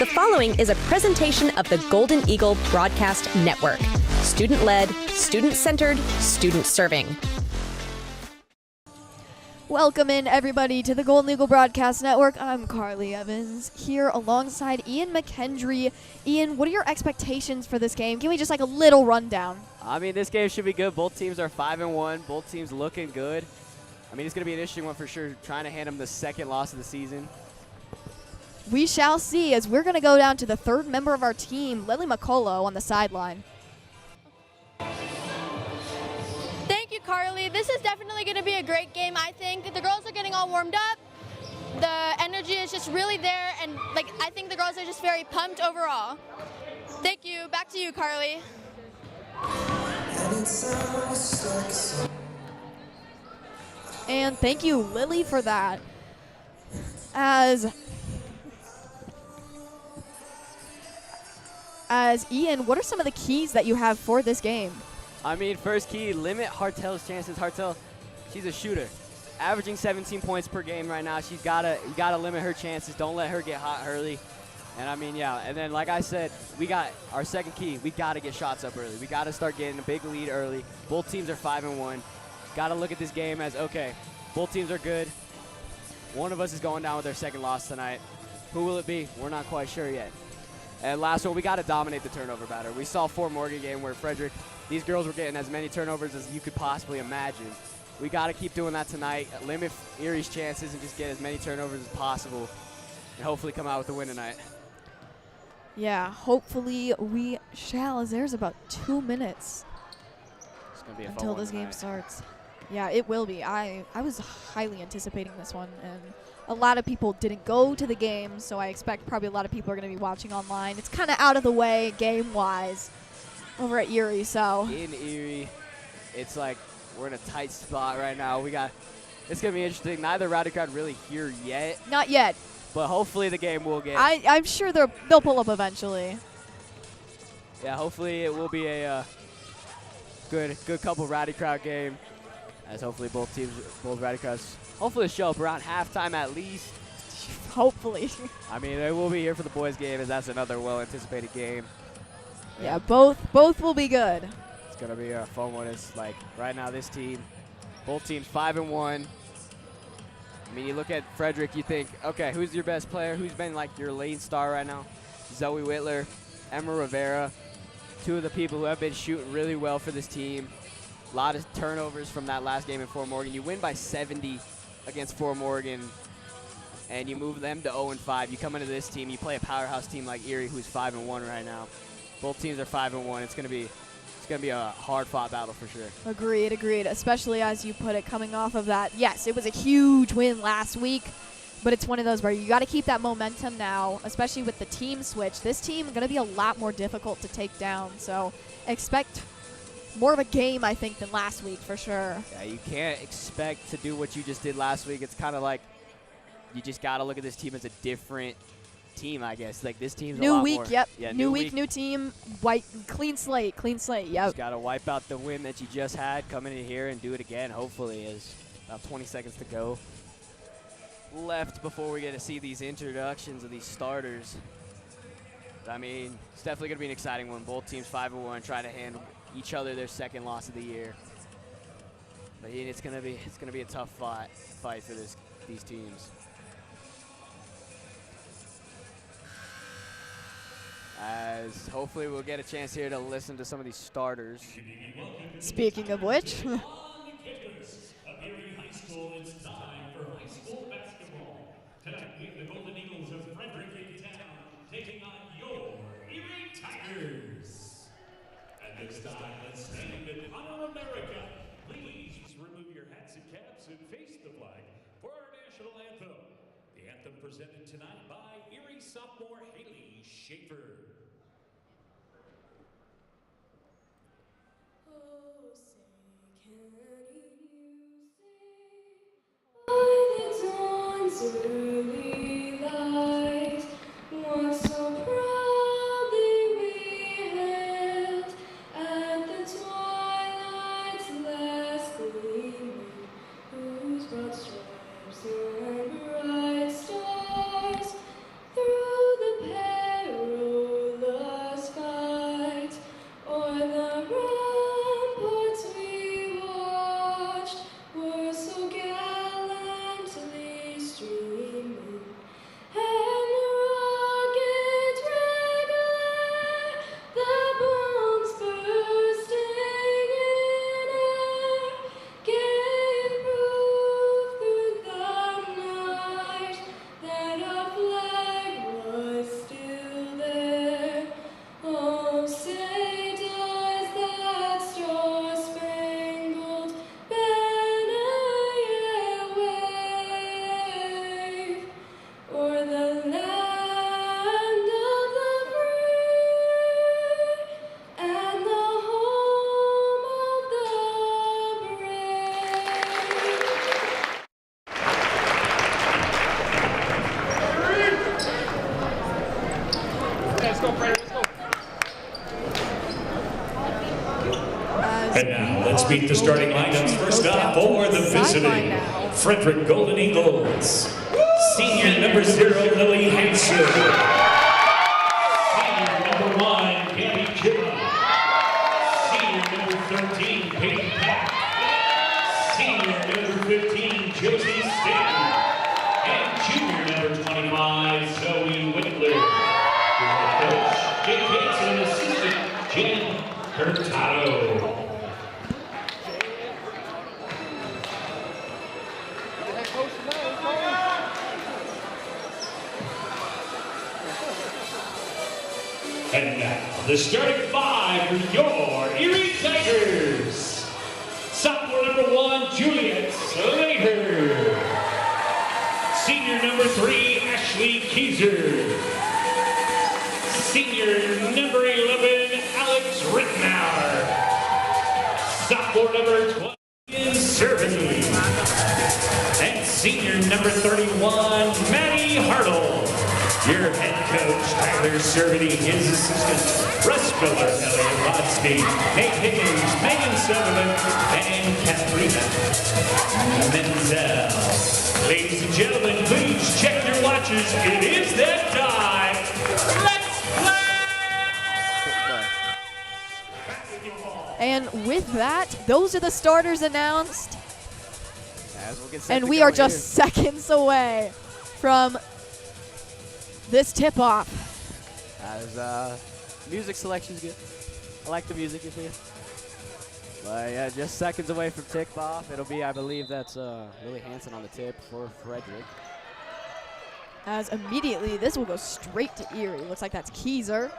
The following is a presentation of the Golden Eagle Broadcast Network. Student-led, student-centered, student-serving. Welcome in, everybody, to the Golden Eagle Broadcast Network. I'm Carly Evans, here alongside Ian MacHendrie. Ian, what are your expectations for this game? Give me just like a little rundown. I mean, this game should be good. Both teams are 5-1. Both teams looking good. I mean, it's going to be an interesting one for sure, trying to hand them the second loss of the season. We shall see, as we're going to go down to the third member of our team, Lily McCullough, on the sideline. Thank you, Carly. This is definitely going to be a great game, I think. The girls are getting all warmed up. The energy is just really there, and I think the girls are just very pumped overall. Thank you. Back to you, Carly. And thank you, Lily, for that. As Ian, what are some of the keys that you have for this game? I mean, first key, limit Hartel's chances. Hartel, she's a shooter. Averaging 17 points per game right now. You gotta limit her chances. Don't let her get hot early. And I mean, yeah. And then, like I said, we got our second key. We gotta get shots up early. We gotta start getting a big lead early. Both teams are 5-1. Gotta look at this game as, okay, both teams are good. One of us is going down with their second loss tonight. Who will it be? We're not quite sure yet. And last one, we got to dominate the turnover battle. We saw Fort Morgan game where Frederick, these girls were getting as many turnovers as you could possibly imagine. We got to keep doing that tonight, limit Erie's chances, and just get as many turnovers as possible, and hopefully come out with a win tonight. Yeah, hopefully we shall, as there's about 2 minutes It's gonna be a fun until one this game tonight. starts. Yeah, it will be. I was highly anticipating this one, and a lot of people didn't go to the game, so I expect probably a lot of people are going to be watching online. It's kind of out of the way game-wise over at Erie, so. In Erie, it's like we're in a tight spot right now. It's going to be interesting. Neither rowdy crowd really here yet, Not yet. but hopefully the game will get. I'm sure they'll pull up eventually. Yeah, hopefully it will be a good couple rowdy crowd game, as hopefully both rowdy crowds hopefully show up around halftime at least. Hopefully. I mean, they will be here for the boys' game, as that's another well-anticipated game. Yeah, both will be good. It's going to be a fun one. It's like right now this team, both teams 5-1. I mean, you look at Frederick, you think, okay, who's your best player? Who's been like your lane star right now? Zoe Wittler, Emma Rivera, two of the people who have been shooting really well for this team. A lot of turnovers from that last game in Fort Morgan. You win by 70 against Fort Morgan, and you move them to 0-5. You come into this team, you play a powerhouse team like Erie, who's 5-1 right now. Both teams are 5-1. It's gonna be a hard-fought battle for sure. Agreed. Especially as you put it, coming off of that. Yes, it was a huge win last week, but it's one of those where you got to keep that momentum now, especially with the team switch. This team is going to be a lot more difficult to take down, so expect more of a game, I think, than last week for sure. Yeah, you can't expect to do what you just did last week. It's kind of like you just got to look at this team as a different team, I guess. Like, this team's a New lot week, more. yep. Yeah, new week, new team, clean slate, yep. Just got to wipe out the win that you just had, come in here and do it again, hopefully. Is about 20 seconds to go left before we get to see these introductions of these starters. I mean, it's definitely going to be an exciting one. Both teams 5-1, trying to hand each other their second loss of the year. But it's gonna be a tough fight for these teams. As hopefully we'll get a chance here to listen to some of these starters. Speaking of which. Of Erie High School, it's time for high school basketball. Tonight we have the Golden Eagles of Frederick in town taking on your Erie Tigers. At this time, let's stand and honor America. Please remove your hats and caps and face the flag for our national anthem. The anthem presented tonight by Erie sophomore Haley Schaefer. Oh, say, can you see by the dawn's early light what so proudly we hailed at the twilight's last gleaming, whose broad stripes and bright stars through the pale Let's go, Frederick. Let's go. And now, let's meet the starting lineups. First up for the visiting Frederick Golden Eagles. Senior number 0, Lily Hansen. Senior number 1, Gabby Chippa. Senior number 13, Peyton Pack. Senior number 15, Josie Stanton. And junior number 25, Zoe Wittler. Your coach, Jake Hansen, and assistant, Jen Hurtado. And now, the starting 5 for your Erie Tigers. Sophomore number 1, Juliet Slater. Senior number 3, Ashley Keyser. Senior number 11, Alex Rittenauer. Sophomore number 12, Ian Servany. And senior number 31, Maddie Hartle. Your head coach, Tyler Servany, his assistant, Russ Miller, Elliot Rodsky, Nate Higgins, Megan Sullivan, and Katharina Menzel. Ladies and gentlemen, please check your watches. It is that time. Let's play! And with that, those are the starters announced. We'll get set And to we go are just here. seconds away from this tip-off. Music selection's good. I like the music this year. But yeah, just seconds away from tip-off. It'll be, I believe, that's Lily Hansen on the tip for Frederick. As immediately, this will go straight to Erie. Looks like that's Keyser.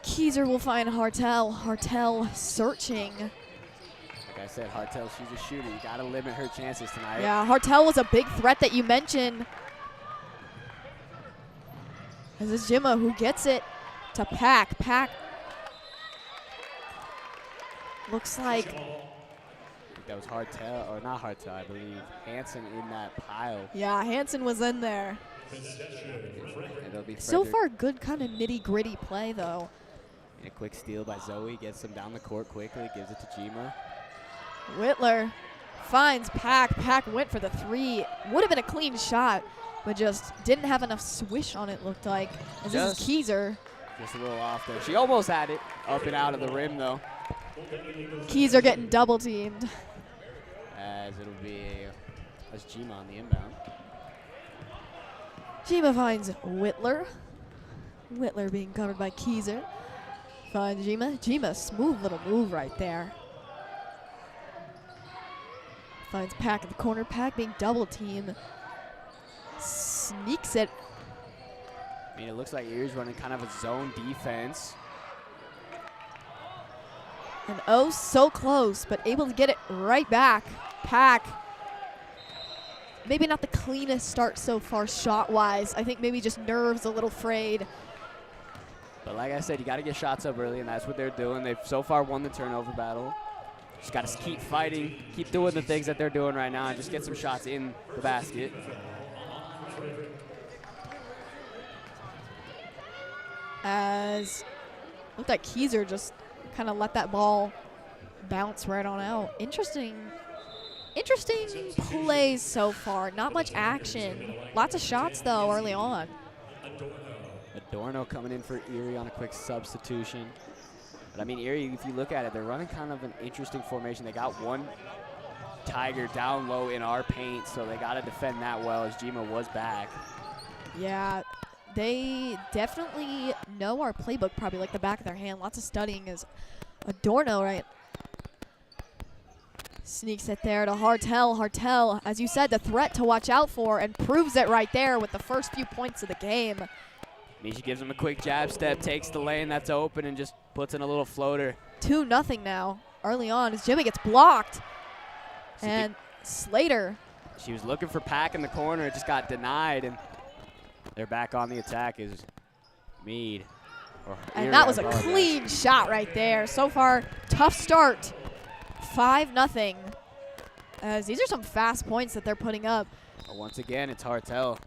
Keyser will find Hartel. Hartel searching. Like I said, Hartel, she's a shooter. You got to limit her chances tonight. Yeah, Hartel was a big threat that you mentioned. This is Jimma who gets it to Pack. Pack looks like That was Hartel, or not Hartel, I believe. Hansen in that pile. yeah, Hansen was in there. It'll be So Frederick. far, good kind of nitty-gritty play though. And a quick steal by Zoe. Gets him down the court quickly. Gives it to Jima. Whittler finds Pack. Pack went for the 3. Would have been a clean shot, but just didn't have enough swish on it, looked like. As this is Keyser. Just a little off there. She almost had it. Up and out of the rim, though. Keyser getting double teamed. As it'll be that's Jima on the inbound. Jima finds Whittler. Whittler being covered by Keyser. Finds Jima. Jima, smooth little move right there. Finds Pack in the corner. Pack being double teamed. Sneaks it. I mean, it looks like Erie's running kind of a zone defense. And oh, so close, but able to get it right back. Pack. Maybe not the cleanest start so far shot-wise. I think maybe just nerves a little frayed. But like I said, you got to get shots up early, and that's what they're doing. They've so far won the turnover battle. Just got to keep fighting, keep doing the things that they're doing right now, and just get some shots in the basket. As looked like Keyser just kind of let that ball bounce right on out. Interesting plays so far. Not much action. Lots of shots though early on. Adorno coming in for Erie on a quick substitution. But I mean, Erie, if you look at it, they're running kind of an interesting formation. They got one Tiger down low in our paint, so they got to defend that well as Jima was back. Yeah, they definitely know our playbook probably like the back of their hand. Lots of studying as Adorno, right? Sneaks it there to Hartel. Hartel, as you said, the threat to watch out for, and proves it right there with the first few points of the game. Misha gives him a quick jab step, takes the lane that's open, and just puts in a little floater. 2-0 now. Early on as Jimmy gets blocked. And Slater. She was looking for Pack in the corner. It just got denied, and they're back on the attack is Meade. And that was a clean shot right there. So far, tough start. 5-0. As these are some fast points that they're putting up. But once again, it's Hartel.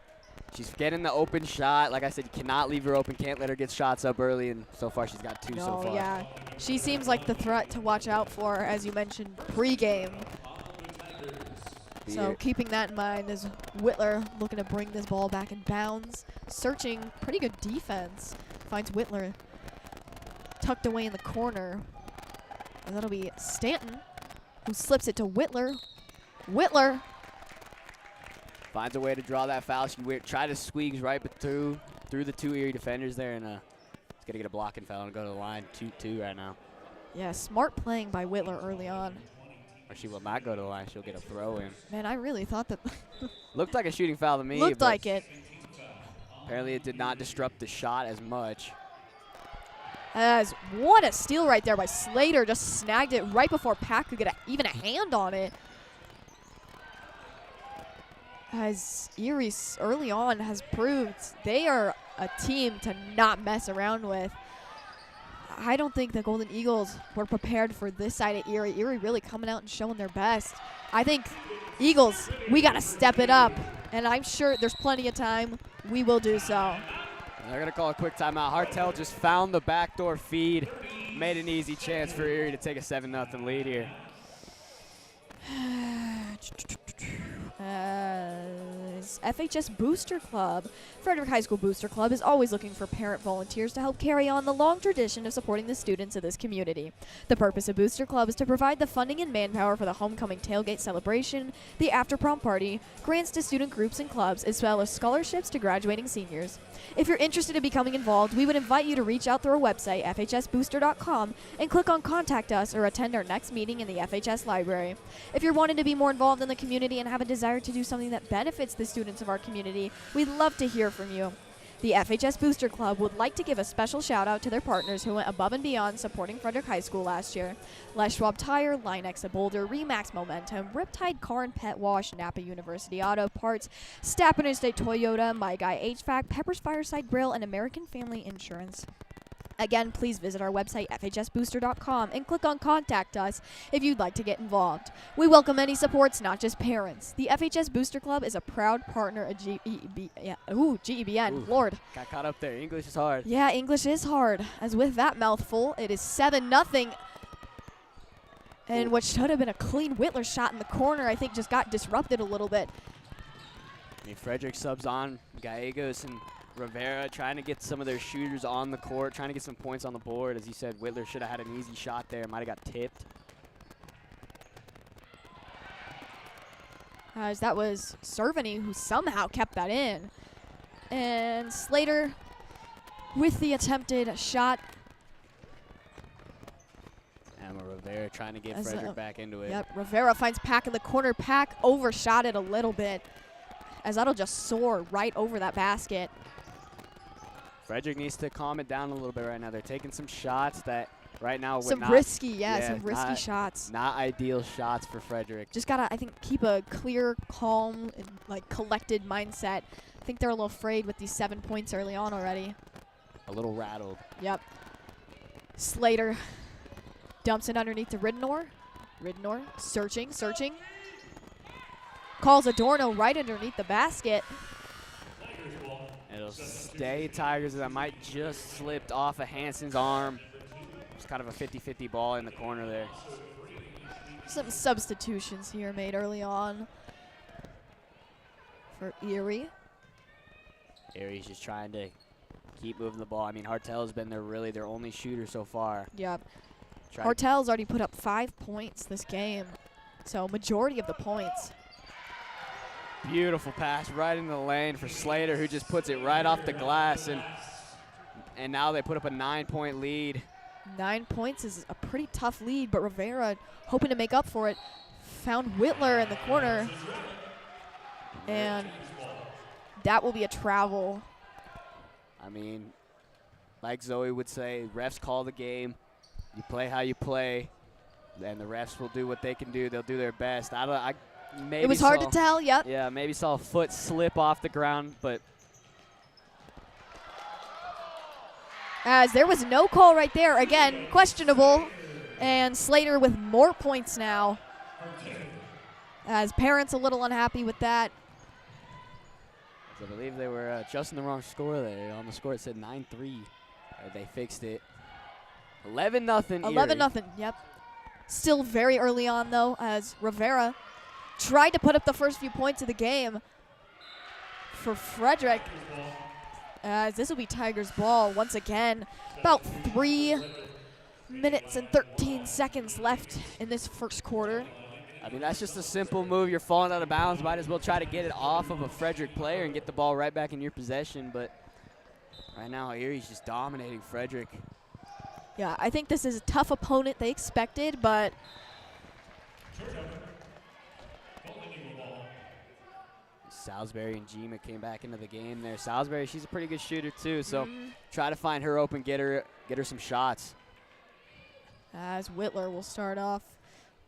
She's getting the open shot. Like I said, you cannot leave her open. Can't let her get shots up early. And so far, she's got 2 so far. Yeah. She seems like the threat to watch out for, as you mentioned, pregame. So keeping that in mind as Wittler looking to bring this ball back in bounds. Searching, pretty good defense. Finds Wittler tucked away in the corner. And that'll be Stanton, who slips it to Wittler. Wittler. Finds a way to draw that foul. She tried to squeeze right through the 2 Erie defenders there, and it's going to get a blocking foul and go to the line 2-2 right now. Yeah, smart playing by Wittler early on. Or she will not go to the line. She'll get a throw in. Man, I really thought that. Looked like a shooting foul to me. Looked like it. Apparently it did not disrupt the shot as much. As what a steal right there by Slater. Just snagged it right before Pack could get even a hand on it. As Erie early on has proved they are a team to not mess around with. I don't think the Golden Eagles were prepared for this side of Erie. Erie really coming out and showing their best. I think Eagles, we got to step it up. And I'm sure there's plenty of time. We will do so. They're going to call a quick timeout. Hartel just found the backdoor feed. Made an easy chance for Erie to take a 7-0 lead here. FHS Booster Club. Frederick High School Booster Club is always looking for parent volunteers to help carry on the long tradition of supporting the students of this community. The purpose of Booster Club is to provide the funding and manpower for the homecoming tailgate celebration, the after-prom party, grants to student groups and clubs, as well as scholarships to graduating seniors. If you're interested in becoming involved, we would invite you to reach out through our website, fhsbooster.com, and click on Contact Us or attend our next meeting in the FHS library. If you're wanting to be more involved in the community and have a desire to do something that benefits the students of our community, we'd love to hear from you. The FHS Booster Club would like to give a special shout out to their partners who went above and beyond supporting Frederick High School last year. Les Schwab Tire, Linex of Boulder, Remax Momentum, Riptide Car and Pet Wash, Napa University Auto Parts, Stappen State Toyota, My Guy HVAC, Pepper's Fireside Grill, and American Family Insurance. Again, please visit our website, fhsbooster.com, and click on Contact Us if you'd like to get involved. We welcome any supports, not just parents. The FHS Booster Club is a proud partner of GEBN. Ooh, Lord. Got caught up there. English is hard. Yeah, English is hard. As with that mouthful, it is 7-0. And what should have been a clean Wittler shot in the corner, I think just got disrupted a little bit. I mean, Frederick subs on Gallegos and Rivera trying to get some of their shooters on the court, trying to get some points on the board. As you said, Wittler should have had an easy shot there. Might have got tipped. As that was Cerveny who somehow kept that in. And Slater with the attempted shot. Emma Rivera trying to get Frederick back into it. Yep, Rivera finds Pack in the corner. Pack overshot it a little bit, as that'll just soar right over that basket. Frederick needs to calm it down a little bit right now. They're taking some shots that right now some risky shots. Not ideal shots for Frederick. Just gotta, I think, keep a clear, calm, and, like, collected mindset. I think they're a little afraid with these 7 points early on already. A little rattled. Yep. Slater dumps it underneath to Ridenour. Ridenour searching. Calls Adorno right underneath the basket. It'll stay Tigers. That might just slipped off of Hanson's arm. It's kind of a 50-50 ball in the corner there. Some substitutions here made early on for Erie. Erie's just trying to keep moving the ball. I mean, Hartel's been their only shooter so far. Yep. Hartel's already put up 5 points this game, so majority of the points. Beautiful pass right in the lane for Slater, who just puts it right off the glass, and now they put up a 9-point lead. 9 points is a pretty tough lead, but Rivera, hoping to make up for it, found Wittler in the corner, and that will be a travel. I mean, like Zoe would say, refs call the game. You play how you play, and the refs will do what they can do. They'll do their best. Maybe it was hard to tell, yep. Yeah, maybe saw a foot slip off the ground, but. As there was no call right there. Again, questionable. And Slater with more points now. As parents a little unhappy with that. I believe they were adjusting the wrong score there. On the score it said 9-3. They fixed it. 11-0 11-0, yep. Still very early on, though, as Rivera tried to put up the first few points of the game for Frederick. As this will be Tigers ball once again. About 3 minutes and 13 seconds left in this first quarter. I mean, that's just a simple move. You're falling out of bounds. Might as well try to get it off of a Frederick player and get the ball right back in your possession. But right now, Erie's just dominating Frederick. Yeah, I think this is a tough opponent they expected, but Salisbury and Gema came back into the game there. Salisbury, she's a pretty good shooter too, so try to find her open, get her some shots. As Wittler will start off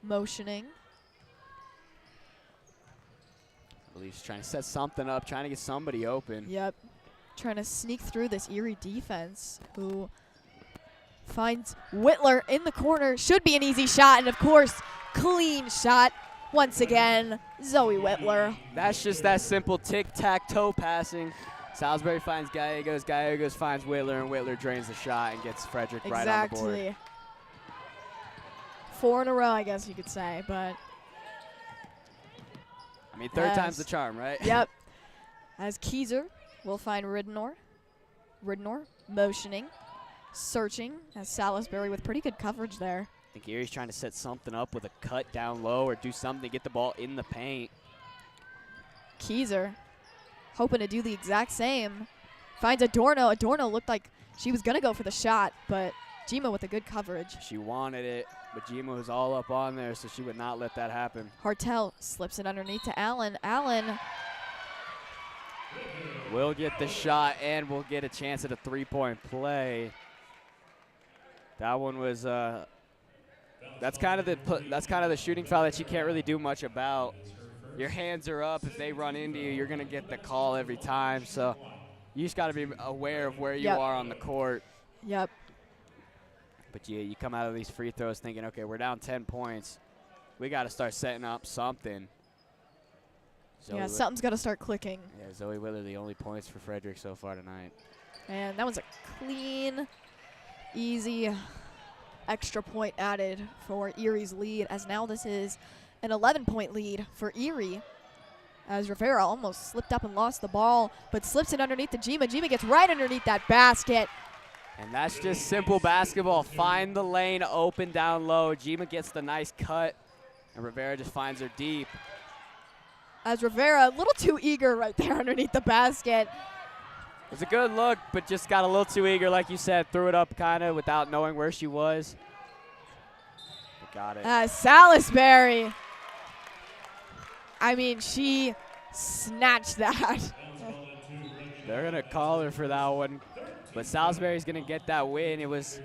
motioning. I believe she's trying to set something up, trying to get somebody open. Yep, trying to sneak through this Erie defense, who finds Wittler in the corner. Should be an easy shot, and of course, clean shot. Once again, Zoe Wittler. That's just that simple tic-tac-toe passing. Salisbury finds Gallegos, Gallegos finds Wittler, and Wittler drains the shot and gets Frederick right on the board. Exactly. 4 in a row, I guess you could say, but. I mean, third time's the charm, right? Yep. As Keyser will find Ridnor. Ridnor motioning, searching, as Salisbury with pretty good coverage there. I think Erie's trying to set something up with a cut down low or do something to get the ball in the paint. Keyser hoping to do the exact same. Finds Adorno. Adorno looked like she was going to go for the shot, but Gema with a good coverage. She wanted it, but Gema was all up on there, so she would not let that happen. Hartel slips it underneath to Allen. Allen will get the shot and will get a chance at a three-point play. That one was that's kind of the shooting foul that you can't really do much about. Your hands are up. If they run into you, you're going to get the call every time. So you just got to be aware of where you are on the court. Yep. But yeah, you come out of these free throws thinking, okay, we're down 10 points. We got to start setting up something. Yeah, something's got to start clicking. Yeah, Zoe Wittler, the only points for Frederick so far tonight. And that was a clean, easy extra point added for Erie's lead, as now this is an 11-point lead for Erie, as Rivera almost slipped up and lost the ball, but slips it underneath to Gema. Gema gets right underneath that basket. And that's just simple basketball. Find the lane, open down low. Gema gets the nice cut, and Rivera just finds her deep. As Rivera, a little too eager right there underneath the basket. It was a good look, but just got a little too eager, like you said. Threw it up kind of without knowing where she was. But got it. Salisbury. I mean, she snatched that. They're going to call her for that one. But Salisbury's going to get that win. It was,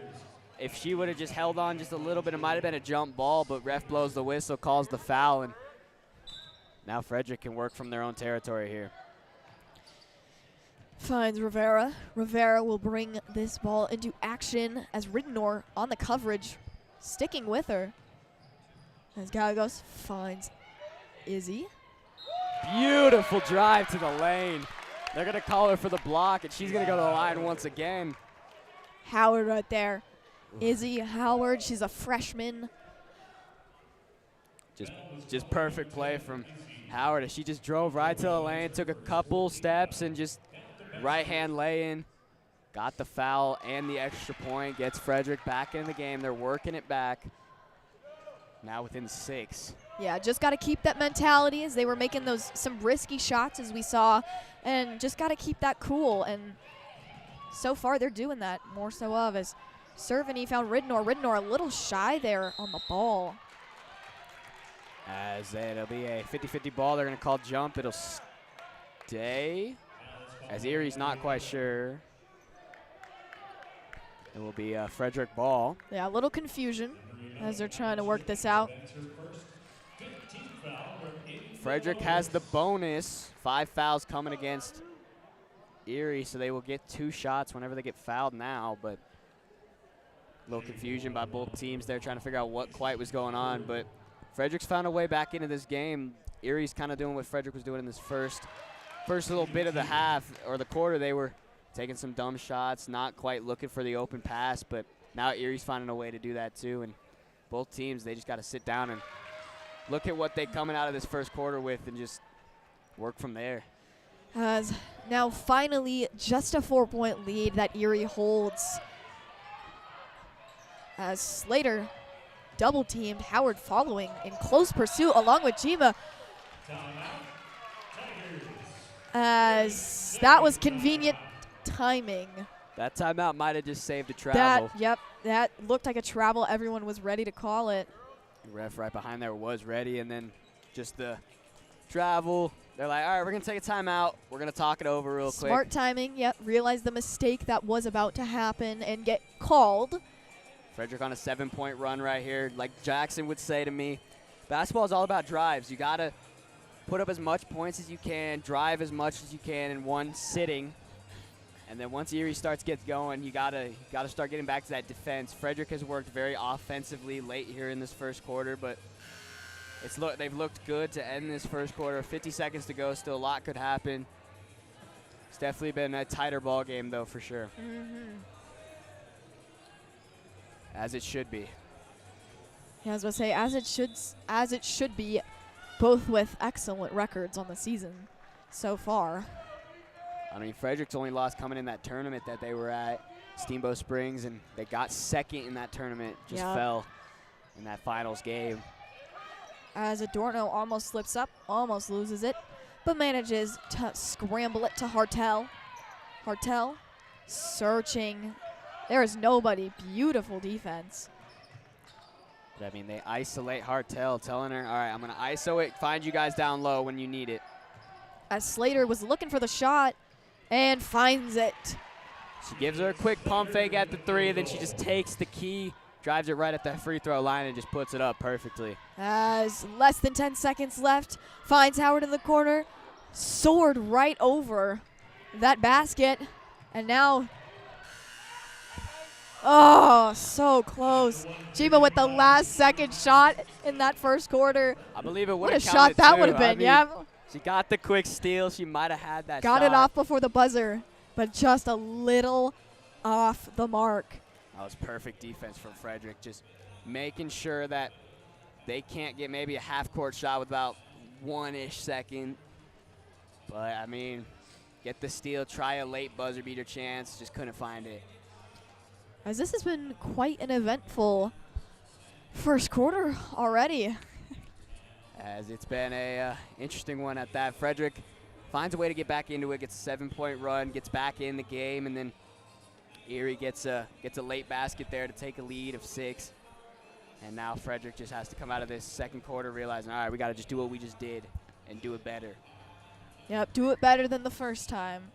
if she would have just held on just a little bit, it might have been a jump ball, but ref blows the whistle, calls the foul, and now Frederick can work from their own territory here. Finds Rivera. Rivera will bring this ball into action as Ridnor on the coverage, sticking with her. As Gallegos finds Izzy. Beautiful drive to the lane. They're going to call her for the block, and she's going to go to the line once again. Howard right there. Izzy Howard, she's a freshman. Just perfect play from Howard. She just drove right to the lane, took a couple steps, and just right-hand lay-in. Got the foul and the extra point. Gets Frederick back in the game. They're working it back. Now within 6. Yeah, just got to keep that mentality, as they were making some risky shots, as we saw, and just got to keep that cool. And so far they're doing that more so of, as Cerveny found Ridnor. Ridnor a little shy there on the ball. As it'll be a 50-50 ball. They're going to call jump. It'll stay. As Erie's not quite sure. It will be a Frederick ball. Yeah, a little confusion as they're trying to work this out. Frederick has the bonus. 5 fouls coming against Erie, so they will get 2 shots whenever they get fouled now, but a little confusion by both teams there trying to figure out what quite was going on, but Frederick's found a way back into this game. Erie's kind of doing what Frederick was doing in this first first little bit of the half or the quarter, they were taking some dumb shots, not quite looking for the open pass, but now Erie's finding a way to do that too. And both teams, they just got to sit down and look at what they're coming out of this first quarter with and just work from there. As now finally just a 4-point lead that Erie holds. As Slater double-teamed Howard following in close pursuit along with Jima. As that was convenient timing. That timeout might have just saved a travel. That looked like a travel. Everyone was ready to call it. The ref right behind there was ready, and then just the travel. They're like, all right, we're going to take a timeout. We're going to talk it over real quick. Smart timing, yep. Realized the mistake that was about to happen and get called. Frederick on a 7-point run right here. Like Jackson would say to me, basketball is all about drives. You got to put up as much points as you can, drive as much as you can in one sitting. And then once Erie gets going, you gotta start getting back to that defense. Frederick has worked very offensively late here in this first quarter, but they've looked good to end this first quarter. 50 seconds to go, still a lot could happen. It's definitely been a tighter ball game, though, for sure. As it should be. Yeah, I was going to say, as it should be, both with excellent records on the season so far. I mean, Frederick's only lost coming in that tournament that they were at, Steamboat Springs, and they got second in that tournament, just fell in that finals game. As Adorno almost slips up, almost loses it, but manages to scramble it to Hartel. Hartel searching. There is nobody. Beautiful defense. But I mean, they isolate Hartel, telling her, all right, I'm going to ISO it, find you guys down low when you need it. As Slater was looking for the shot and finds it. She gives her a quick pump fake at the three, then she just takes the key, drives it right at the free throw line, and just puts it up perfectly. As less than 10 seconds left, finds Howard in the corner, soared right over that basket, and now, oh, so close. Jima with the last second shot in that first quarter. I believe it would What a have shot that would have been, yeah. She got the quick steal. She might have had that Got shot. it off before the buzzer, but just a little off the mark. That was perfect defense from Frederick, just making sure that they can't get maybe a half-court shot with about 1-ish second. But, I mean, get the steal, try a late buzzer beater chance, just couldn't find it. As this has been quite an eventful first quarter already. As it's been a interesting one at that. Frederick finds a way to get back into it, gets a 7-point run, gets back in the game, and then Erie gets a late basket there to take a lead of 6. And now Frederick just has to come out of this second quarter realizing, all right, we got to just do what we just did and do it better. Yep, do it better than the first time.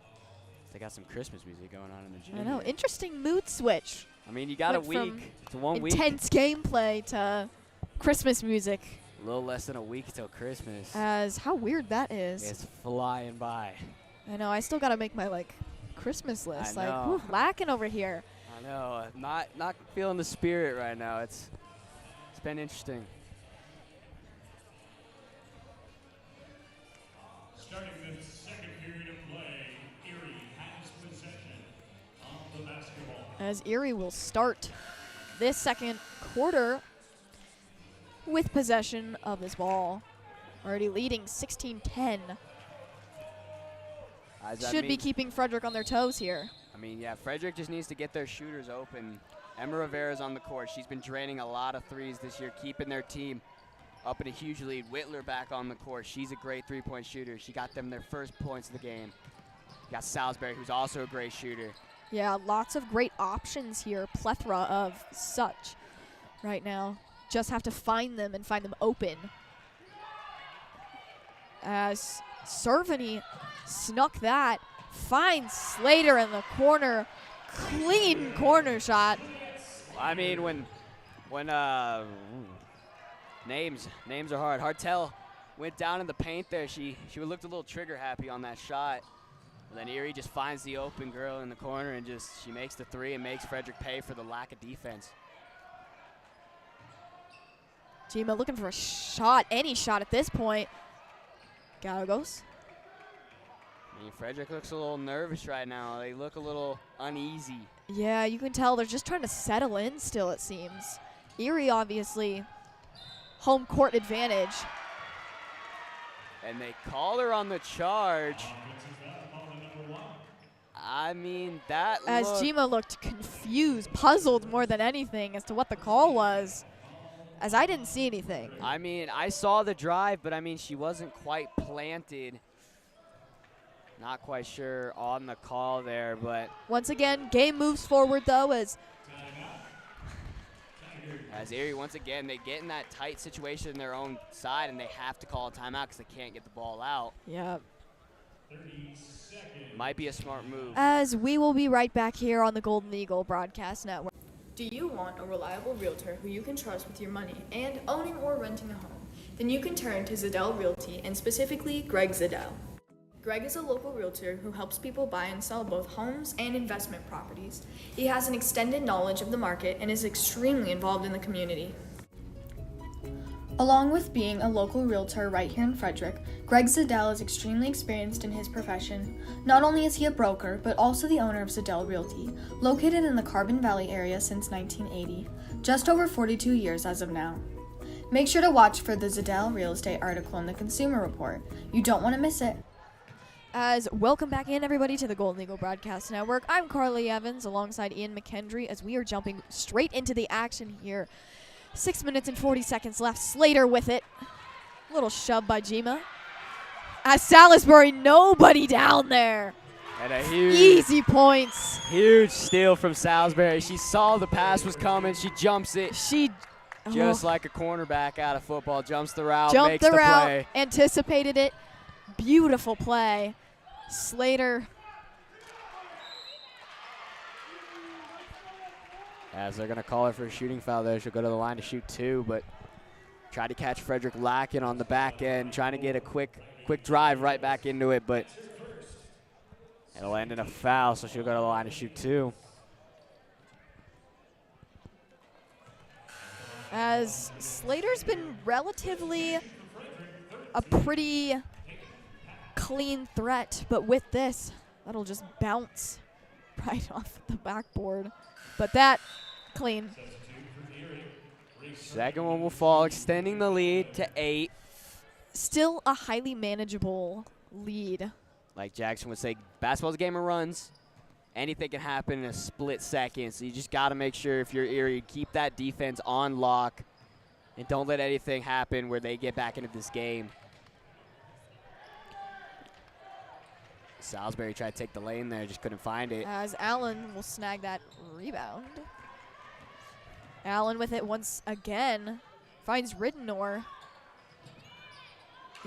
They got some Christmas music going on in the gym. I know, here. interesting mood switch. I mean, you got a Went week. It's 1 week. Intense gameplay to Christmas music. A little less than a week till Christmas. As how weird that is. It's flying by. I know, I still got to make my Christmas list. I know. Like, lacking over here. I know. Not feeling the spirit right now. It's been interesting. Starting the second period of play, Erie has possession of the basketball. As Erie will start this second quarter with possession of this ball. Already leading 16-10. Should be keeping Frederick on their toes here. I mean, yeah, Frederick just needs to get their shooters open. Emma Rivera's on the court. She's been draining a lot of threes this year, keeping their team up in a huge lead. Wittler back on the court. She's a great three-point shooter. She got them their first points of the game. You got Salisbury, who's also a great shooter. Yeah, lots of great options here. Plethora of such right now. Just have to find them and find them open. As Cerveny snuck that, finds Slater in the corner. Clean corner shot. I mean, when names are hard. Hartel went down in the paint there. She looked a little trigger happy on that shot. And then Erie just finds the open girl in the corner and she makes the three and makes Frederick pay for the lack of defense. Jima looking for a shot, any shot at this point. Gallegos. I mean, Frederick looks a little nervous right now. They look a little uneasy. Yeah, you can tell they're just trying to settle in still, it seems. Erie, obviously, home court advantage. And they call her on the charge. I mean, that As Jima looked confused, puzzled more than anything as to what the call was, as I didn't see anything. I mean, I saw the drive, but I mean, she wasn't quite planted. Not quite sure on the call there, but Once again, game moves forward, though, as Erie, once again, they get in that tight situation in their own side, and they have to call a timeout because they can't get the ball out. yeah. Might be a smart move. As we will be right back here on the Golden Eagle Broadcast Network. Do you want a reliable realtor who you can trust with your money and owning or renting a home? Then you can turn to Zadel Realty, and specifically Greg Zadel. Greg is a local realtor who helps people buy and sell both homes and investment properties. He has an extended knowledge of the market and is extremely involved in the community. Along with being a local realtor right here in Frederick, Greg Zadel is extremely experienced in his profession. Not only is he a broker, but also the owner of Zadel Realty, located in the Carbon Valley area since 1980, just over 42 years as of now. Make sure to watch for the Zadel Real Estate article in the Consumer Report. You don't want to miss it. As welcome back in, everybody, to the Golden Eagle Broadcast Network. I'm Carly Evans alongside Ian MacHendrie as we are jumping straight into the action here. 6 minutes and 40 seconds left. Slater with it. Little shove by Jima. As Salisbury, nobody down there. And a huge, Easy points. huge steal from Salisbury. She saw the pass was coming. She jumps it She just like a cornerback out of football. Jumps the route, jumped makes the the route, play. anticipated it. Beautiful play. Slater. As they're going to call her for a shooting foul there. She'll go to the line to shoot 2, but try to catch Frederick lacking on the back end, trying to get a quick drive right back into it, but it'll end in a foul, so she'll go to the line to shoot 2. As Slater's been relatively a pretty clean threat, but with this, that'll just bounce right off the backboard. But that, clean. Second one will fall, extending the lead to 8. Still a highly manageable lead. Like Jackson would say, basketball's a game of runs. Anything can happen in a split second, so you just got to make sure if you're Erie, keep that defense on lock and don't let anything happen where they get back into this game. Salisbury tried to take the lane there, just couldn't find it. As Allen will snag that rebound. Allen with it once again. Finds Ridenour.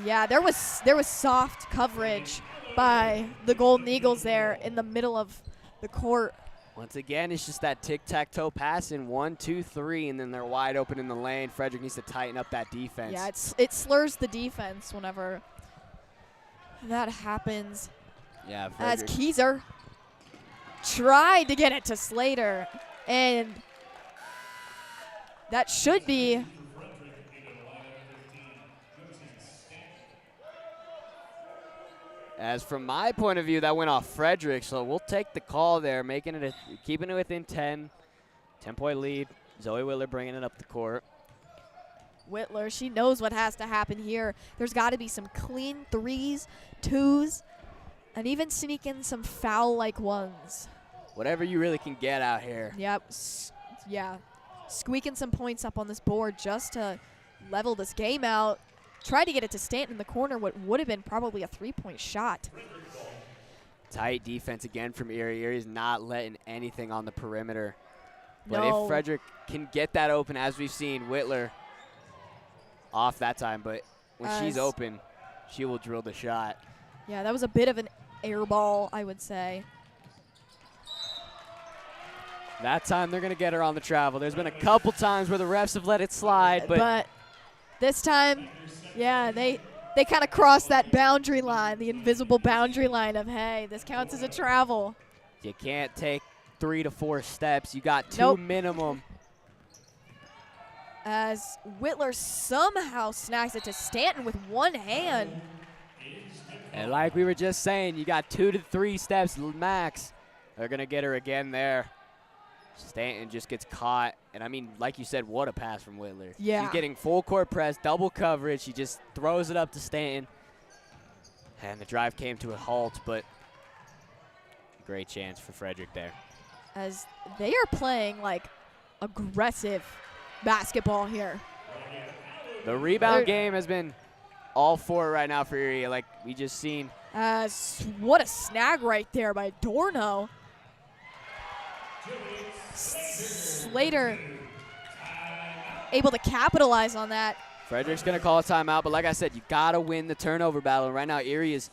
Yeah, there was soft coverage by the Golden Eagles there in the middle of the court. Once again, it's just that tic-tac-toe passing, 1, 2, 3, and then they're wide open in the lane. Frederick needs to tighten up that defense. Yeah, it slurs the defense whenever that happens. Yeah, As Frederick. Keyser tried to get it to Slater, and that should be As from my point of view, that went off Frederick, so we'll take the call there, keeping it within 10. 10-point lead. Zoe Wittler bringing it up the court. Wittler. She knows what has to happen here. There's got to be some clean 3s, 2s, and even sneak in some foul-like ones. Whatever you really can get out here. Yep. Yeah. Squeaking some points up on this board just to level this game out. Tried to get it to Stanton in the corner, what would have been probably a 3-point shot. Tight defense again from Erie. Erie's not letting anything on the perimeter. But No. if Frederick can get that open, as we've seen, Wittler off that time, but when she's open, she will drill the shot. Yeah, that was a bit of an air ball, I would say. That time they're going to get her on the travel. There's been a couple times where the refs have let it slide, But this time, yeah, they kind of crossed that boundary line, the invisible boundary line of, hey, this counts as a travel. you can't take 3 to 4 steps. You got 2 Nope. minimum. As Wittler somehow snacks it to Stanton with one hand. And like we were just saying, you got 2 to 3 steps max. They're going to get her again there. Stanton just gets caught. And, I mean, like you said, what a pass from Wittler. Yeah. She's getting full court press, double coverage. She just throws it up to Stanton. And the drive came to a halt, but great chance for Frederick there. As they are playing, like, aggressive basketball here. The rebound game has been all for it right now for Erie, like we just seen. What a snag right there by Dorno. Slater able to capitalize on that. Frederick's going to call a timeout, but like I said, you got to win the turnover battle. Right now, Erie is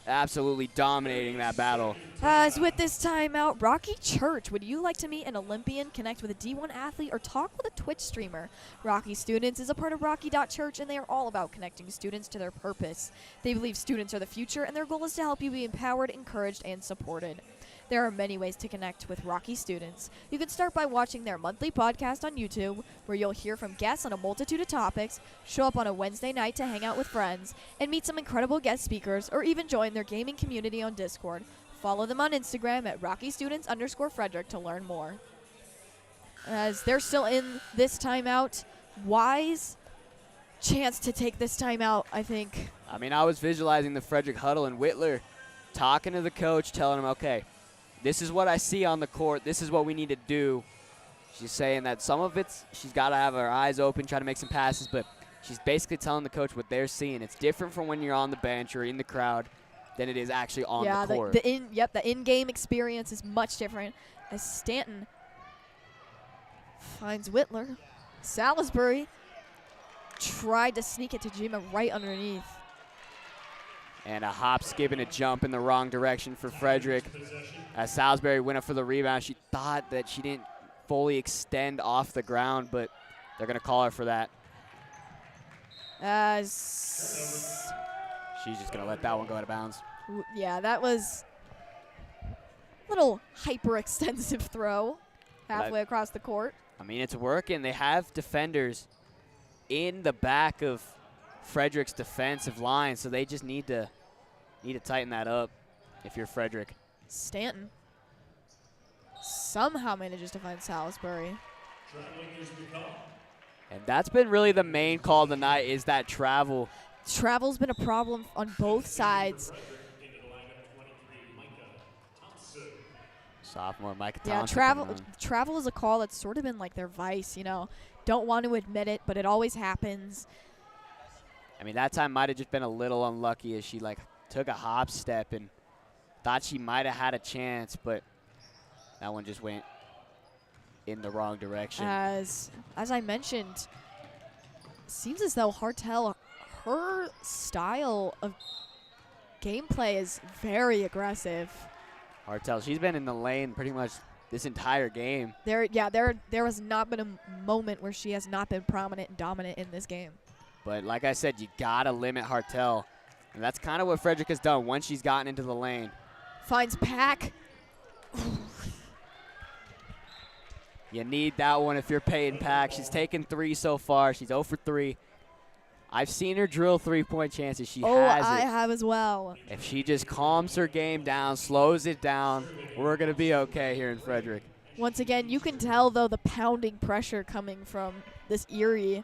absolutely dominating that battle. As with this timeout, Rocky Church, would you like to meet an Olympian, connect with a D1 athlete, or talk with a Twitch streamer? Rocky Students is a part of Rocky.Church, and they are all about connecting students to their purpose. They believe students are the future, and their goal is to help you be empowered, encouraged, and supported. There are many ways to connect with Rocky Students. You can start by watching their monthly podcast on YouTube, where you'll hear from guests on a multitude of topics, show up on a Wednesday night to hang out with friends, and meet some incredible guest speakers, or even join their gaming community on Discord. Follow them on Instagram at RockyStudents_Frederick to learn more. As they're still in this timeout, wise chance to take this timeout, I think. I mean, I was visualizing the Frederick huddle and Wittler talking to the coach, telling him, okay, this is what I see on the court. This is what we need to do. She's saying that some of it's she's got to have her eyes open, try to make some passes, but she's basically telling the coach what they're seeing. It's different from when you're on the bench or in the crowd than it is actually on the court. The in-game experience is much different. As Stanton finds Wittler. Salisbury tried to sneak it to Jima right underneath. And a hop, skip, and a jump in the wrong direction for Frederick. As Salisbury went up for the rebound, she thought that she didn't fully extend off the ground, but they're going to call her for that. She's just going to let that one go out of bounds. Yeah, that was a little hyper-extensive throw halfway across the court. I mean, it's working. They have defenders in the back of Frederick's defensive line, so they just need to tighten that up if you're Frederick. Stanton somehow manages to find Salisbury. And that's been really the main call tonight, is that travel. Travel's been a problem on both sides. Sophomore Micah Yeah, Thompson. travel is a call that's sort of been like their vice, you know. Don't want to admit it, but it always happens. I mean, that time might have just been a little unlucky as she, like, took a hop step and thought she might have had a chance, but that one just went in the wrong direction. As I mentioned, seems as though Hartel, her style of gameplay is very aggressive. Hartel, she's been in the lane pretty much this entire game. There has not been a moment where she has not been prominent and dominant in this game. But like I said, you got to limit Hartel. And that's kind of what Frederick has done once she's gotten into the lane. Finds Pack. You need that one if you're Peyton Pack. She's taken 3 so far. She's 0 for 3. I've seen her drill three-point chances. She has it. I have as well. If she just calms her game down, slows it down, we're going to be okay here in Frederick. Once again, you can tell, though, the pounding pressure coming from this Erie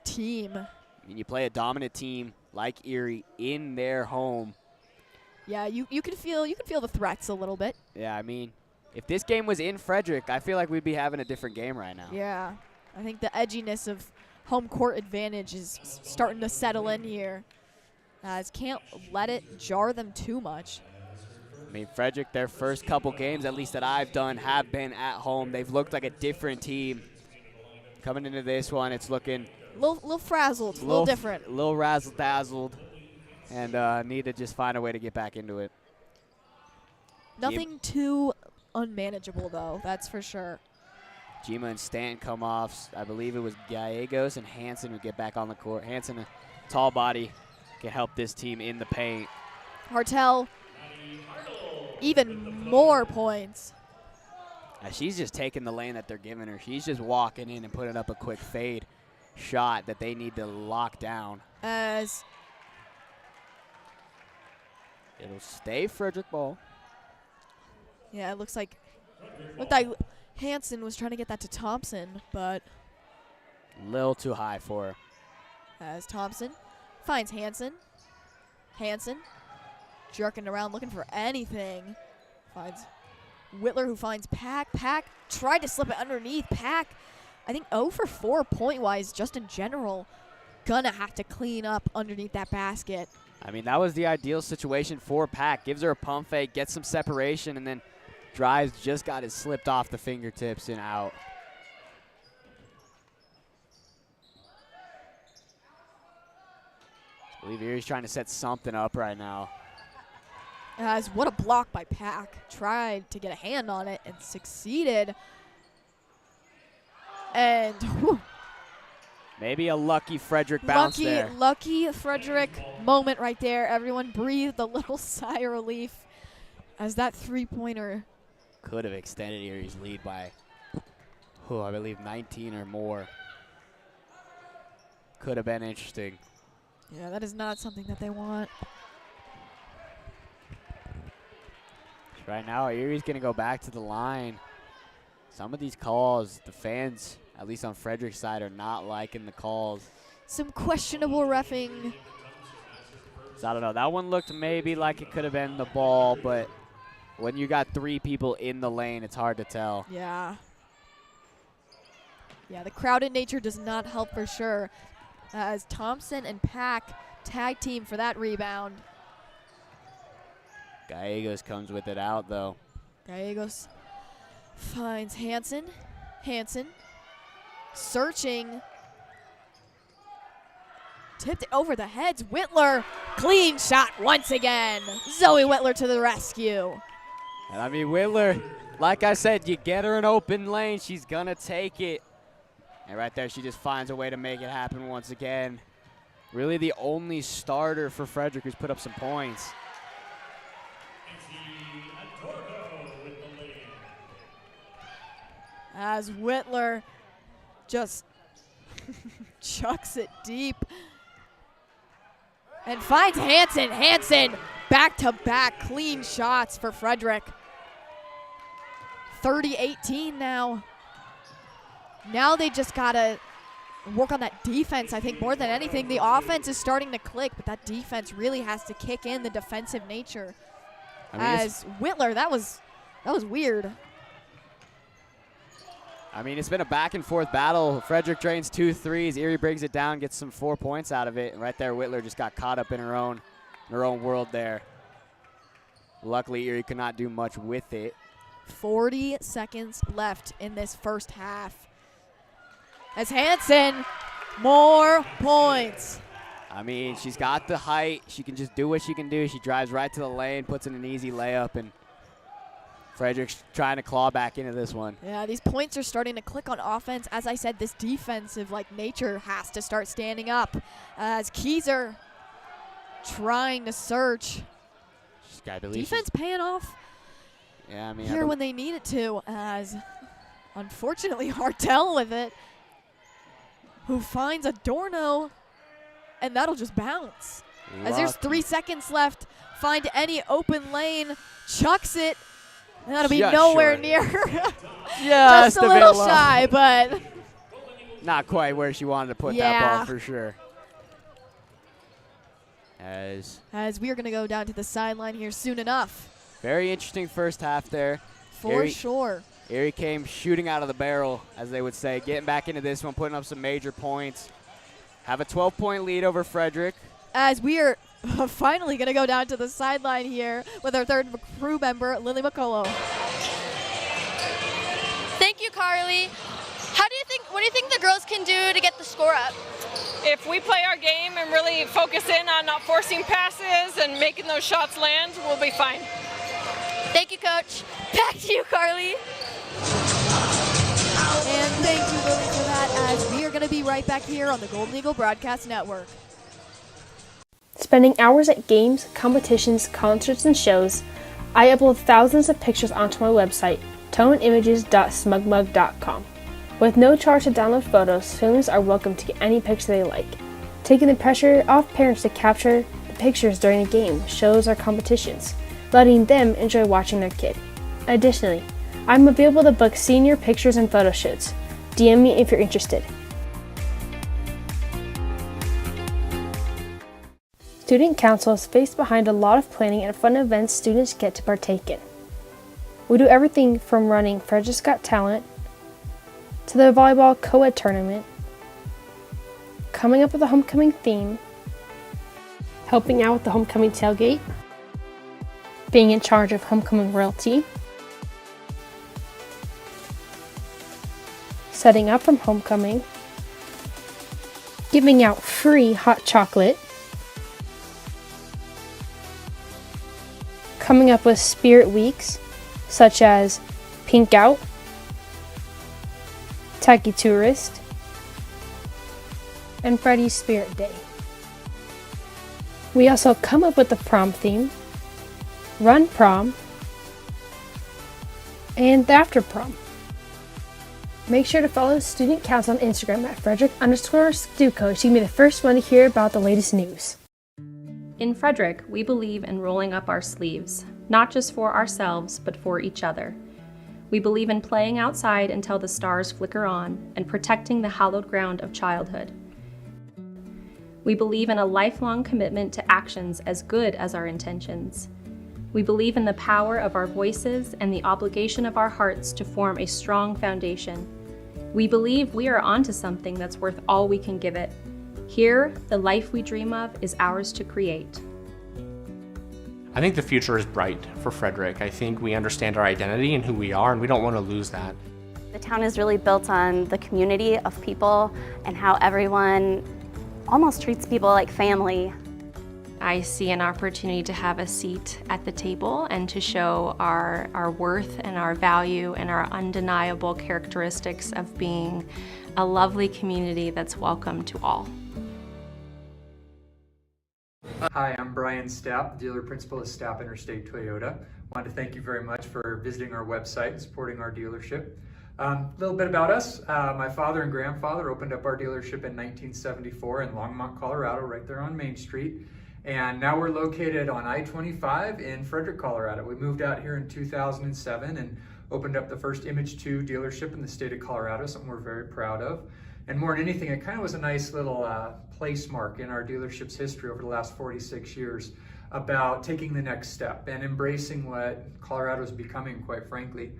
team. I mean, you play a dominant team like Erie in their home. Yeah, you can feel the threats a little bit. Yeah, I mean, if this game was in Frederick, I feel like we'd be having a different game right now. Yeah, I think the edginess of home court advantage is starting to settle in here. Can't let it jar them too much. I mean, Frederick, their first couple games, at least that I've done, have been at home. They've looked like a different team. Coming into this one, it's looking little frazzled, a little different. A little razzle-dazzled, and need to just find a way to get back into it. Nothing too unmanageable, though, that's for sure. Jima and Stanton come off. I believe it was Gallegos and Hansen who get back on the court. Hansen, a tall body, can help this team in the paint. Hartel, even more points. She's just taking the lane that they're giving her. She's just walking in and putting up a quick fade shot that they need to lock down. As It'll stay Frederick ball. Yeah, it looked like Hansen was trying to get that to Thompson, but A little too high for her. as Thompson finds Hansen. Hansen jerking around looking for anything. Finds Wittler, who finds Pack. Pack tried to slip it underneath. Pack, I think 0 for 4 point-wise just in general. Gonna have to clean up underneath that basket. I mean, that was the ideal situation for Pack. Gives her a pump fake, gets some separation, and then drives, just got it slipped off the fingertips and out. I believe Erie's trying to set something up right now. As what a block by Pack. Tried to get a hand on it and succeeded. And whew, Maybe a lucky Frederick bounce there. lucky Frederick moment right there. Everyone breathed a little sigh of relief as that three-pointer. Could have extended Erie's lead by, I believe 19 or more. Could have been interesting. Yeah, that is not something that they want. Right now, Erie's going to go back to the line. Some of these calls, the fans, at least on Frederick's side, are not liking the calls. Some questionable reffing. So I don't know. That one looked maybe like it could have been the ball, but when you got 3 people in the lane, it's hard to tell. Yeah. Yeah, the crowded nature does not help for sure. As Thompson and Pack tag team for that rebound. Gallegos comes with it out, though. Gallegos finds Hansen. Hansen searching. Tipped it over the heads. Wittler, clean shot once again. Zoe Wittler to the rescue. And I mean, Wittler, like I said, you get her an open lane, she's going to take it. And right there, she just finds a way to make it happen once again. Really the only starter for Frederick who's put up some points. As Wittler just chucks it deep and finds Hansen. Hansen back-to-back clean shots for Frederick. 30-18 now. Now they just got to work on that defense, I think, more than anything. The offense is starting to click, but that defense really has to kick in the defensive nature. As Wittler, that was weird. I mean, it's been a back-and-forth battle. Frederick drains 2 threes. Erie brings it down, gets some 4 points out of it. And right there, Wittler just got caught up in her own world there. Luckily, Erie could not do much with it. 40 seconds left in this first half. As Hansen, more points. I mean, she's got the height. She can just do what she can do. She drives right to the lane, puts in an easy layup, and Frederick's trying to claw back into this one. Yeah, these points are starting to click on offense. As I said, this defensive nature has to start standing up. As Keyser trying to search. Defense paying off. Yeah, I mean, here when they need it to. As unfortunately Hartel with it, who finds Adorno, and that'll just bounce. As there's 3 seconds left, find any open lane, chucks it. And that'll be nowhere near. Just a little shy, but not quite where she wanted to put that ball for sure. As we are going to go down to the sideline here soon enough. Very interesting first half there. For sure. Erie came shooting out of the barrel, as they would say, getting back into this one, putting up some major points. Have a 12-point lead over Frederick. As we are finally going to go down to the sideline here with our third crew member, Lily McCullough. Thank you, Carly. What do you think the girls can do to get the score up? If we play our game and really focus in on not forcing passes and making those shots land, we'll be fine. Thank you, Coach. Back to you, Carly. And thank you, Lily, for that, as we are going to be right back here on the Golden Eagle Broadcast Network. Spending hours at games, competitions, concerts, and shows, I upload thousands of pictures onto my website, toneimages.smugmug.com. With no charge to download photos, families are welcome to get any picture they like, taking the pressure off parents to capture the pictures during the game, shows, or competitions, letting them enjoy watching their kid. Additionally, I'm available to book senior pictures and photo shoots. DM me if you're interested. Student Council is faced behind a lot of planning and fun events students get to partake in. We do everything from running Frederick's Got Talent to the volleyball co-ed tournament, coming up with a homecoming theme, helping out with the homecoming tailgate, being in charge of homecoming royalty, setting up from homecoming, giving out free hot chocolate, coming up with spirit weeks such as Pink Out, Tacky Tourist, and Freddy's Spirit Day. We also come up with the prom theme, Run Prom, and the After Prom. Make sure to follow Student Council on Instagram at Frederick_StuCo so you can be the first one to hear about the latest news. In Frederick, we believe in rolling up our sleeves, not just for ourselves, but for each other. We believe in playing outside until the stars flicker on and protecting the hallowed ground of childhood. We believe in a lifelong commitment to actions as good as our intentions. We believe in the power of our voices and the obligation of our hearts to form a strong foundation. We believe we are onto something that's worth all we can give it. Here, the life we dream of is ours to create. I think the future is bright for Frederick. I think we understand our identity and who we are, and we don't want to lose that. The town is really built on the community of people and how everyone almost treats people like family. I see an opportunity to have a seat at the table and to show our worth and our value and our undeniable characteristics of being a lovely community that's welcome to all. Hi, I'm Brian Stapp, dealer principal at Stapp Interstate Toyota. I want to thank you very much for visiting our website and supporting our dealership. A little bit about us. My father and grandfather opened up our dealership in 1974 in Longmont, Colorado, right there on Main Street. And now we're located on I-25 in Frederick, Colorado. We moved out here in 2007 and opened up the first Image 2 dealership in the state of Colorado, something we're very proud of. And more than anything, it kind of was a nice little place mark in our dealership's history over the last 46 years about taking the next step and embracing what Colorado is becoming, quite frankly.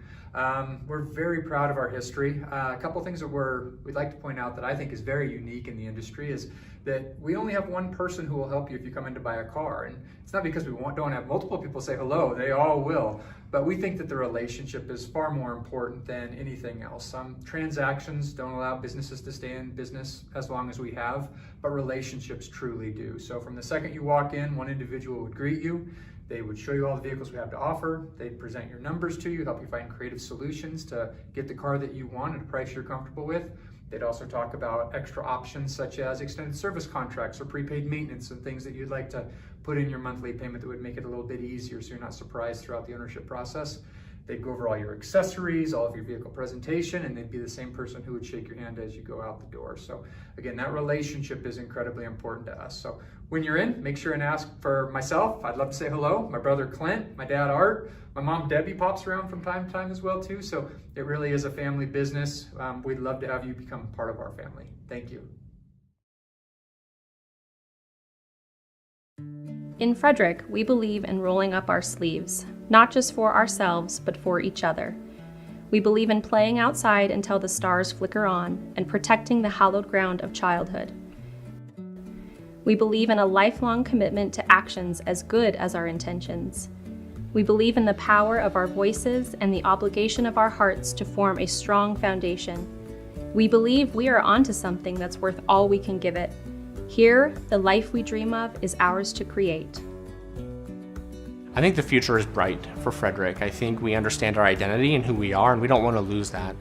We're very proud of our history. A couple things that we'd like to point out that I think is very unique in the industry is that we only have one person who will help you if you come in to buy a car. And it's not because we don't have multiple people say hello, they all will. But we think that the relationship is far more important than anything else. Transactions don't allow businesses to stay in business as long as we have, but relationships truly do. So from the second you walk in, one individual would greet you. They would show you all the vehicles we have to offer. They'd present your numbers to you, help you find creative solutions to get the car that you want at a price you're comfortable with. They'd also talk about extra options such as extended service contracts or prepaid maintenance and things that you'd like to put in your monthly payment that would make it a little bit easier so you're not surprised throughout the ownership process. They'd go over all your accessories, all of your vehicle presentation, and they'd be the same person who would shake your hand as you go out the door. So again, that relationship is incredibly important to us. So when you're in, make sure and ask for myself. I'd love to say hello. My brother Clint, my dad Art, my mom Debbie pops around from time to time as well too. So it really is a family business. We'd love to have you become part of our family. Thank you. In Frederick, we believe in rolling up our sleeves, not just for ourselves, but for each other. We believe in playing outside until the stars flicker on and protecting the hallowed ground of childhood. We believe in a lifelong commitment to actions as good as our intentions. We believe in the power of our voices and the obligation of our hearts to form a strong foundation. We believe we are onto something that's worth all we can give it. Here, the life we dream of is ours to create. I think the future is bright for Frederick. I think we understand our identity and who we are, and we don't want to lose that.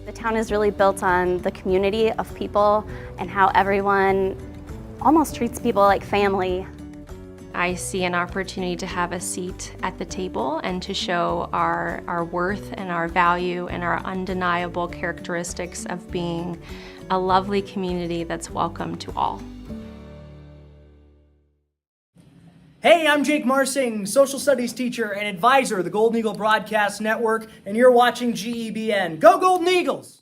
The town is really built on the community of people and how everyone almost treats people like family. I see an opportunity to have a seat at the table and to show our worth and our value and our undeniable characteristics of being a lovely community that's welcome to all. Hey, I'm Jake Marsing, social studies teacher and advisor of the Golden Eagle Broadcast Network, and you're watching GEBN. Go Golden Eagles!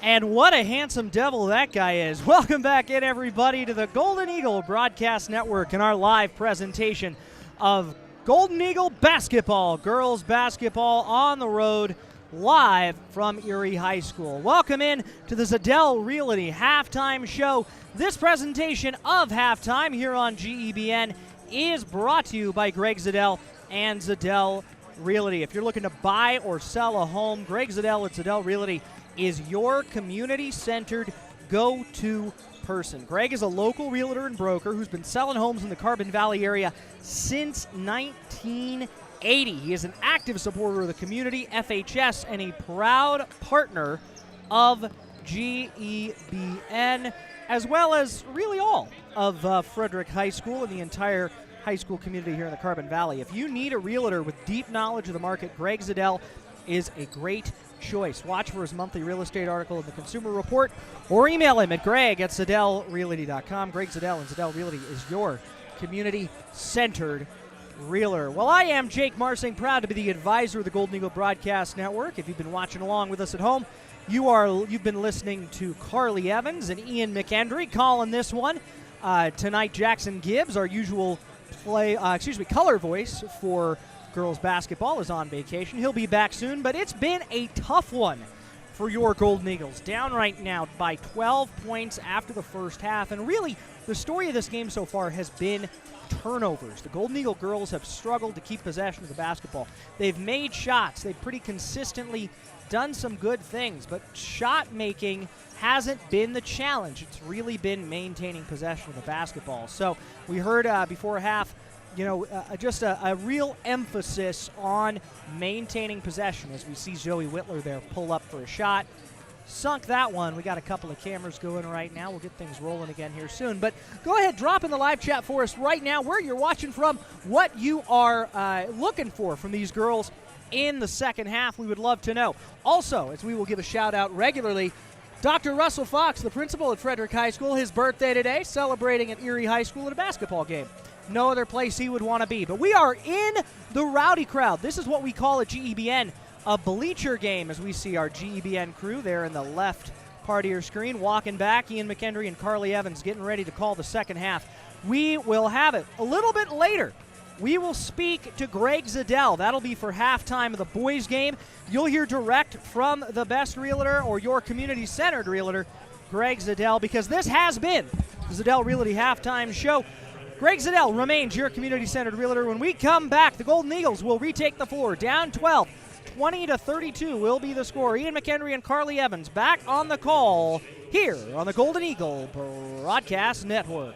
And what a handsome devil that guy is. Welcome back in, everybody, to the Golden Eagle Broadcast Network and our live presentation of Golden Eagle basketball, girls basketball on the road, live from Erie High School. Welcome in to the Zadel Realty halftime show. This presentation of halftime here on GEBN is brought to you by Greg Zadel and Zadel Realty. If you're looking to buy or sell a home, Greg Zadel at Zadel Realty is your community-centered go-to person. Greg is a local realtor and broker who's been selling homes in the Carbon Valley area since 1980. He is an active supporter of the community, FHS, and a proud partner of GEBN, as well as really all of Frederick High School and the entire high school community here in the Carbon Valley. If you need a realtor with deep knowledge of the market, Greg Zadel is a great choice. Watch for his monthly real estate article in the Consumer Report or email him at greg@zadelrealty.com. Greg Zadel and Zadel Realty is your community-centered realtor. Well, I am Jake Marsing, proud to be the advisor of the Golden Eagle Broadcast Network. If you've been watching along with us at home, you've been listening to Carly Evans and Ian MacHendrie calling this one. Tonight, Jackson Gibbs, our usual color voice for girls basketball, is on vacation. He'll be back soon, but it's been a tough one for your Golden Eagles. Down right now by 12 points after the first half, and really the story of this game so far has been turnovers. The Golden Eagle girls have struggled to keep possession of the basketball. They've made shots. They've pretty consistently done some good things, but shot making hasn't been the challenge. It's really been maintaining possession of the basketball. So we heard before half, just a real emphasis on maintaining possession as we see Zoe Wittler there pull up for a shot. Sunk that one. We got a couple of cameras going right now. We'll get things rolling again here soon. But go ahead, drop in the live chat for us right now where you're watching from, what you are looking for from these girls in the second half. We would love to know. Also, as we will give a shout out regularly, Dr. Russell Fox, the principal at Frederick High School, his birthday today, celebrating at Erie High School at a basketball game. No other place he would want to be. But we are in the rowdy crowd. This is what we call at GEBN a bleacher game, as we see our GEBN crew there in the left part of your screen walking back. Ian MacHendrie and Carly Evans getting ready to call the second half. We will have it a little bit later. We will speak to Greg Zadel. That'll be for halftime of the boys game. You'll hear direct from the best realtor or your community-centered realtor, Greg Zadel, because this has been the Zadel Realty halftime show. Greg Zadel remains your community-centered realtor. When we come back, the Golden Eagles will retake the floor. Down 12, 20-32 will be the score. Ian MacHendrie and Carly Evans back on the call here on the Golden Eagle Broadcast Network.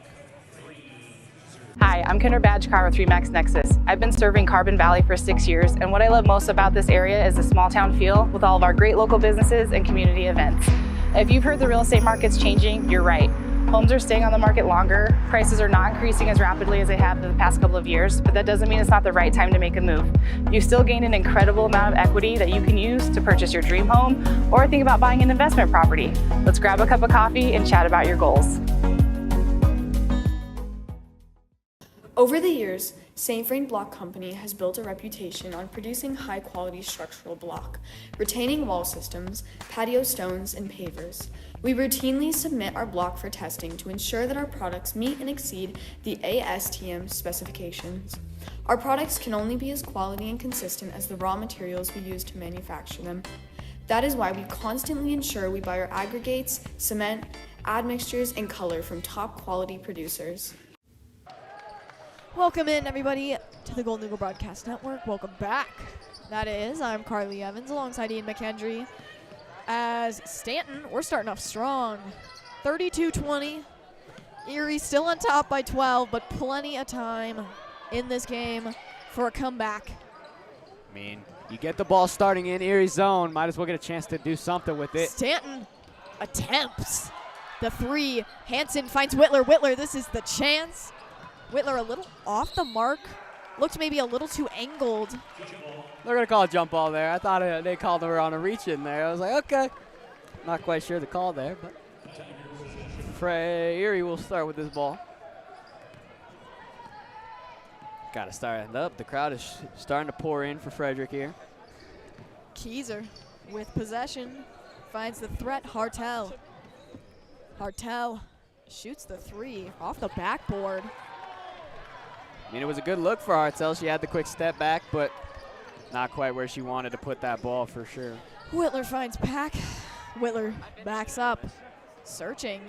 Hi, I'm Kendra Badge-Carr with Remax Nexus. I've been serving Carbon Valley for 6 years, and what I love most about this area is the small town feel with all of our great local businesses and community events. If you've heard the real estate market's changing, you're right. Homes are staying on the market longer, prices are not increasing as rapidly as they have in the past couple of years, but that doesn't mean it's not the right time to make a move. You still gain an incredible amount of equity that you can use to purchase your dream home or think about buying an investment property. Let's grab a cup of coffee and chat about your goals. Over the years, St. Vrain Block Company has built a reputation on producing high-quality structural block, retaining wall systems, patio stones, and pavers. We routinely submit our block for testing to ensure that our products meet and exceed the ASTM specifications. Our products can only be as quality and consistent as the raw materials we use to manufacture them. That is why we constantly ensure we buy our aggregates, cement, admixtures, and color from top-quality producers. Welcome in, everybody, to the Golden Eagle Broadcast Network. Welcome back. That is, I'm Carly Evans alongside Ian MacHendrie. As Stanton, we're starting off strong. 32-20. Erie still on top by 12, but plenty of time in this game for a comeback. I mean, you get the ball starting in Erie zone, might as well get a chance to do something with it. Stanton attempts the three. Hansen finds Wittler. Wittler, this is the chance. Wittler a little off the mark. Looked maybe a little too angled. They're going to call a jump ball there. I thought they called her on a reach in there. I was like, okay. Not quite sure the call there, but Erie will start with this ball. Got to start up. The crowd is starting to pour in for Frederick here. Keyser with possession finds the threat, Hartel. Hartel shoots the 3 off the backboard. I mean, it was a good look for Hartel. She had the quick step back, but not quite where she wanted to put that ball for sure. Wittler finds Pack. Wittler backs up, searching.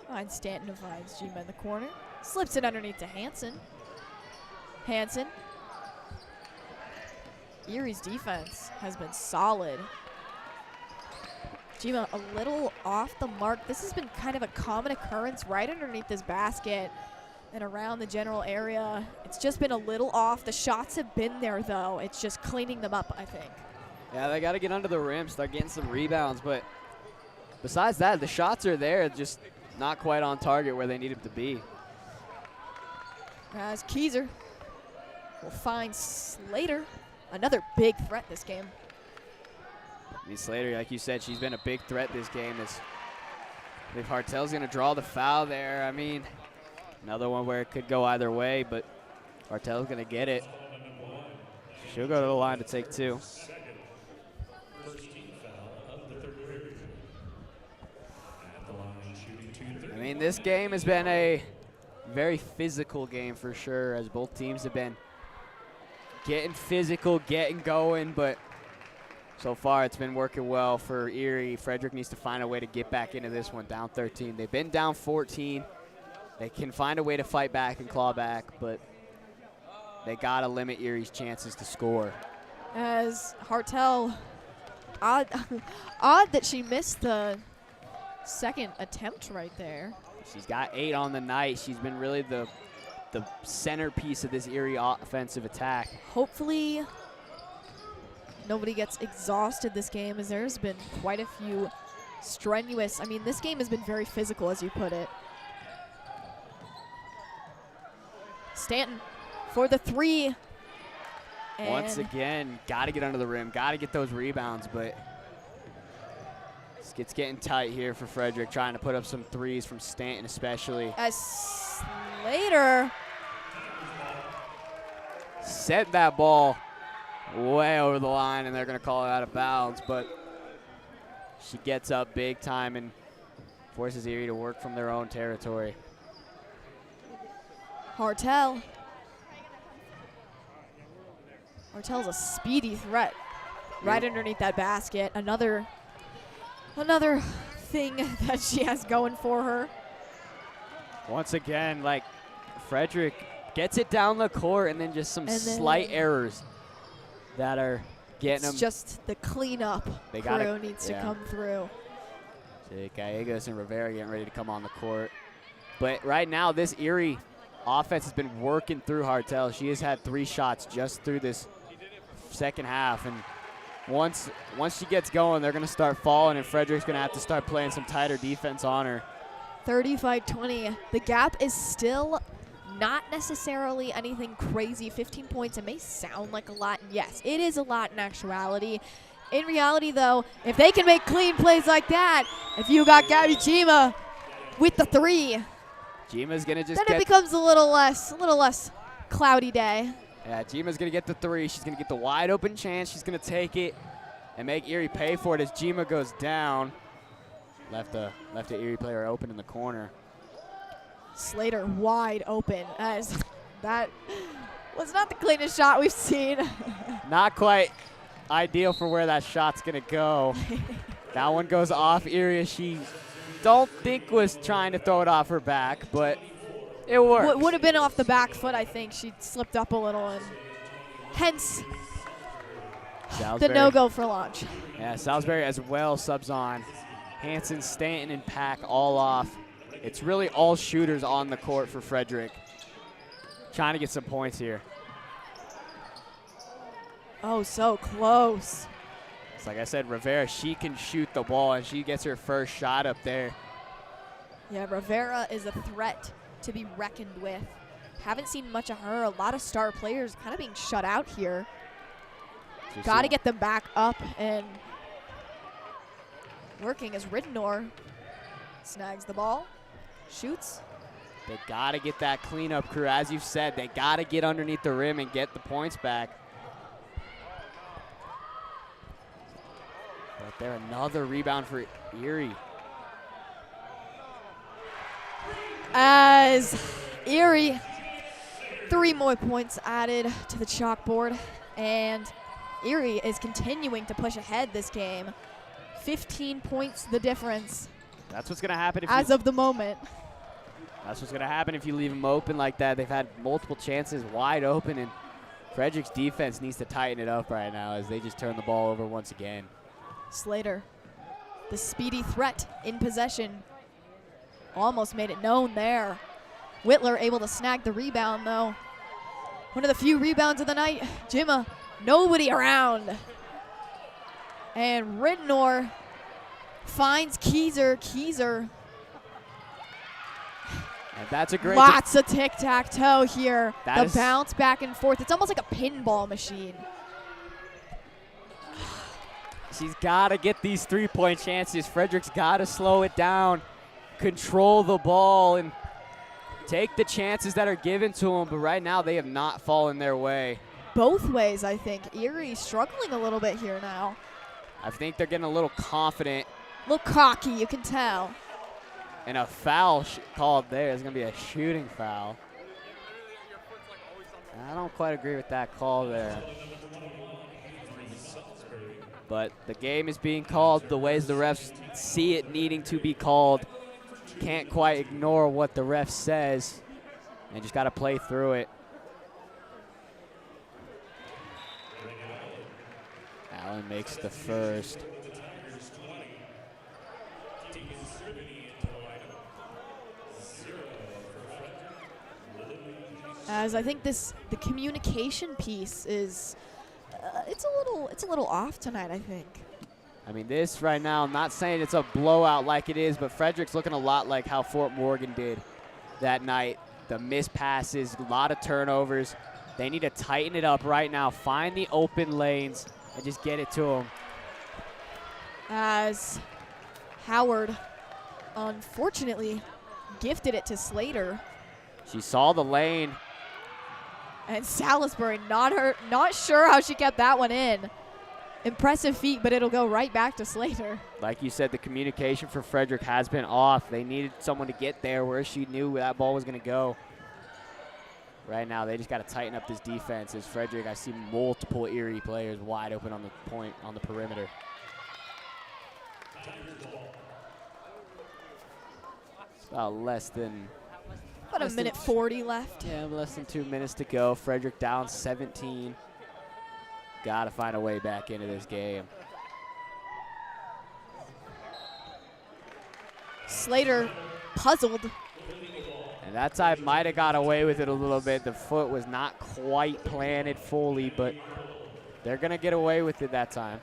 Finds Stanton, who finds Gima in the corner. Slips it underneath to Hansen. Hansen. Erie's defense has been solid. Gima a little off the mark. This has been kind of a common occurrence right underneath this basket and around the general area. It's just been a little off. The shots have been there, though. It's just cleaning them up, I think. Yeah, they got to get under the rim, start getting some rebounds. But besides that, the shots are there, just not quite on target where they need them to be. As Keyser will find Slater, another big threat this game. I mean, Slater, like you said, she's been a big threat this game. If Hartel's going to draw the foul there, I mean, another one where it could go either way, but Hartel's going to get it. She'll go to the line to take 2. I mean, this game has been a very physical game for sure, as both teams have been getting physical, getting going, but so far it's been working well for Erie. Frederick needs to find a way to get back into this one, down 13. They've been down 14. They can find a way to fight back and claw back, but they got to limit Erie's chances to score. As Hartel, odd that she missed the second attempt right there. She's got 8 on the night. She's been really the centerpiece of this Erie offensive attack. Hopefully nobody gets exhausted this game, as there's been quite a few strenuous. I mean, this game has been very physical, as you put it. Stanton for the 3. And once again, got to get under the rim, got to get those rebounds, but it's getting tight here for Frederick, trying to put up some 3s from Stanton especially. As Slater set that ball way over the line, and they're going to call it out of bounds, but she gets up big time and forces Erie to work from their own territory. Hartel's a speedy threat right underneath that basket. Another thing that she has going for her. Once again, like, Frederick gets it down the court, and then just some slight errors that are getting them. It's just the cleanup crew needs to come through. Gallegos and Rivera getting ready to come on the court. But right now, this Erie offense has been working through Hartel. She has had 3 shots just through this second half, and once she gets going, they're going to start falling, and Frederick's going to have to start playing some tighter defense on her. 35-20. The gap is still not necessarily anything crazy. 15 points, it may sound like a lot, and yes, it is a lot in actuality. In reality, though, if they can make clean plays like that, if you got Gabby Gima with the 3, Gima's going to just then it becomes a little less cloudy day. Yeah, Gima's going to get the 3. She's going to get the wide open chance. She's going to take it and make Erie pay for it as Gima goes down. Left a Erie player open in the corner. Slater wide open, as that was not the cleanest shot we've seen. Not quite ideal for where that shot's going to go. That one goes off Erie. She don't think was trying to throw it off her back, but it worked. Would have been off the back foot, I think. She slipped up a little, and hence the no-go for launch. Yeah, Salisbury as well subs on. Hansen, Stanton, and Pack all off. It's really all shooters on the court for Frederick. Trying to get some points here. Oh, so close. It's like I said, Rivera, she can shoot the ball, and she gets her first shot up there. Yeah, Rivera is a threat to be reckoned with. Haven't seen much of her. A lot of star players kind of being shut out here. Got to get them back up and working as Riddenor snags the ball, shoots, They got to get that cleanup crew. As you've said, they got to get underneath the rim and get the points back. But there, another rebound for Erie. As Erie, 3 more points added to the chalkboard, and Erie is continuing to push ahead this game. 15 points the difference. That's what's going to happen if as of the moment. That's what's going to happen if you leave them open like that. They've had multiple chances wide open, and Frederick's defense needs to tighten it up right now as they just turn the ball over once again. Slater, the speedy threat in possession. Almost made it known there. Wittler able to snag the rebound, though. One of the few rebounds of the night. Jimma, nobody around. And Ridnor finds Keezer. And that's a great. Lots of tic-tac-toe here. That the bounce back and forth. It's almost like a pinball machine. She's got to get these 3-point chances. Frederick's got to slow it down, control the ball, and take the chances that are given to them. But right now, they have not fallen their way. Both ways, I think. Erie struggling a little bit here now. I think they're getting a little confident. A little cocky, you can tell. And a foul called there. It's going to be a shooting foul. I don't quite agree with that call there. But the game is being called the ways the refs see it needing to be called. Can't quite ignore what the ref says and just got to play through it. Allen makes the first. As I think the communication piece is, it's a little off tonight, I think. I mean, this right now, I'm not saying it's a blowout like it is, but Frederick's looking a lot like how Fort Morgan did that night. The missed passes, a lot of turnovers. They need to tighten it up right now, find the open lanes, and just get it to them. As Howard, unfortunately, gifted it to Slater. She saw the lane. And Salisbury, not sure how she kept that one in. Impressive feat, but it'll go right back to Slater. Like you said, the communication for Frederick has been off. They needed someone to get there where she knew where that ball was going to go. Right now, they just got to tighten up this defense. As Frederick, I see multiple Erie players wide open on the point, on the perimeter. It's about less than... About a minute 40 left. Yeah, less than 2 minutes to go. Frederick down 17. Got to find a way back into this game. Slater puzzled. And that time might have got away with it a little bit. The foot was not quite planted fully, but they're going to get away with it that time.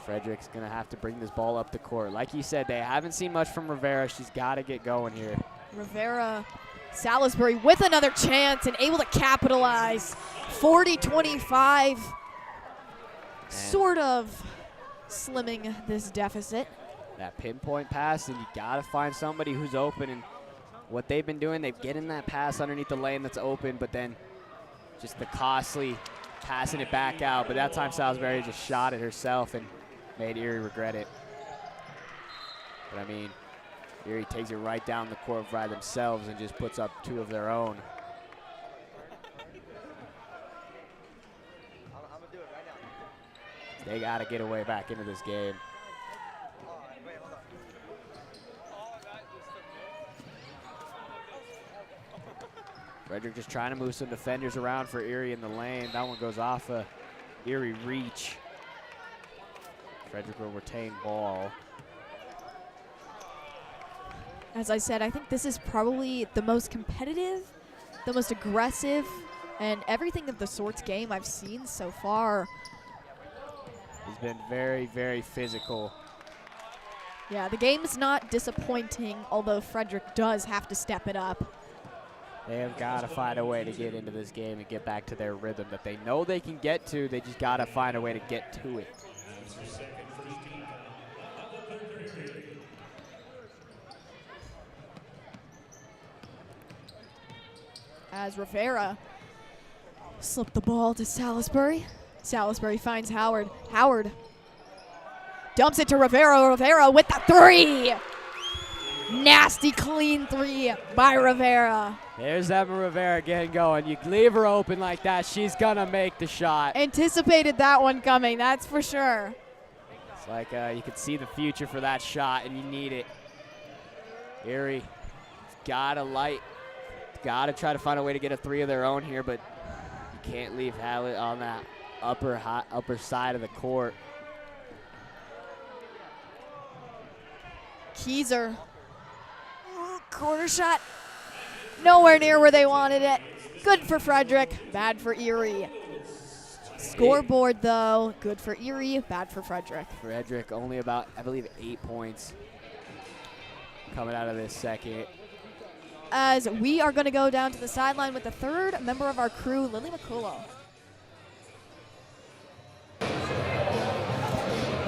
Frederick's going to have to bring this ball up the court. Like you said, they haven't seen much from Rivera. She's got to get going here. Rivera, Salisbury with another chance and able to capitalize. 40-25. Sort of slimming this deficit. That pinpoint pass, and you got to find somebody who's open. And what they've been doing, they've getting that pass underneath the lane that's open, but then just the costly passing it back out. But that time Salisbury just shot it herself and made Erie regret it. But I mean, Erie takes it right down the court by themselves and just puts up 2 of their own. They got to get away back into this game. Frederick just trying to move some defenders around for Erie in the lane. That one goes off a Erie reach. Frederick will retain ball. As I said, I think this is probably the most competitive, the most aggressive, and everything of the sorts game I've seen so far. He's been very, very physical. Yeah, the game's not disappointing, although Frederick does have to step it up. They have got to find a way to get into this game and get back to their rhythm that they know they can get to. They just got to find a way to get to it. as Rivera slipped the ball to Salisbury. Salisbury finds Howard. Howard dumps it to Rivera. Rivera with the three. Nasty clean three by Rivera. There's Emma Rivera getting going. You leave her open like that, she's gonna make the shot. Anticipated that one coming, that's for sure. It's like you can see the future for that shot, and you need it. Erie gotta try to find a way to get a three of their own here, but you can't leave Hallett on that upper side of the court. Keyser. Corner shot. Nowhere near where they wanted it. Good for Frederick, bad for Erie. Scoreboard, though, good for Erie, bad for Frederick. Frederick only about, I believe, 8 points coming out of this second. As we are going to go down to the sideline with the third member of our crew, Lily McCullough.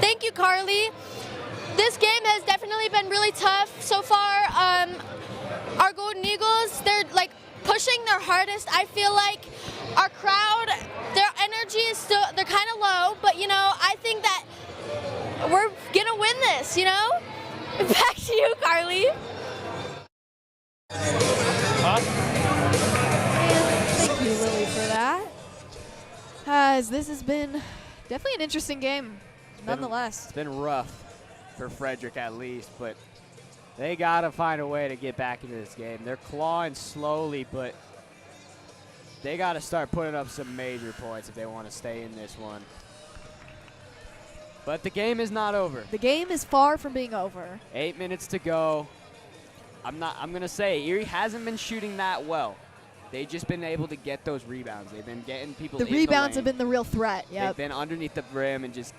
Thank you, Carly. This game has definitely been really tough so far. Our Golden Eagles, they're like pushing their hardest. I feel like our crowd, their energy is still, they're kind of low, but you know, I think that we're gonna win this, you know? Back to you, Carly. Thank you, Lily, for that. As this has been definitely an interesting game, nonetheless. It's been rough for Frederick at least, but they got to find a way to get back into this game. They're clawing slowly, but they got to start putting up some major points if they want to stay in this one. But the game is not over. The game is far from being over. 8 minutes to go. I'm going to say Erie hasn't been shooting that well. They've just been able to get those rebounds. They've been getting people in the rebounds lane. have been the real threat. Yep. They've been underneath the rim and just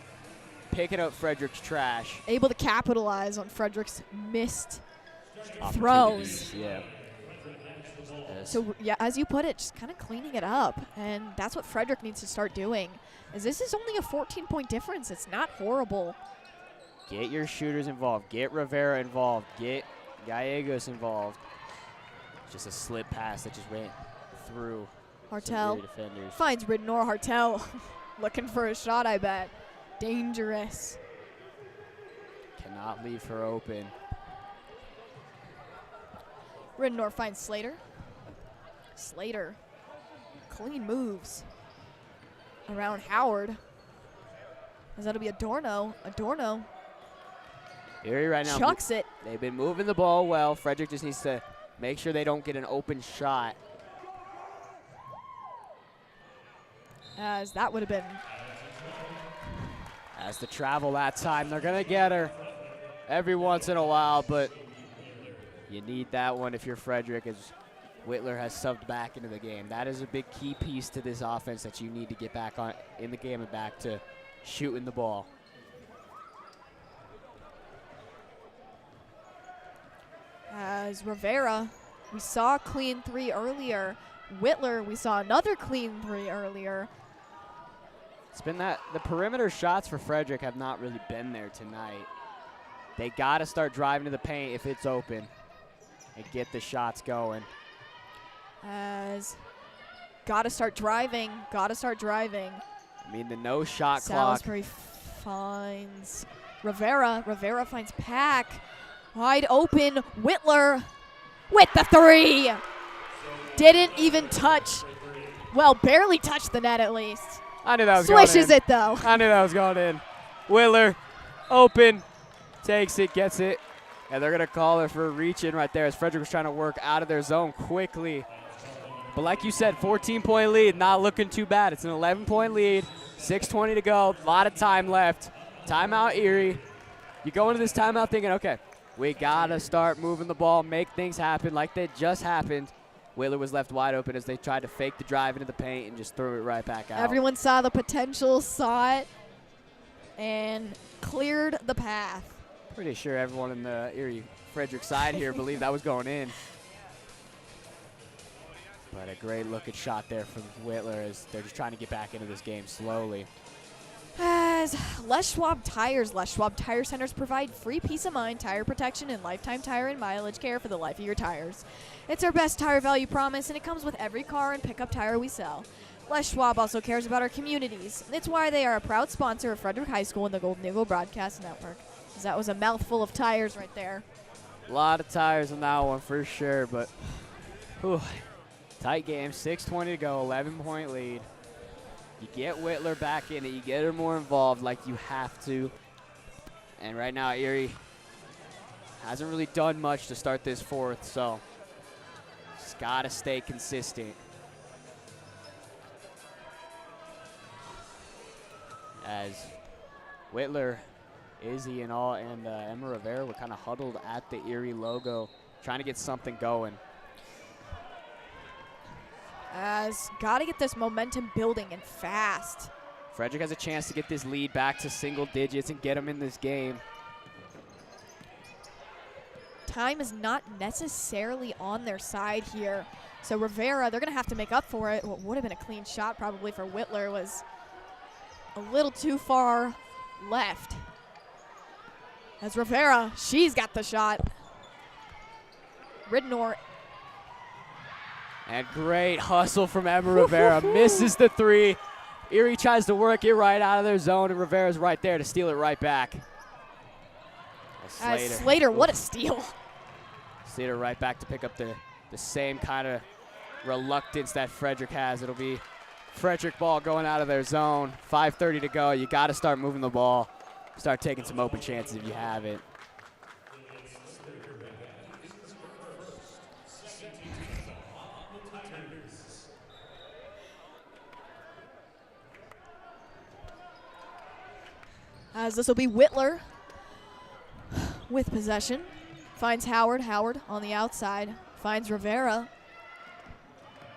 picking up Frederick's trash. Able to capitalize on Frederick's missed throws. Yeah. So, yeah, as you put it, just kind of cleaning it up. And that's what Frederick needs to start doing. As this is only a 14-point difference. It's not horrible. Get your shooters involved. Get Rivera involved. Get Gallegos involved. Just a slip pass that just went through Hartel defenders. finds Ridnor. Hartel looking for a shot, I bet. Dangerous. Cannot leave her open. Ridnor finds Slater. Slater. Clean moves around Howard. Is that'll be Adorno. Adorno. Erie right now chucks it. They've been moving the ball well. Frederick just needs to make sure they don't get an open shot. As that would have been. Has to travel that time. They're going to get her every once in a while, but you need that one if you're Frederick, as Wittler has subbed back into the game. That is a big key piece to this offense that you need to get back on in the game and back to shooting the ball. As Rivera, we saw a clean three earlier. Wittler, we saw another clean three earlier. It's been that the perimeter shots for Frederick have not really been there tonight. They got to start driving to the paint if it's open and get the shots going. As got to start driving, got to start driving. I mean, the no shot Salisbury finds Rivera. Rivera finds Pack. Wide open, Wittler with the three. Didn't even touch, well, barely touched the net at least. I knew that was going in. Swishes it though. I knew that was going in. Wittler, open, takes it, gets it. And they're going to call her for a reach-in right there as Frederick was trying to work out of their zone quickly. But like you said, 14-point lead, not looking too bad. It's an 11-point lead, 6:20 to go, a lot of time left. Timeout Erie. You go into this timeout thinking, okay, we got to start moving the ball, make things happen like they just happened. Wittler was left wide open as they tried to fake the drive into the paint and just threw it right back out. Everyone saw the potential, saw it, and cleared the path. Pretty sure everyone in the Erie Frederick side here believed that was going in. But a great looking shot there from Wittler as they're just trying to get back into this game slowly. As As Les Schwab Tires. Les Schwab Tire Centers provide free peace of mind, tire protection, and lifetime tire and mileage care for the life of your tires. It's our best tire value promise, and it comes with every car and pickup tire we sell. Les Schwab also cares about our communities. It's why they are a proud sponsor of Frederick High School and the Golden Eagle Broadcast Network. That was a mouthful of tires right there. A lot of tires on that one for sure, but whew, tight game, 6:20 to go, 11-point lead. You get Wittler back in it, you get her more involved like you have to. And right now, Erie hasn't really done much to start this fourth, so just gotta stay consistent. As Wittler, Izzy, and Emma Rivera were kind of huddled at the Erie logo, trying to get something going. As got to get this momentum building and fast. Frederick has a chance to get this lead back to single digits and get them in this game. Time is not necessarily on their side here. So Rivera, they're going to have to make up for it. What would have been a clean shot probably for Wittler was a little too far left. As Rivera, she's got the shot. Ridnor. And great hustle from Emma Rivera. Misses the three. Erie tries to work it right out of their zone, and Rivera's right there to steal it right back. Slater, what a steal. Slater right back to pick up the same kind of reluctance that Frederick has. It'll be Frederick ball going out of their zone. 5:30 to go. You got to start moving the ball. Start taking some open chances if you have it. As this will be Wittler with possession. Finds Howard. Howard on the outside. Finds Rivera.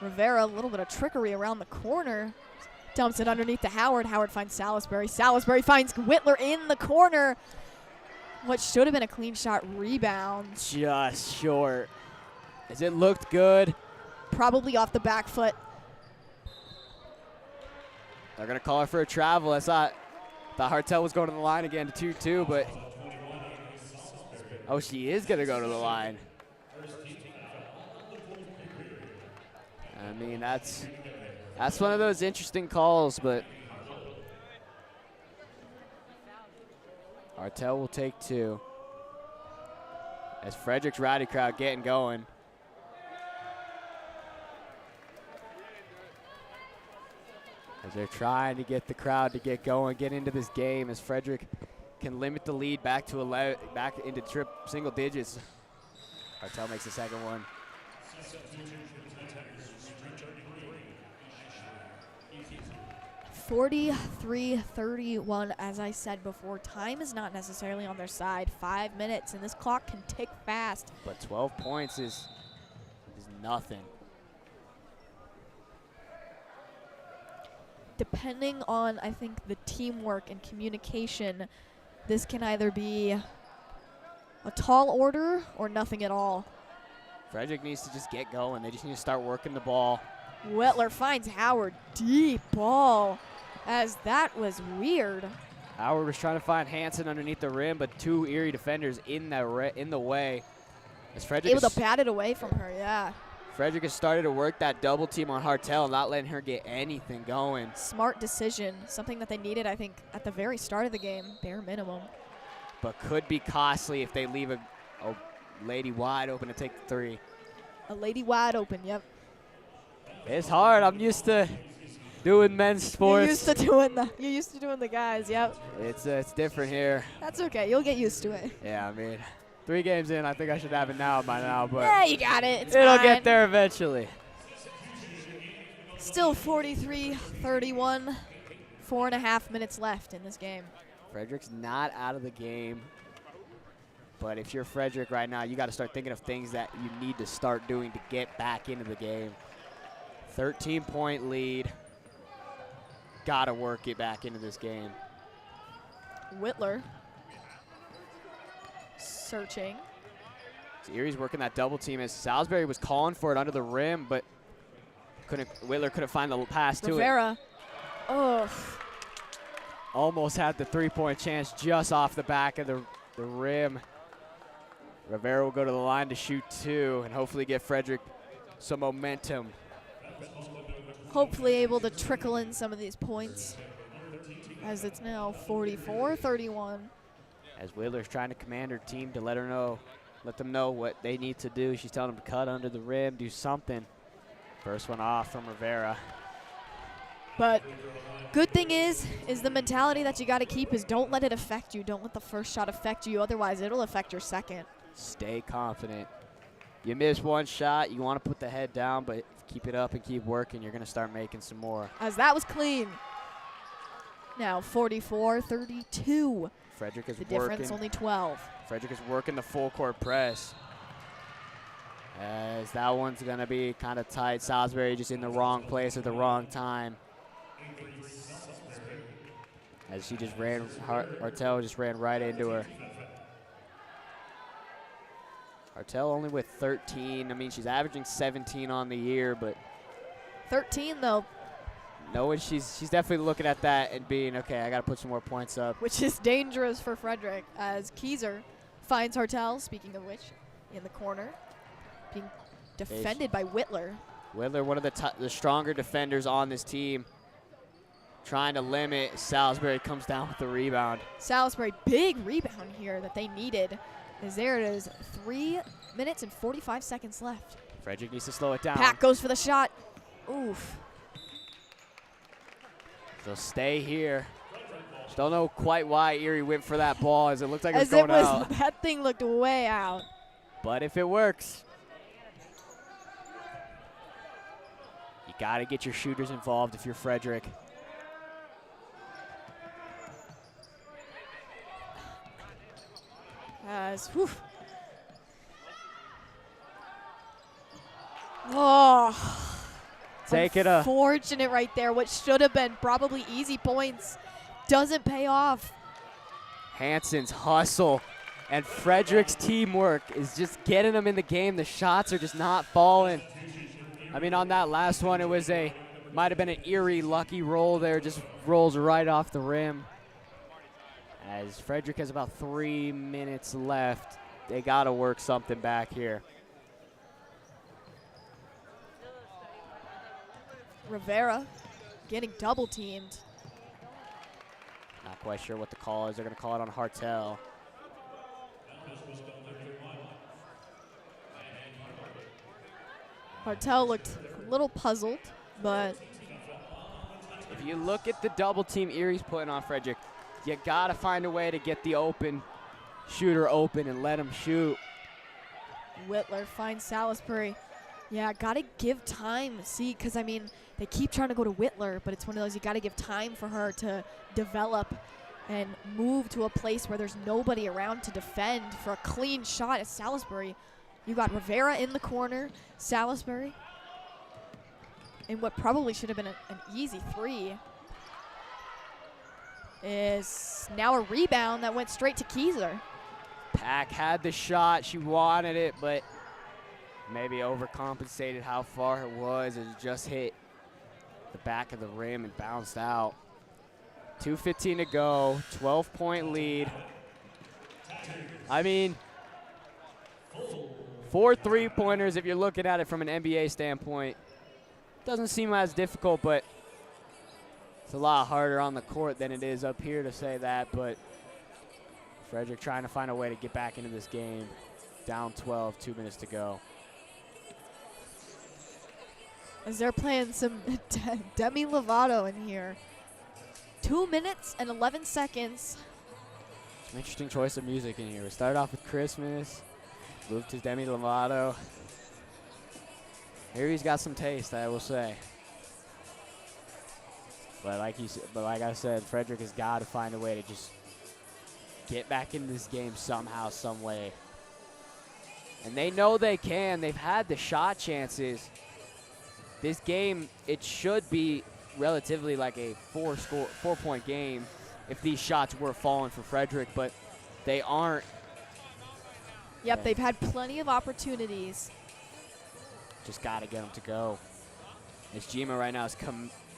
Rivera, a little bit of trickery around the corner. Dumps it underneath to Howard. Howard finds Salisbury. Salisbury finds Wittler in the corner. What should have been a clean shot rebound. Just short. As it looked good. Probably off the back foot. They're going to call her for a travel. I thought Hartel was going to the line again to 2-2, but oh, she is going to go to the line. I mean, that's one of those interesting calls, but Hartel will take 2. As Frederick's rowdy crowd getting going. As they're trying to get the crowd to get going, get into this game, as Frederick can limit the lead back to back into single digits. Hartel makes the second one. 43-31, as I said before. Time is not necessarily on their side. 5 minutes, and this clock can tick fast. But 12 points is nothing. Depending on, I think, the teamwork and communication, this can either be a tall order or nothing at all. Frederick needs to just get going. They just need to start working the ball. Wittler finds Howard. Deep ball, as that was weird. Howard was trying to find Hansen underneath the rim, but 2 Erie defenders in the way. As Frederick able to bat it away from her, yeah. Frederick has started to work that double team on Hartel, not letting her get anything going. Smart decision, something that they needed, I think, at the very start of the game, bare minimum. But could be costly if they leave a lady wide open to take the 3. A lady wide open, yep. It's hard. I'm used to doing men's sports. You're used to doing the guys, yep. It's different here. That's okay. You'll get used to it. Yeah, I mean, 3 games in, I think I should have it by now, but yeah, you got it. It'll get there eventually. Still 43-31. 4.5 minutes left in this game. Frederick's not out of the game. But if you're Frederick right now, you got to start thinking of things that you need to start doing to get back into the game. 13-point lead. Got to work it back into this game. Wittler searching. So Erie's working that double team as Salisbury was calling for it under the rim, but Wittler couldn't find the pass to it. Rivera. Oh. almost had the three-point chance just off the back of the rim. Rivera will go to the line to shoot 2 and hopefully get Frederick some momentum. Hopefully able to trickle in some of these points, as it's now 44-31. As Wittler's trying to command her team to let them know what they need to do. She's telling them to cut under the rim, do something. First one off from Rivera. But good thing is the mentality that you got to keep is don't let it affect you. Don't let the first shot affect you. Otherwise, it'll affect your second. Stay confident. You miss one shot, you want to put the head down, but keep it up and keep working. You're going to start making some more. As that was clean. Now 44-32. Frederick is the difference only 12. Frederick is working the full court press. As that one's going to be kind of tight. Salisbury just in the wrong place at the wrong time. As she just ran, Hartel just ran right into her. Hartel only with 13. I mean, she's averaging 17 on the year, but 13 though. No, she's definitely looking at that and being, okay, I got to put some more points up. Which is dangerous for Frederick, as Keyser finds Hartel, speaking of which, in the corner, being defended by Wittler. Wittler, one of the stronger defenders on this team, trying to limit. Salisbury comes down with the rebound. Salisbury, big rebound here that they needed. As there it is, 3 minutes and 45 seconds left. Frederick needs to slow it down. Pack goes for the shot. Oof. So stay here. Just don't know quite why Erie went for that ball, as it looked like it was going out. That thing looked way out. But if it works, you got to get your shooters involved if you're Frederick. Whew. Oh. Take it. Unfortunate right there. What should have been probably easy points doesn't pay off. Hanson's hustle and Frederick's teamwork is just getting them in the game. The shots are just not falling. I mean, on that last one, it was might have been an Erie lucky roll there. Just rolls right off the rim. As Frederick has about 3 minutes left, they got to work something back here. Rivera getting double teamed. Not quite sure what the call is. They're going to call it on Hartel. Hartel looked a little puzzled, but if you look at the double team Erie's putting on Frederick, you got to find a way to get the shooter open and let him shoot. Wittler finds Salisbury. Yeah, got to give time. See, because, I mean, they keep trying to go to Wittler, but it's one of those you got to give time for her to develop and move to a place where there's nobody around to defend for a clean shot at Salisbury. You got Rivera in the corner, Salisbury, and what probably should have been an easy 3 is now a rebound that went straight to Keyser. Pack had the shot. She wanted it, but maybe overcompensated how far it was. It just hit the back of the rim and bounced out. 2:15 to go, 12-point lead. I mean, 4 3-pointers, if you're looking at it from an NBA standpoint, doesn't seem as difficult, but it's a lot harder on the court than it is up here to say that. But Frederick trying to find a way to get back into this game. Down 12, 2 minutes to go. As they're playing some Demi Lovato in here. 2 minutes and 11 seconds. Some interesting choice of music in here. We started off with Christmas, moved to Demi Lovato. Erie's got some taste, I will say. But like I said, Frederick has got to find a way to just get back into this game somehow, some way. And they know they can. They've had the shot chances. This game, it should be relatively like a 4-point game if these shots were falling for Frederick, but they aren't. Yep, they've had plenty of opportunities. Just got to get them to go. As Jima right now is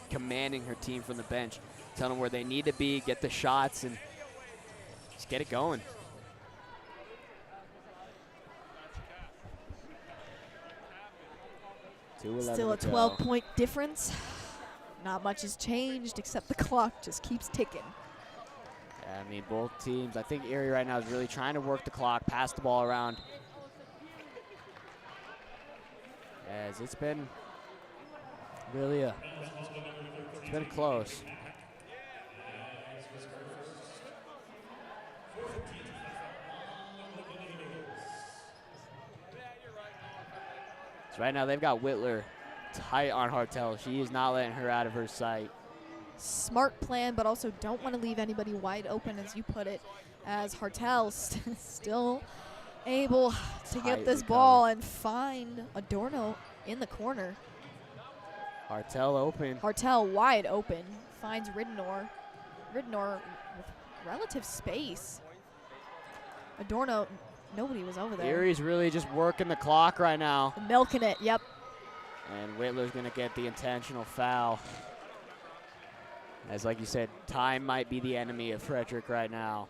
commanding her team from the bench. tell them where they need to be, get the shots, and just get it going. Still a 12-point difference. Not much has changed except the clock just keeps ticking. Yeah, I mean, both teams, I think Erie right now is really trying to work the clock, pass the ball around. As it's been really it's been close. So right now they've got Wittler tight on Hartel. She is not letting her out of her sight. Smart plan, but also don't want to leave anybody wide open, as you put it, as Hartel still able to get this ball and find Adorno in the corner. Hartel open. Hartel wide open, finds Ridenour. Ridenour with relative space. Adorno, nobody was over there. Erie's really just working the clock right now. Milking it, yep. And Wittler's going to get the intentional foul. As like you said, time might be the enemy of Frederick right now.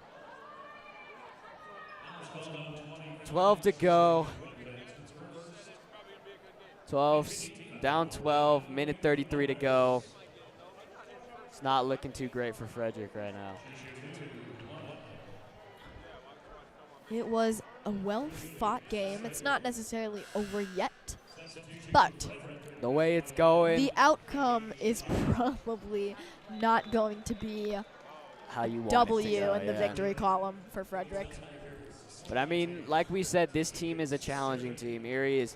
12 to go. 12, down 12, minute 33 to go. It's not looking too great for Frederick right now. It was a well-fought game. It's not necessarily over yet, but the way it's going, the outcome is probably not going to be how you want W it to go, in the victory column for Frederick. But I mean, like we said, this team is a challenging team. Erie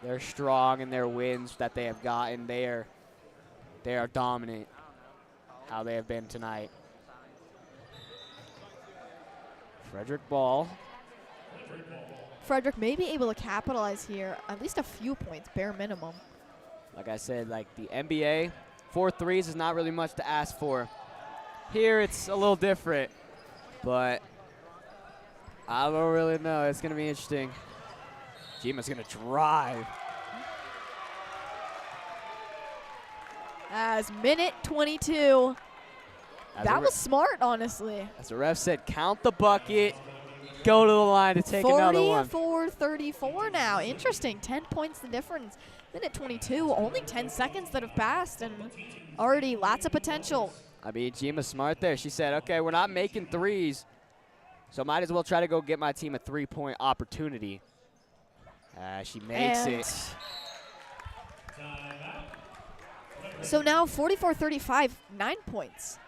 they're strong in their wins that they have gotten. They are dominant how they have been tonight. Frederick ball. Frederick may be able to capitalize here, at least a few points, bare minimum. Like I said, like the NBA, 4 threes is not really much to ask for. Here it's a little different, but I don't really know. It's going to be interesting. Jima's going to drive. As minute 22. That was smart, honestly. As the ref said, count the bucket, go to the line to take another one. 44-34 now. Interesting. 10 points the difference. Minute 22. Only 10 seconds that have passed, and already lots of potential. I mean, Jima's smart there. She said, okay, we're not making threes, so might as well try to go get my team a 3-point opportunity. She makes it. So now 44-35, 9 points.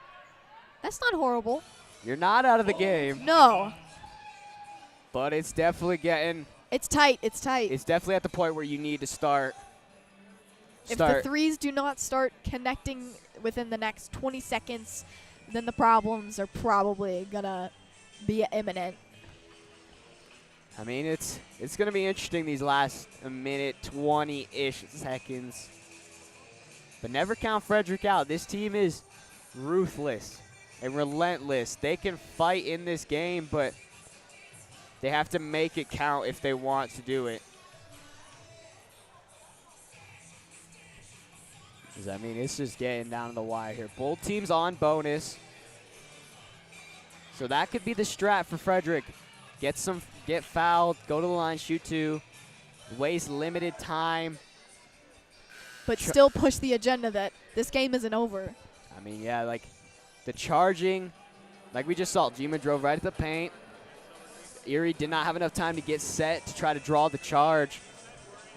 That's not horrible. You're not out of the game. No. But it's definitely getting. It's tight. It's tight. It's definitely at the point where you need to start. If the threes do not start connecting within the next 20 seconds, then the problems are probably going to be imminent. I mean, it's going to be interesting these last minute 20-ish seconds. But never count Frederick out. This team is ruthless and relentless. They can fight in this game, but they have to make it count if they want to do it. I mean, it's just getting down to the wire here. Both teams on bonus. So that could be the strat for Frederick. Get fouled, go to the line, shoot 2, waste limited time. But still push the agenda that this game isn't over. I mean, yeah, like the charging, like we just saw, Jima drove right at the paint. Erie did not have enough time to get set to try to draw the charge.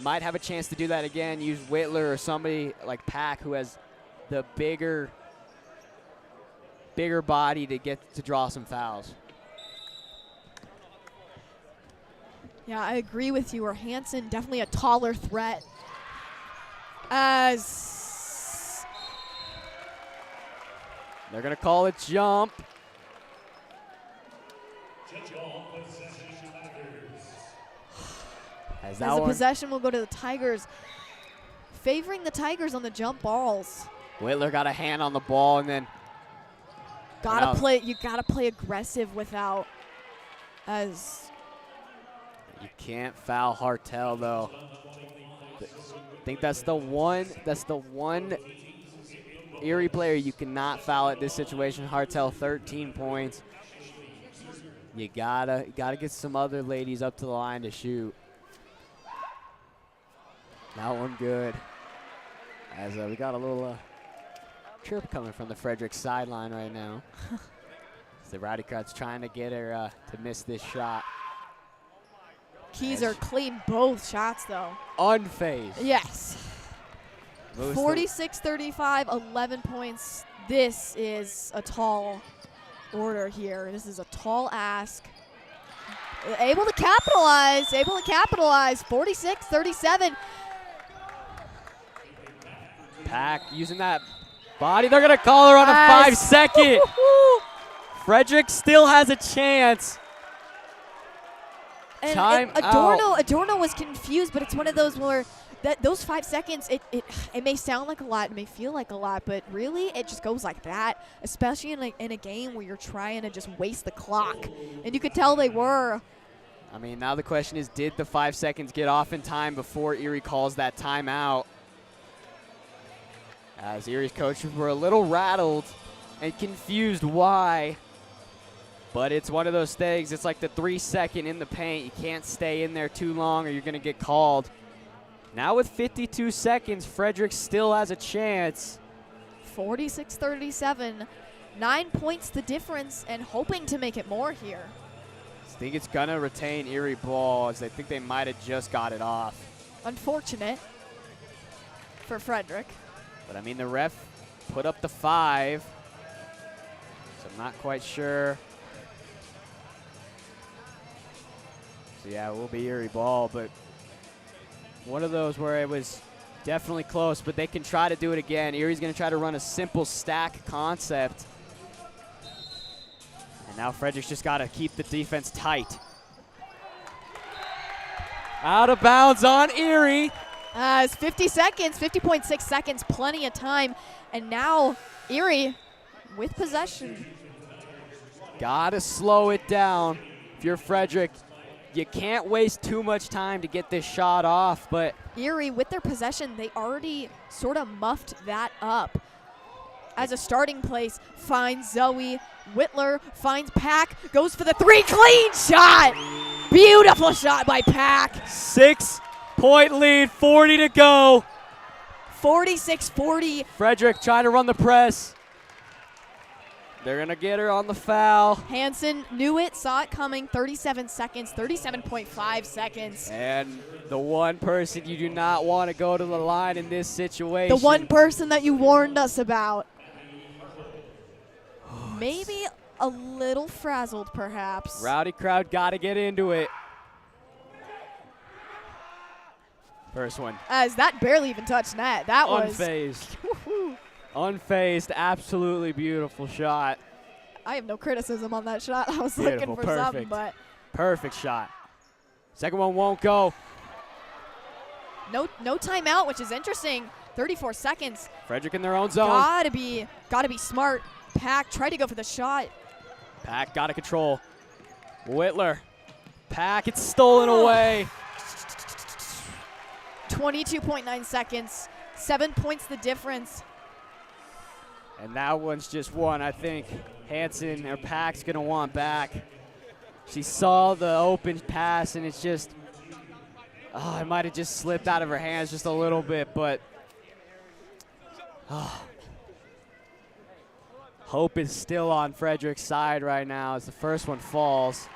Might have a chance to do that again, use Wittler or somebody like Pack who has the bigger body to get to draw some fouls. Yeah, I agree with you. Or Hansen, definitely a taller threat. As they're going to call it jump. As the possession will go to the Tigers, favoring the Tigers on the jump balls. Wittler got a hand on the ball and then you gotta play aggressive without as you can't foul Hartel though. I think that's the one Erie player you cannot foul at this situation. Hartel, 13 points. You gotta get some other ladies up to the line to shoot. That one good. As we got a little chirp coming from the Frederick sideline right now. The Rowdy Crowd's trying to get her to miss this shot. Keys are clean both shots, though. Unfazed. Yes. 46-35, 11 points. This is a tall order here. This is a tall ask. Able to capitalize. 46-37. Pack using that body. They're going to call her on a 5-second. Frederick still has a chance. And Time Adorno was confused, but it's one of those where those 5 seconds, it may sound like a lot, it may feel like a lot, but really it just goes like that, especially in a game where you're trying to just waste the clock. And you could tell they were. I mean, now the question is, did the 5 seconds get off in time before Erie calls that timeout? As Erie's coaches were a little rattled and confused why. But it's one of those things. It's like the 3 second in the paint. You can't stay in there too long or you're going to get called. Now with 52 seconds, Frederick still has a chance. 46-37. 9 points the difference and hoping to make it more here. I think it's going to retain Erie ball as they think they might have just got it off. Unfortunate for Frederick. But, I mean, the ref put up the 5. So I'm not quite sure. So, yeah, it will be Erie ball, but one of those where it was definitely close, but they can try to do it again. Erie's going to try to run a simple stack concept. And now Frederick's just got to keep the defense tight. Out of bounds on Erie. It's 50 seconds, 50.6 seconds, plenty of time. And now Erie with possession. Got to slow it down if you're Frederick. You can't waste too much time to get this shot off, but Erie, with their possession, they already sort of muffed that up. As a starting place, finds Zoe. Wittler finds Pack, goes for the 3, clean shot! Beautiful shot by Pack. 6-point lead, 40 to go. 46-40. Frederick trying to run the press. They're going to get her on the foul. Hansen knew it, saw it coming. 37 seconds, 37.5 seconds. And the one person you do not want to go to the line in this situation. The one person that you warned us about. Maybe a little frazzled, perhaps. Rowdy Crowd got to get into it. First one. As that barely even touched net. That was unfazed. Unfazed, absolutely beautiful shot. I have no criticism on that shot. I was Beautiful, looking for perfect. something, but Perfect shot. Second one won't go. no timeout, which is interesting. 34 seconds. Frederick in their own zone. Gotta be smart. Pack tried to go for the shot. Pack got to control. Wittler. Pack, it's stolen away. 22.9 seconds. 7 points the difference. And that one's just one I think Hansen or Pack's going to want back. She saw the open pass, and it's just, it might have just slipped out of her hands just a little bit, but hope is still on Frederick's side right now as the first one falls.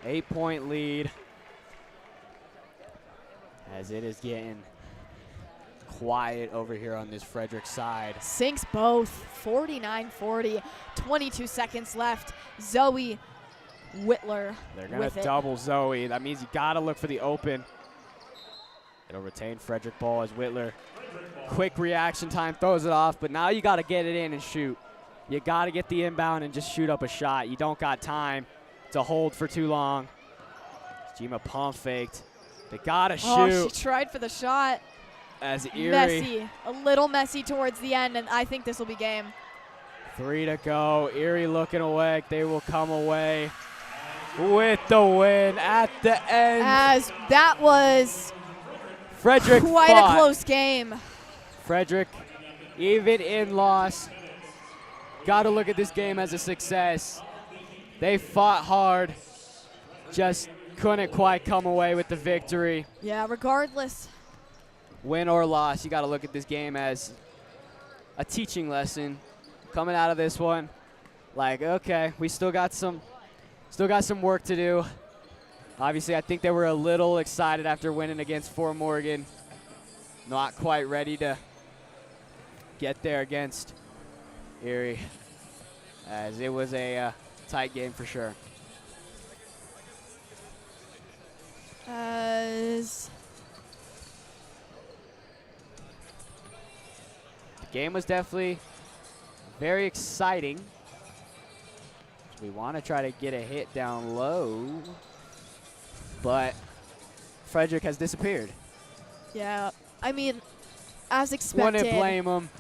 8-point lead as it is getting quiet over here on this Frederick side. Sinks both. 49-40. 22 seconds left. Zoe Wittler. They're going to double Zoe. That means you got to look for the open. It'll retain Frederick ball as Wittler. Quick reaction time, throws it off, but now you got to get it in and shoot. You got to get the inbound and just shoot up a shot. You don't got time to hold for too long. Jima pump faked. They got to shoot. Oh, she tried for the shot. As Erie. Messy. A little messy towards the end, and I think this will be game. 3 to go. Erie looking away. They will come away with the win at the end. As that was Frederick quite fought. a close game. Frederick even in loss, got to look at this game as a success. They fought hard, just couldn't quite come away with the victory. Yeah, regardless. Win or loss, you got to look at this game as a teaching lesson. Coming out of this one, like, okay, we still got some work to do. Obviously, I think they were a little excited after winning against Fort Morgan. Not quite ready to get there against Erie, as it was a tight game for sure. As the game was definitely very exciting. We want to try to get a hit down low, but Frederick has disappeared. Yeah, I mean, as expected. Wouldn't blame them,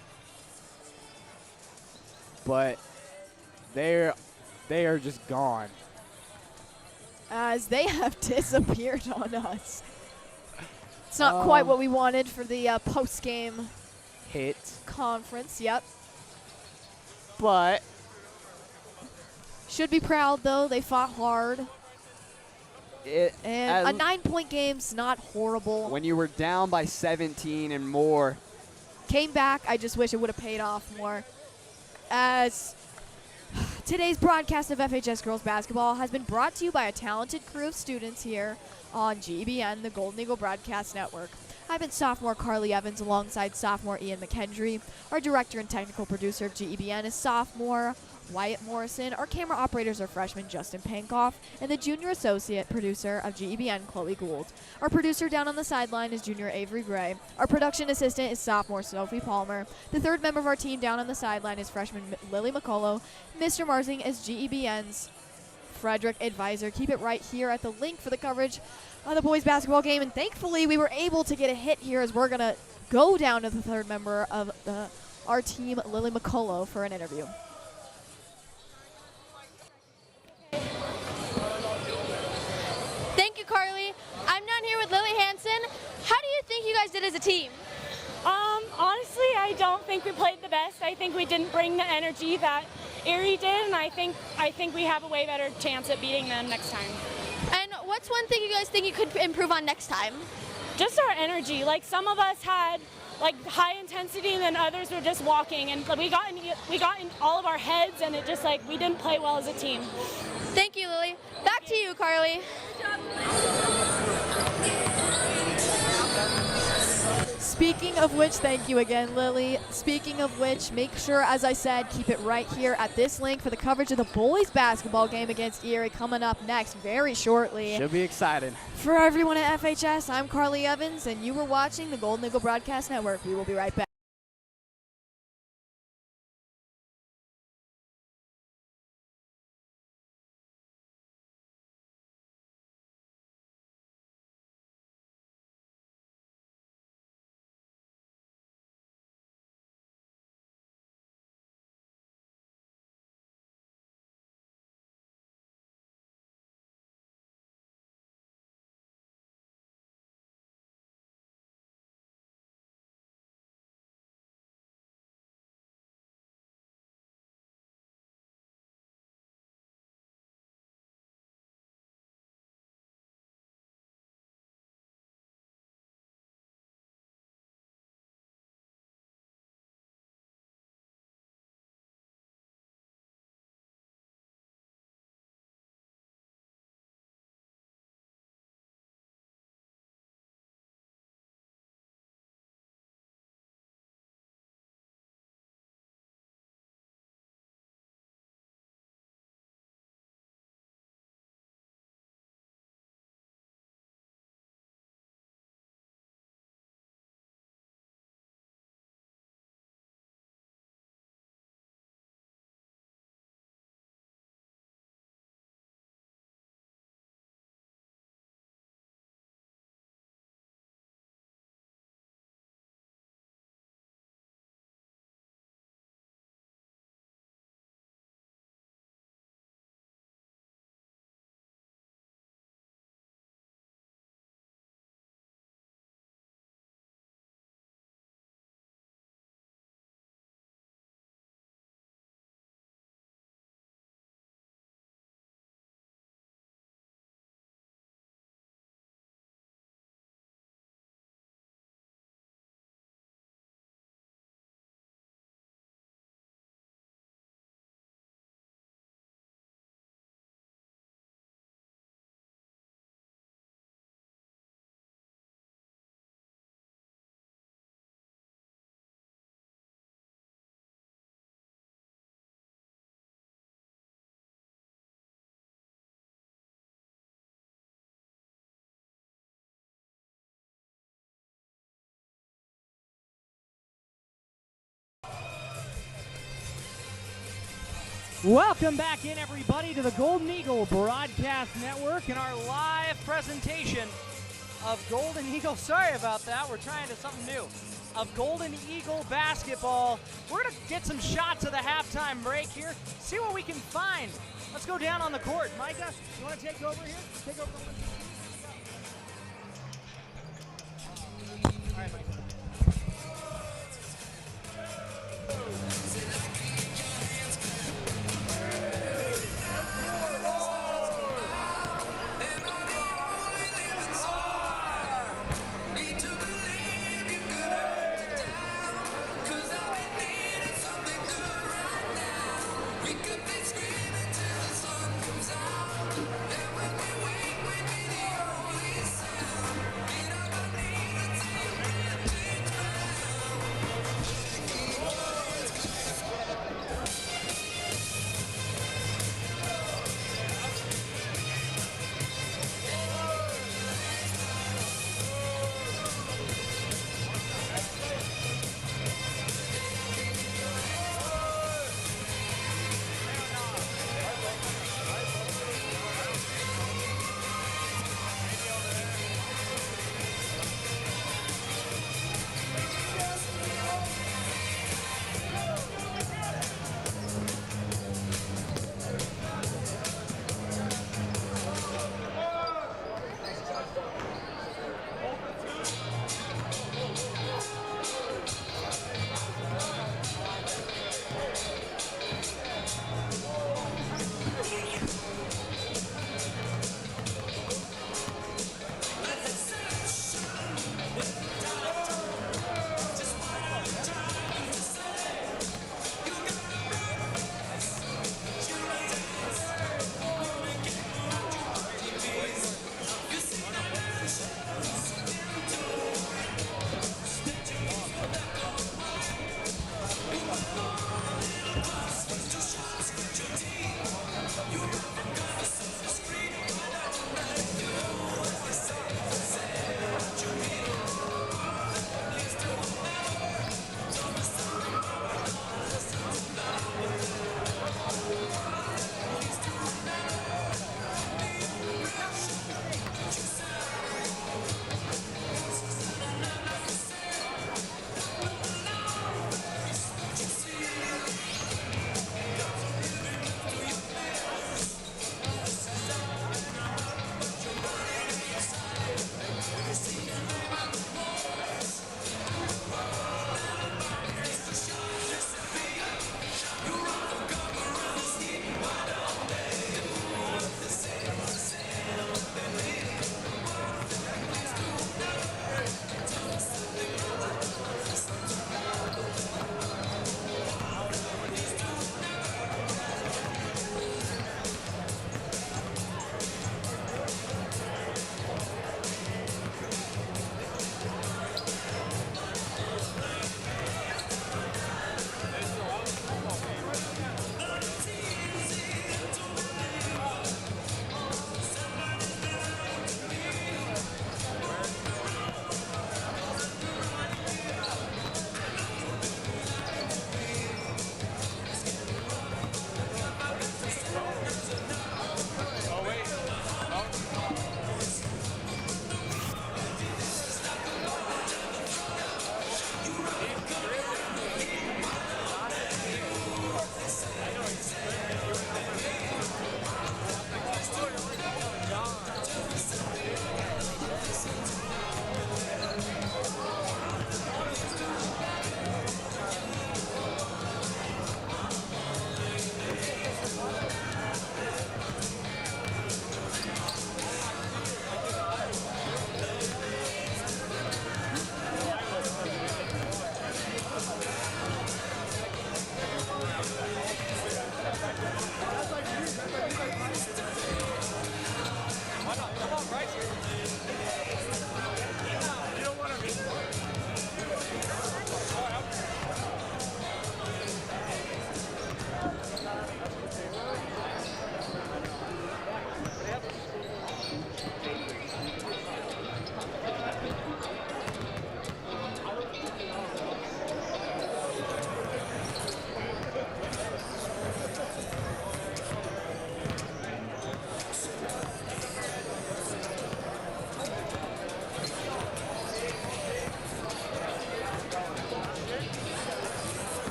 but they are just gone. As they have disappeared on us. It's not quite what we wanted for the post-game hit conference. Yep. But should be proud though. They fought hard. And a 9-point game's not horrible. When you were down by 17 and more. Came back. I just wish it would have paid off more. As today's broadcast of FHS girls basketball has been brought to you by a talented crew of students here on GEBN, the Golden Eagle Broadcast Network. I've been sophomore Carly Evans alongside sophomore Ian MacHendrie. Our director and technical producer of GEBN is sophomore Wyatt Morrison. Our camera operators are freshman Justin Pankoff, and the junior associate producer of GEBN, Chloe Gould. Our producer down on the sideline is junior Avery Gray. Our production assistant is sophomore Sophie Palmer. The third member of our team down on the sideline is freshman Lily McCullough. Mr. Marsing is GEBN's Frederick advisor. Keep it right here at the link for the coverage of the boys basketball game, and thankfully we were able to get a hit here as we're going to go down to the third member of our team, Lily McCullough, for an interview. Thank you, Carly. I'm down here with Lily Hansen. How do you think you guys did as a team? Honestly, I don't think we played the best. I think we didn't bring the energy that Erie did, and I think we have a way better chance at beating them next time. And what's one thing you guys think you could improve on next time? Just our energy. Like, some of us had like high intensity, and then others were just walking, and we got in all of our heads, and it just like we didn't play well as a team. Thank you, Lily. Back to you, Carly. Speaking of which, thank you again, Lily. Speaking of which, make sure, as I said, keep it right here at this link for the coverage of the boys basketball game against Erie coming up next very shortly. Should be exciting. For everyone at FHS, I'm Carly Evans, and you were watching the Golden Eagle Broadcast Network. We will be right back. Welcome back in, everybody, to the Golden Eagle Broadcast Network and our live presentation of Golden Eagle. Sorry about that. We're trying to something new. Of Golden Eagle basketball. We're going to get some shots of the halftime break here, see what we can find. Let's go down on the court. Micah, you want to take over here? Take over. All right, Micah.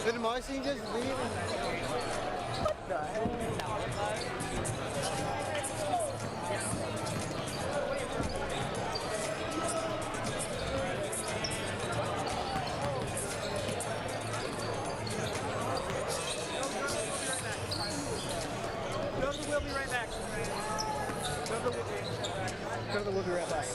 Did Marcy just leave? What the We'll be right back. We'll be right back.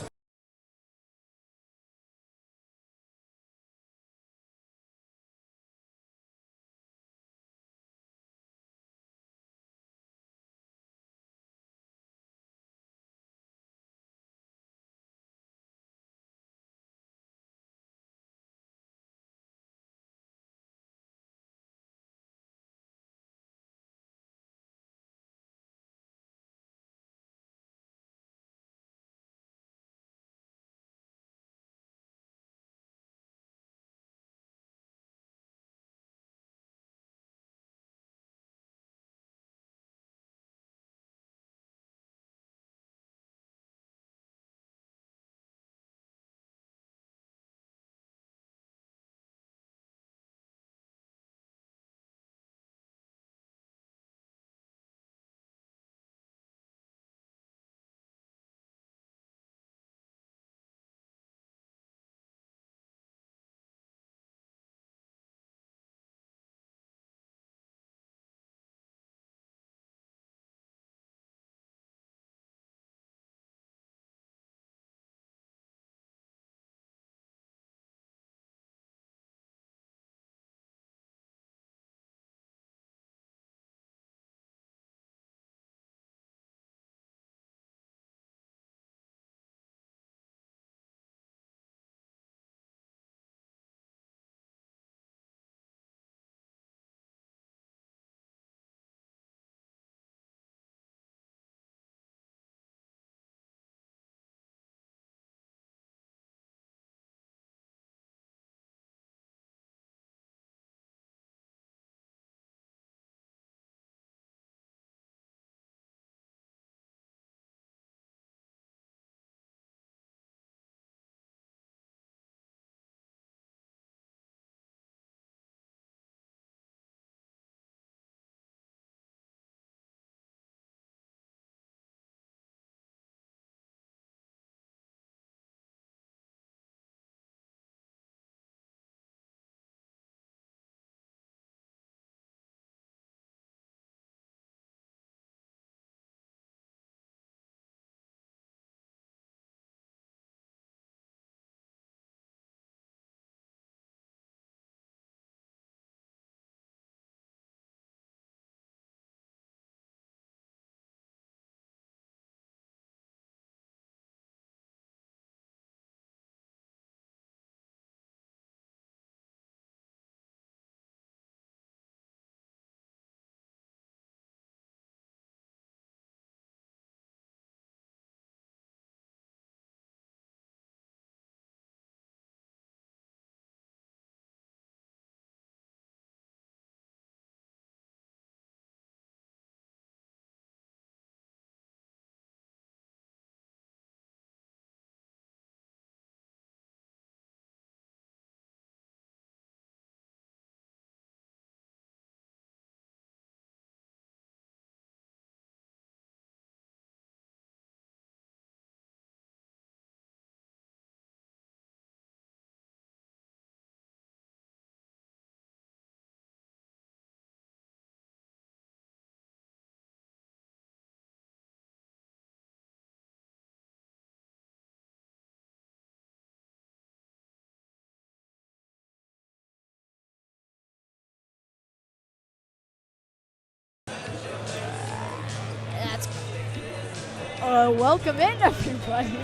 Welcome in, everybody,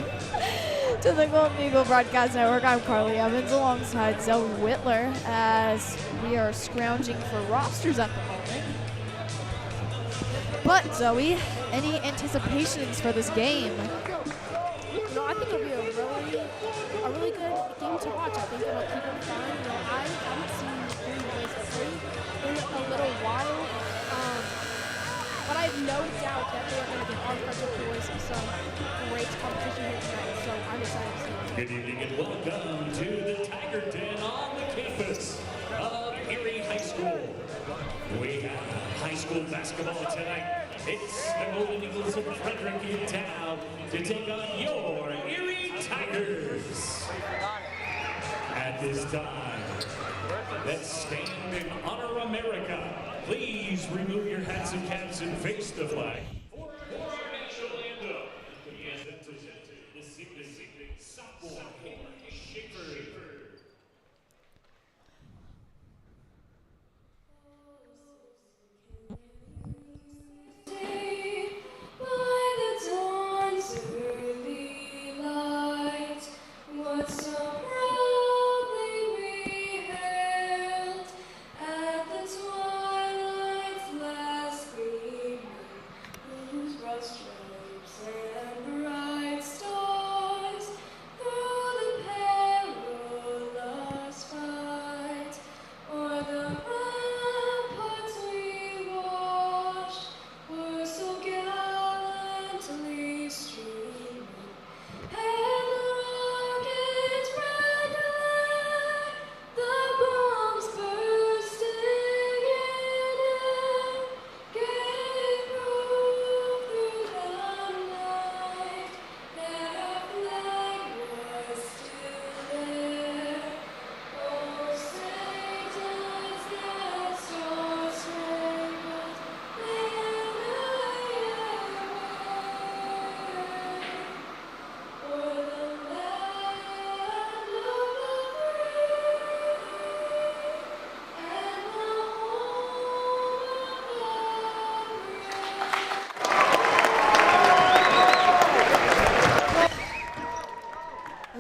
to the Golden Eagle Broadcast Network. I'm Carly Evans alongside Zoe Wittler as we are scrounging for rosters at the moment. But, Zoe, any anticipations for this game? No, I think it'll be a really good game to watch. I think it'll keep it fun. You know, I haven't seen Green Boys play in a little while, but I have no doubt that they are going to give our Frederick boys some great competition here tonight. So I'm excited to see it. Good evening and welcome to the Tiger Den on the campus of Erie High School. We have high school basketball tonight. It's the Golden Eagles of Frederick in town to take on your Erie Tigers. At this time, let's stand and honor America. Please remove your hats and caps and face the flag. For our national anthem, he is the sophomore Schaefer.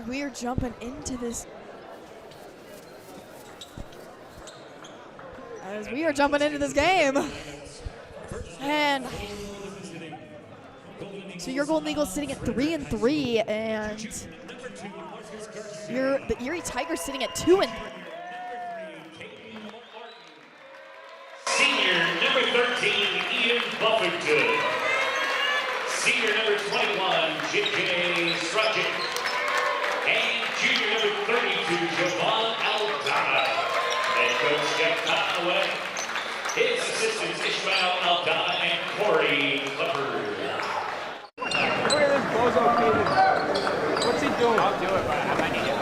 We are jumping into this. As we are jumping into this game. And so your Golden Eagles sitting at 3-3, and the Erie Tigers sitting at 2-3. Senior number 13, Ian Buffington. Senior number 21, J.J. Srudgick. And junior number 32, Javon Aldana. And Coach Jack Conway. His assistants, Ishmael Aldana and Corey Clifford. Look at this bozo kid. What's he doing? I'll do it, but I need it. I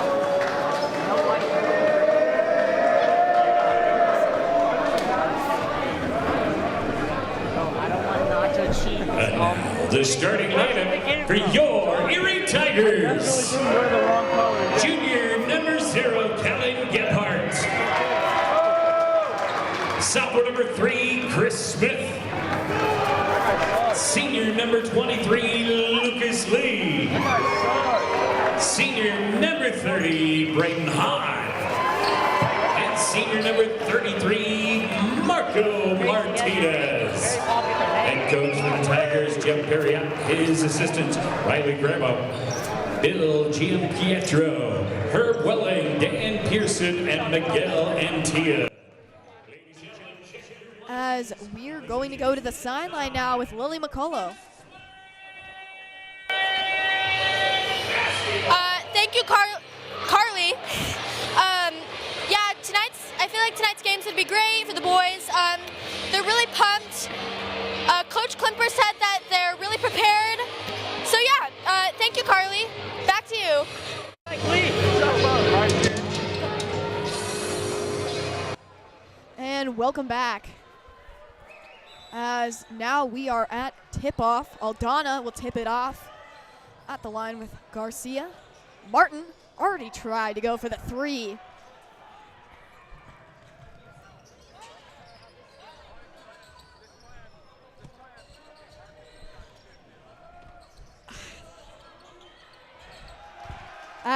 don't want nacho cheese. And now the starting lineup for your Erie Tigers. Junior number 0, Kellen Gebhardt. Sophomore number 3, Chris Smith. Senior number 23, Lucas Lee. Senior number 30, Brayden Hahn. And senior number 33, Marco Martinez. And coach for the Tigers, Jim Perriott. His assistants, Riley Grabo, Bill Giampietro, Herb Welling, Dan Pearson, and Miguel Antia. As we're going to go to the sideline now with Lily McCullough. Thank you, Carly. I feel like tonight's game's gonna be great for the boys. They're really pumped. Coach Klimper said that they're really prepared. So yeah, thank you, Carly. Back to you. And welcome back. As now we are at tip-off. Aldana will tip it off at the line with Garcia. Martin already tried to go for the 3.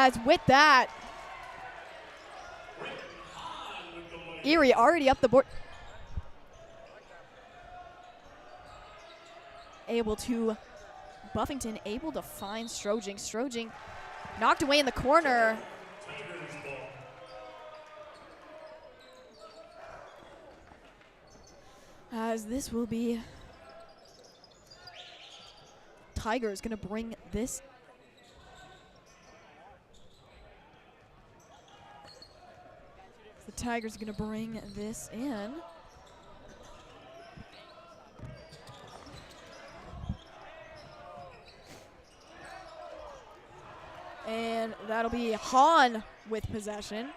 As with that, Erie already up the board. Buffington able to find Strojing. Strojing knocked away in the corner. As this will be Tigers gonna bring this. The Tigers gonna bring this in. And that'll be Hahn with possession,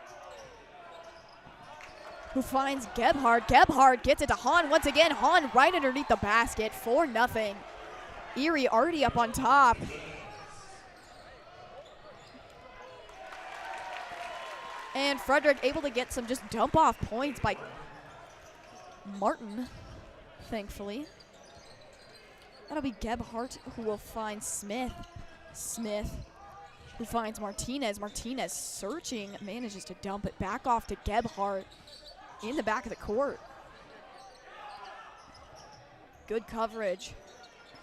who finds Gebhardt. Gebhardt gets it to Hahn once again. Hahn right underneath the basket, 4-0. Erie already up on top. And Frederick able to get some just dump off points by Martin, thankfully. That'll be Gebhardt who will find Smith. Smith who finds Martinez. Martinez searching, manages to dump it back off to Gebhardt in the back of the court. Good coverage.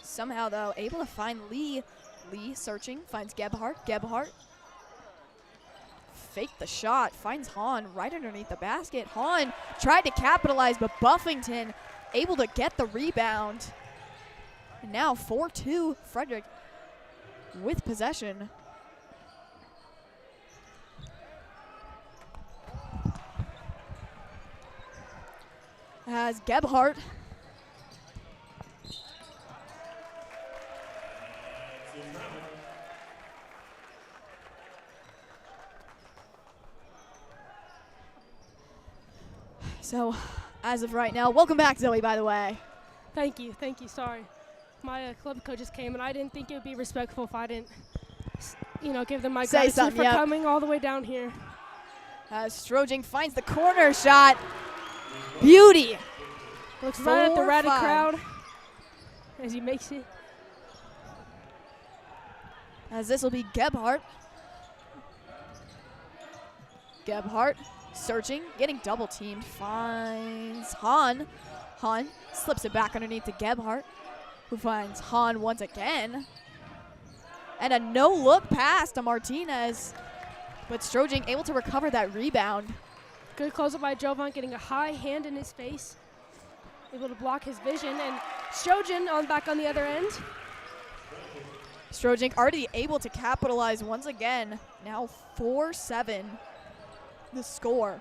Somehow, though, able to find Lee. Lee searching, finds Gebhardt. Gebhardt faked the shot, finds Hahn right underneath the basket. Hahn tried to capitalize, but Buffington able to get the rebound. And now 4-2, Frederick with possession. As Gebhardt so, as of right now, welcome back, Zoe, by the way. Thank you, sorry. My club coaches came, and I didn't think it would be respectful if I didn't, give them my gratitude for coming all the way down here. As Strojing finds the corner shot. Beauty. Looks right at the rowdy crowd as he makes it. As this will be Gebhardt. Gebhardt searching, getting double teamed, finds Hahn. Hahn slips it back underneath to Gebhardt, who finds Hahn once again. And a no-look pass to Martinez, but Strojing able to recover that rebound. Good close-up by Jovan, getting a high hand in his face. Able to block his vision, and Strojing back on the other end. Strojing already able to capitalize once again. Now 4-7, the score.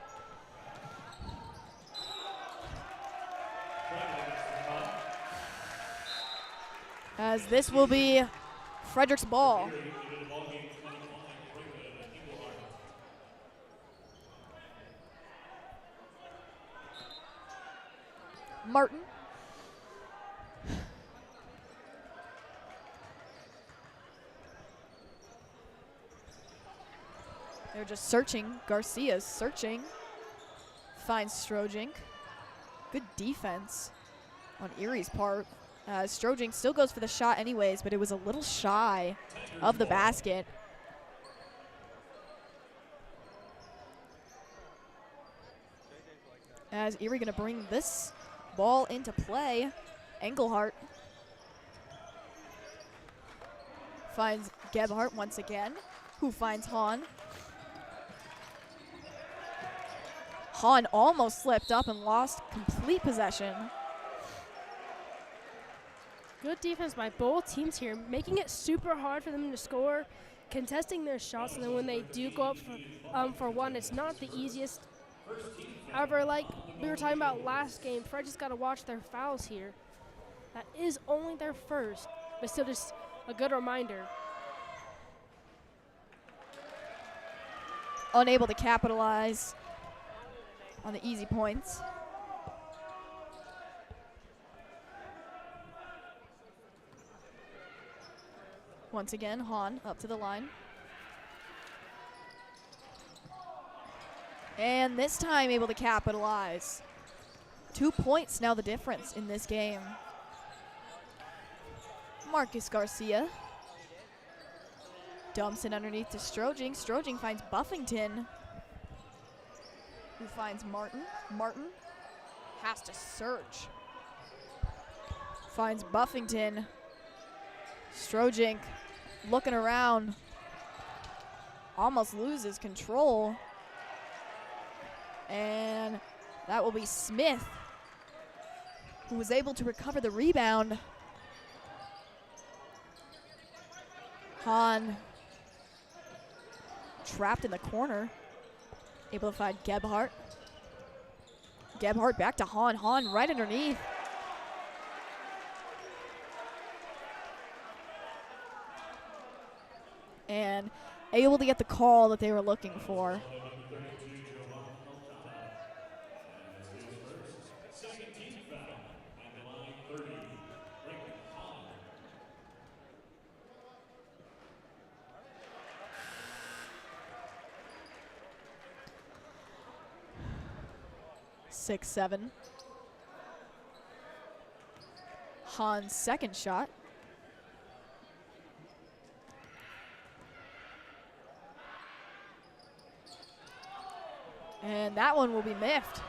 As this will be Frederick's ball. Martin. They're just searching. Garcia's searching. Finds Strojing. Good defense on Erie's part. Strojing still goes for the shot anyways, but it was a little shy of the basket. As Erie gonna bring this ball into play. Engelhardt finds Gebhardt once again, who finds Hahn. Hahn almost slipped up and lost complete possession. Good defense by both teams here, making it super hard for them to score, contesting their shots, and then when they do go up for one, it's not the easiest. However, like we were talking about last game, Fred just got to watch their fouls here. That is only their first, but still just a good reminder. Unable to capitalize on the easy points. Once again, Hahn up to the line. And this time able to capitalize. 2 points now the difference in this game. Marcus Garcia. Dumps it underneath to Stroging. Stroging finds Buffington, who finds Martin. Martin has to search. Finds Buffington. Stroging looking around. Almost loses control. And that will be Smith, who was able to recover the rebound. Hahn trapped in the corner. Able to find Gebhardt. Gebhardt back to Hahn. Hahn right underneath. And able to get the call that they were looking for. Six, 7. Hahn's second shot. And that one will be miffed.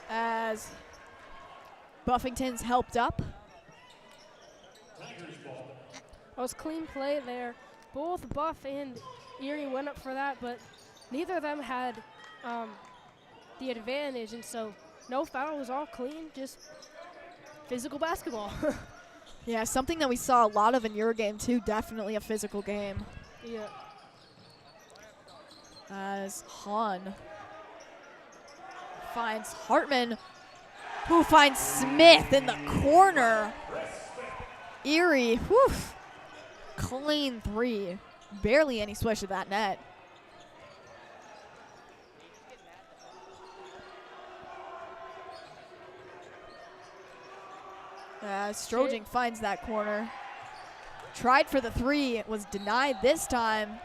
As Buffington's helped up. That was clean play there. Both Buff and Erie went up for that, but neither of them had the advantage, and so no foul, was all clean, just physical basketball. Yeah, something that we saw a lot of in your game too, definitely a physical game. Yeah. As Hahn finds Hartman, who finds Smith in the corner. Erie, whew, clean 3. Barely any swish of that net. Stroging finds that corner. Tried for the 3, was denied this time.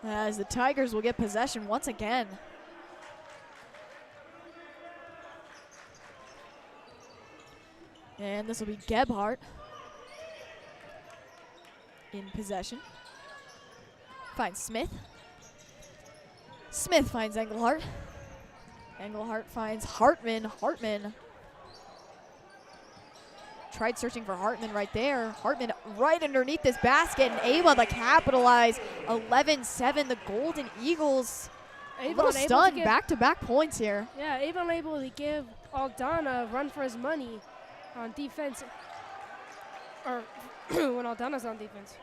As the Tigers will get possession once again. And this will be Gebhardt in possession. Finds Smith. Smith finds Engelhardt. Engelhardt finds Hartman. Hartman tried searching for Hartman right there. Hartman right underneath this basket and able to capitalize. 11-7, the Golden Eagles. A little stunned, back-to-back points here. Yeah, Avon able to give Aldana a run for his money on defense, or when Aldana's on defense.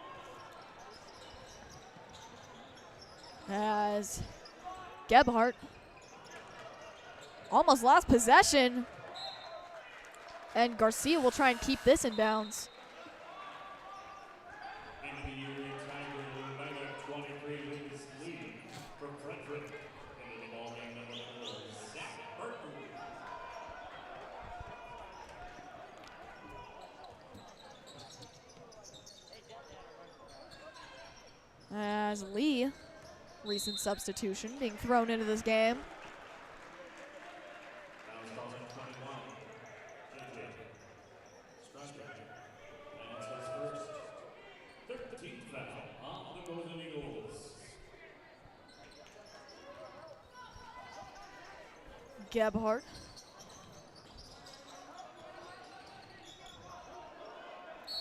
As Gebhardt almost lost possession. And Garcia will try and keep this in bounds. And the Erie Tigers by the 23 wins lead from Frederick. And the ball game number 4, Zach Burton. As Lee, recent substitution, being thrown into this game. Gebhardt.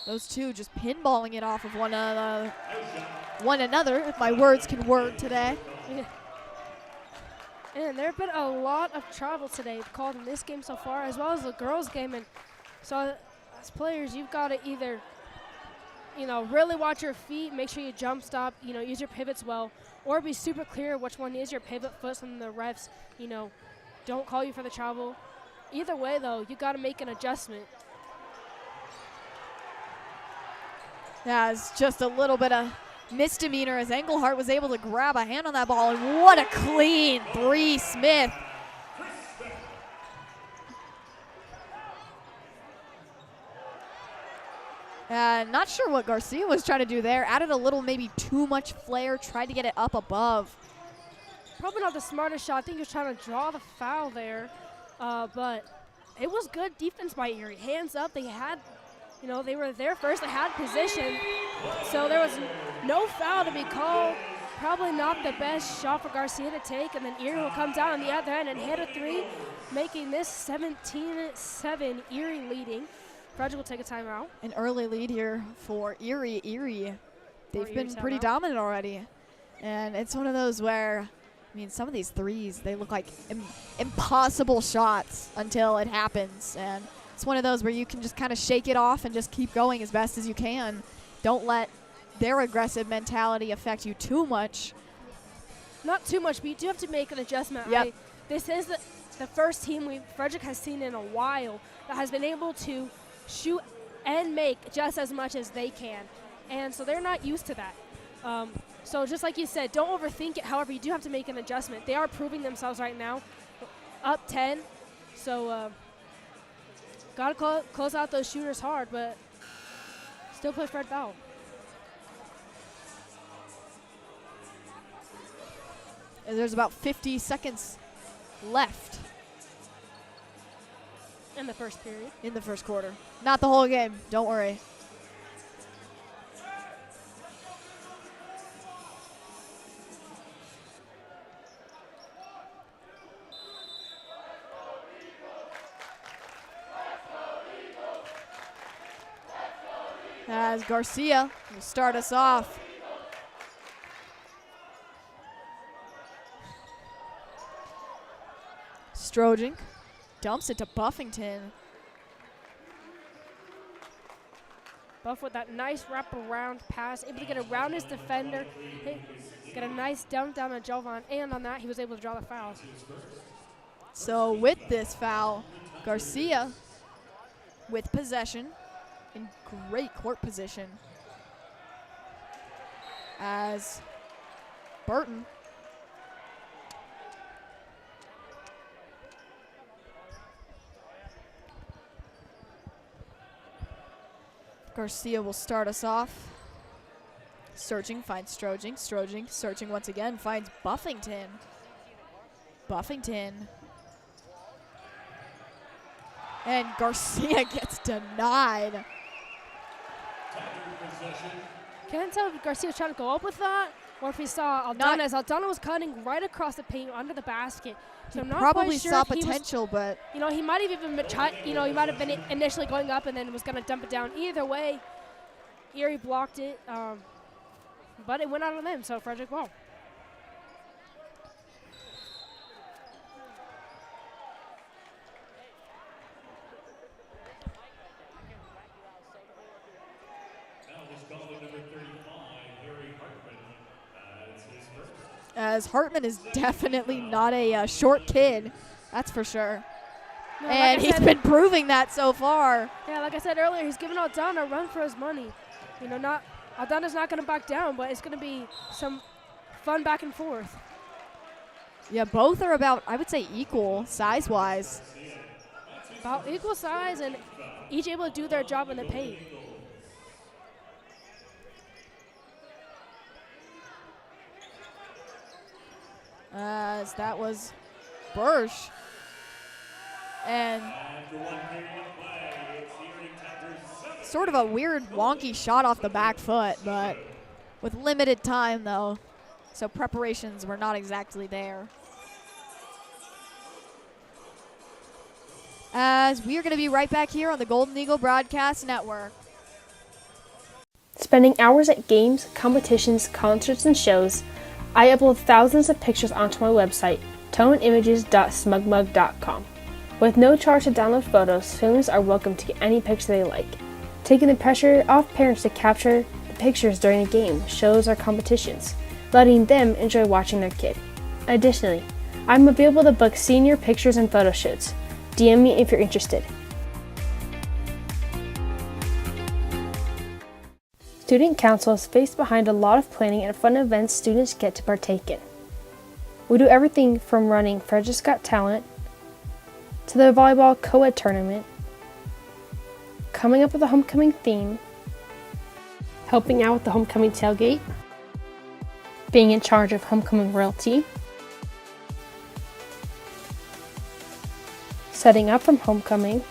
Those two just pinballing it off of one another, if my words can word today. Yeah. And there have been a lot of travel today called in this game so far, as well as the girls' game. And so as players, you've got to either, really watch your feet, make sure you jump stop, use your pivots well, or be super clear which one is your pivot foot so the refs, don't call you for the travel. Either way, though, you got to make an adjustment. Yeah, it's just a little bit of misdemeanor as Engelhardt was able to grab a hand on that ball, and what a clean 3, Smith. Not sure what Garcia was trying to do there. Added a little, maybe too much flair, tried to get it up above. Probably not the smartest shot. I think he was trying to draw the foul there. but it was good defense by Erie. Hands up, they had, they were there first, they had position, so there was no foul to be called. Probably not the best shot for Garcia to take, and then Erie will come down on the other end and hit a three, making this 17-7, Erie leading. Frederick will take a timeout. An early lead here for Erie. They've been pretty dominant already. And it's one of those where, some of these threes, they look like impossible shots until it happens. And it's one of those where you can just kind of shake it off and just keep going as best as you can. Don't let their aggressive mentality affect you too much. Not too much, but you do have to make an adjustment. Yep. This is the first team Frederick has seen in a while that has been able to shoot and make just as much as they can. And so they're not used to that. So just like you said, don't overthink it. However, you do have to make an adjustment. They are proving themselves right now, up 10. So got to close out those shooters hard, but still play Fred foul. And there's about 50 seconds left. In the first period. In the first quarter. Not the whole game. Don't worry. As Garcia will start us off. Strojink dumps it to Buffington. Buff with that nice wraparound pass, able to get around his defender, get a nice dump down on Jovan, and on that he was able to draw the foul. So with this foul, Garcia with possession, in great court position, as Burton Garcia will start us off. Searching, finds Strojink. Strojink searching once again, finds Buffington. Buffington. And Garcia gets denied. Can't tell if Garcia was trying to go up with that or if he saw Aldana. As Aldana was cutting right across the paint under the basket. So I'm not probably quite sure saw if potential, but he might have even been he might have been initially going up and then was going to dump it down. Either way, Erie blocked it, but it went out on them. So Frederick ball. As Hartman is definitely not a short kid, that's for sure. No, and he's been proving that so far. Yeah, like I said earlier, he's giving Aldana a run for his money. Aldana's not going to back down, but it's going to be some fun back and forth. Yeah, both are about, I would say, equal size-wise. About equal size and each able to do their job in the paint. As that was Bursch. And sort of a weird wonky shot off the back foot, but with limited time though, so preparations were not exactly there. As we are going to be right back here on the Golden Eagle Broadcast Network. Spending hours at games, competitions, concerts, and shows, I upload thousands of pictures onto my website, toneimages.smugmug.com. With no charge to download photos, families are welcome to get any picture they like, taking the pressure off parents to capture the pictures during a game, shows, or competitions, letting them enjoy watching their kid. Additionally, I'm available to book senior pictures and photo shoots. DM me if you're interested. Student Council is faced behind a lot of planning and fun events students get to partake in. We do everything from running Frederick's Got Talent, to the volleyball co-ed tournament, coming up with a homecoming theme, helping out with the homecoming tailgate, being in charge of homecoming royalty, setting up from homecoming.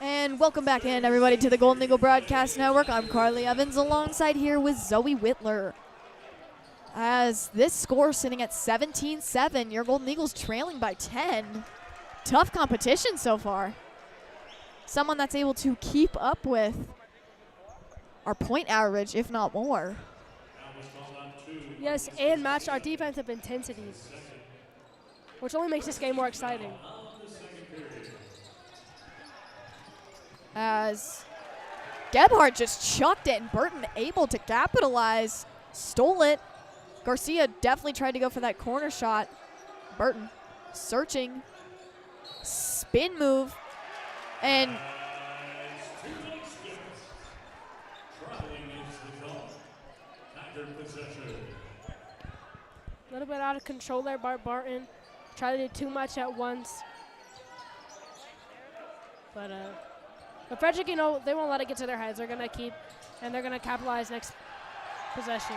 And welcome back in, everybody, to the Golden Eagle Broadcast Network. I'm Carly Evans, alongside here with Zoe Wittler. As this score sitting at 17-7, your Golden Eagles trailing by 10. Tough competition so far. Someone that's able to keep up with our point average, if not more. Yes, and match our defensive intensity, which only makes this game more exciting. As Gebhardt just chucked it, and Burton able to capitalize. Stole it. Garcia definitely tried to go for that corner shot. Burton searching. Spin move. And a little bit out of control there by Barton. Tried to do too much at once. But Frederick, you know, they won't let it get to their heads. They're going to keep, and they're going to capitalize next possession.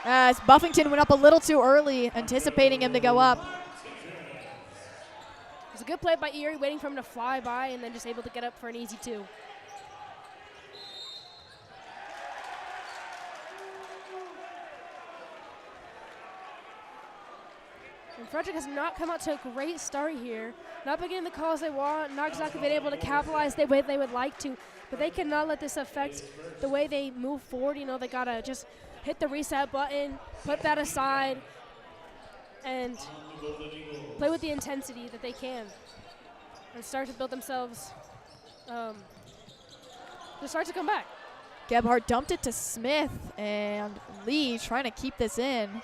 as Buffington went up a little too early, anticipating him to go up. It was a good play by Erie, waiting for him to fly by and then just able to get up for an easy 2. And Frederick has not come out to a great start here. Not been getting the calls they want, not exactly been able to capitalize the way they would like to, but they cannot let this affect the way they move forward. You know, they gotta just hit the reset button, put that aside, and play with the intensity that they can and start to build themselves, to start to come back. Gebhardt dumped it to Smith, and Lee trying to keep this in.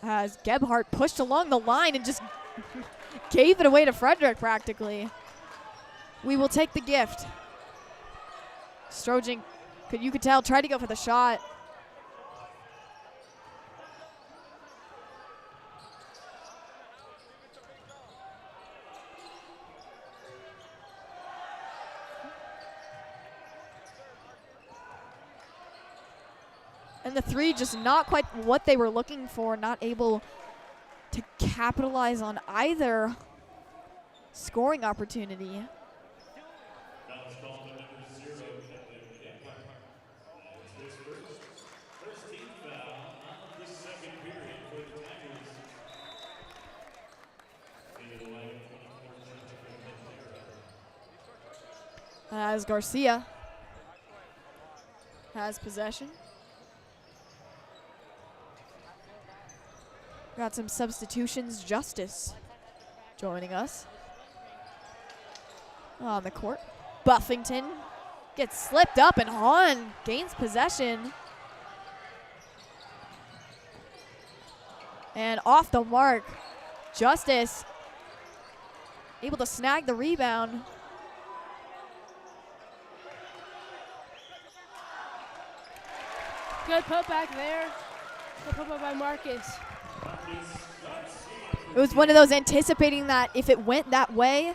As Gebhardt pushed along the line and just gave it away to Frederick practically. We will take the gift. Strojing, you could tell, tried to go for the shot. And the three just not quite what they were looking for, not able to capitalize on either scoring opportunity. As Garcia has possession. Got some substitutions. Justice joining us on the court. Buffington gets slipped up, and Hahn gains possession. And off the mark, Justice able to snag the rebound. Good putback there. Good putback by Marcus. It was one of those anticipating that if it went that way,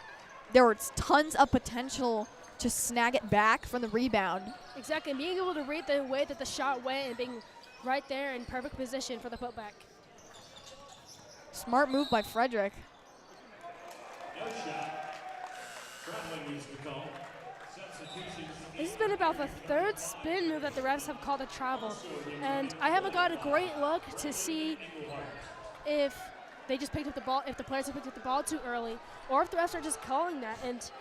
there was tons of potential to snag it back from the rebound. Exactly, and being able to read the way that the shot went and being right there in perfect position for the putback. Smart move by Frederick. This has been about the third spin move that the refs have called a travel. And I haven't got a great look to see if they just picked up the ball, if the players have picked up the ball too early, or if the refs are just calling that. And,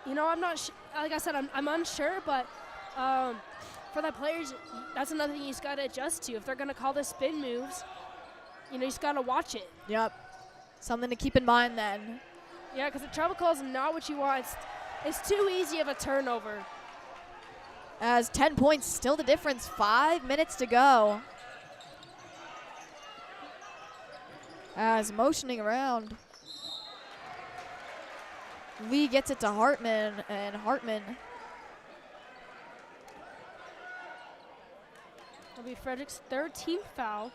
you know, I'm not, like I said, I'm unsure, but for the players, that's another thing you just got to adjust to. If they're going to call the spin moves, you know, you just got to watch it. Yep. Something to keep in mind then. Yeah, because the travel call is not what you want. It's too easy of a turnover. As 10 points, still the difference. 5 minutes to go. As motioning around. Lee gets it to Hartman, and Hartman. That'll be Frederick's 13th foul.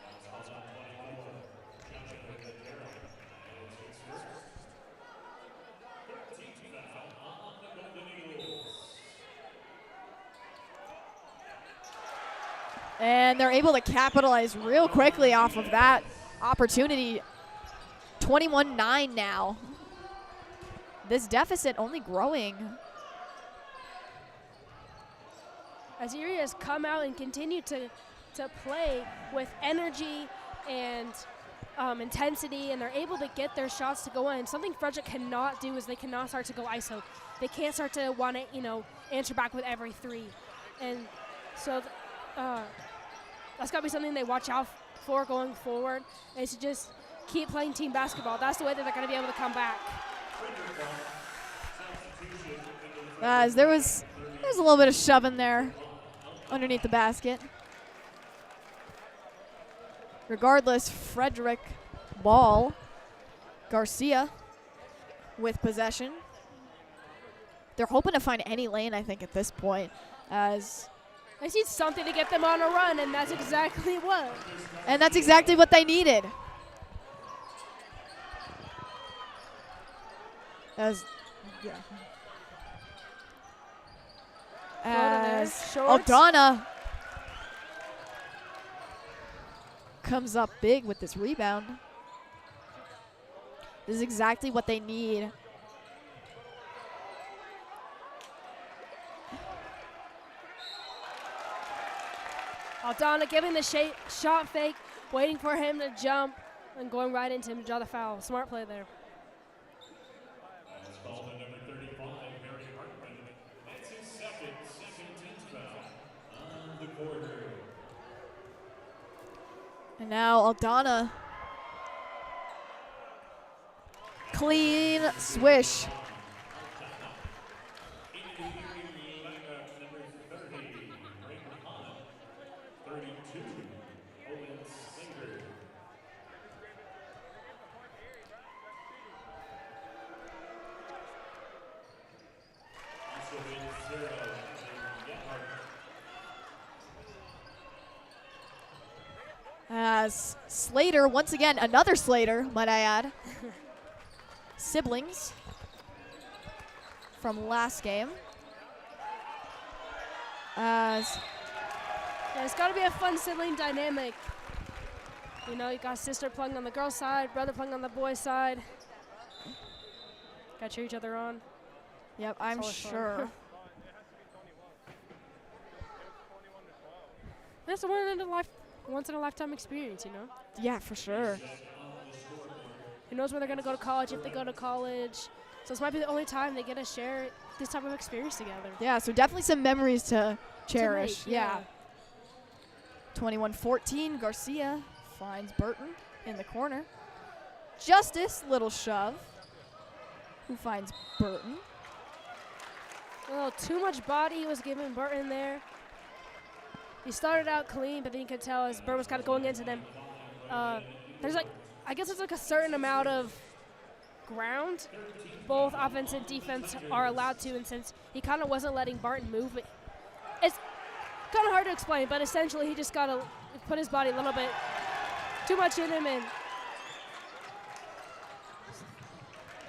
And they're able to capitalize real quickly off of that opportunity. 21-9 now. This deficit only growing. As Erie has come out and continued to play with energy and intensity, and they're able to get their shots to go in. Something Frederick cannot do is they cannot start to go ISO. They can't start to want to, answer back with every three. And so that's got to be something they watch out for going forward, is to just keep playing team basketball. That's the way that they're going to be able to come back. As there's a little bit of shoving there underneath the basket. Regardless, Frederick ball. Garcia with possession. They're hoping to find any lane, I think, at this point, as they need something to get them on a run, and that's exactly what. And that's exactly what they needed. As Aldana comes up big with this rebound. This is exactly what they need. Aldana giving the shot fake, waiting for him to jump, and going right into him to draw the foul. Smart play there. And now Aldana. Clean swish. As Slater, once again, another Slater, might I add. Siblings from last game. As it's got to be a fun sibling dynamic. You got sister playing on the girl's side, brother playing on the boy's side. Got to cheer each other on. Yep, I'm sure. That's once in a lifetime experience, Yeah, for sure. Who knows where they're going to go to college, if they go to college. So this might be the only time they get to share this type of experience together. Yeah, so definitely some memories to cherish. Yeah. 21-14, Garcia finds Burton in the corner. Justice, little shove. Who finds Burton? A little too much body was given Burton there. He started out clean, but then you could tell as Burton was kind of going into them. There's I guess it's a certain amount of ground both offense and defense are allowed to, and since he kind of wasn't letting Barton move, it's kind of hard to explain, but essentially he just got to put his body a little bit too much in him.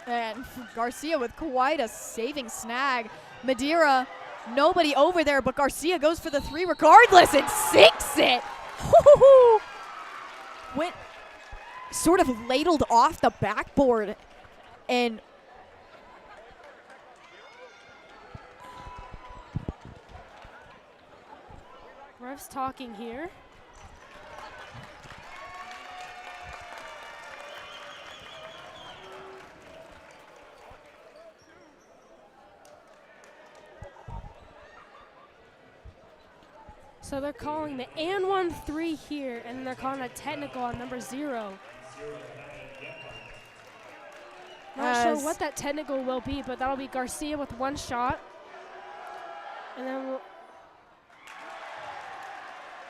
And Garcia with quite a saving snag. Madeira, nobody over there, but Garcia goes for the three regardless and sinks it. Went sort of ladled off the backboard, and refs talking here. So they're calling the and 1-3 here, and they're calling a technical on number 0. Not sure what that technical will be, but that'll be Garcia with one shot. And then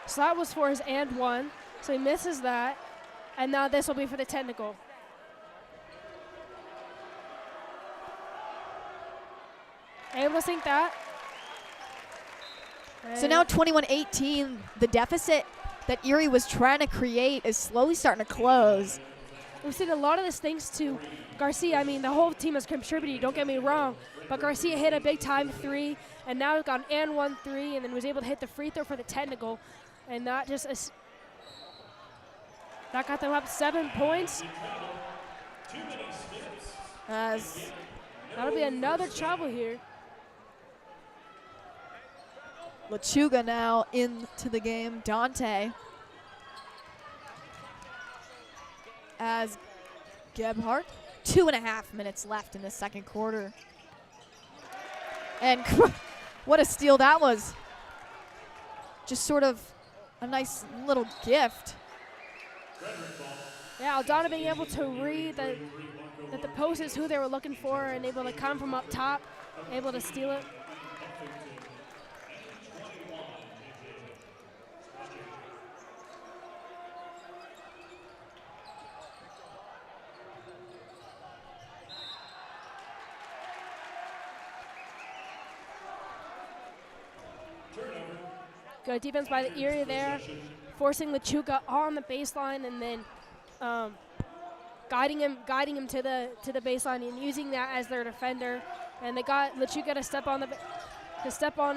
so that was for his and 1, so he misses that. And now this will be for the technical. Able to sink that. So now 21-18, the deficit that Erie was trying to create is slowly starting to close. We've seen a lot of this thanks to Garcia. I mean, the whole team has contributed, don't get me wrong, but Garcia hit a big-time 3, and now he's got an and 1-3, and then was able to hit the free throw for the technical. And that that got them up 7 points. As That'll be another trouble here. Lechuga now into the game. Dante. As Gebhardt. 2.5 minutes left in the second quarter. And what a steal that was. Just sort of a nice little gift. Yeah, Aldana being able to read that the post is who they were looking for and able to come from up top, able to steal it. Good defense by the Erie there, forcing Lechuga on the baseline and then guiding him to the baseline and using that as their defender. And they got Lechuga to step on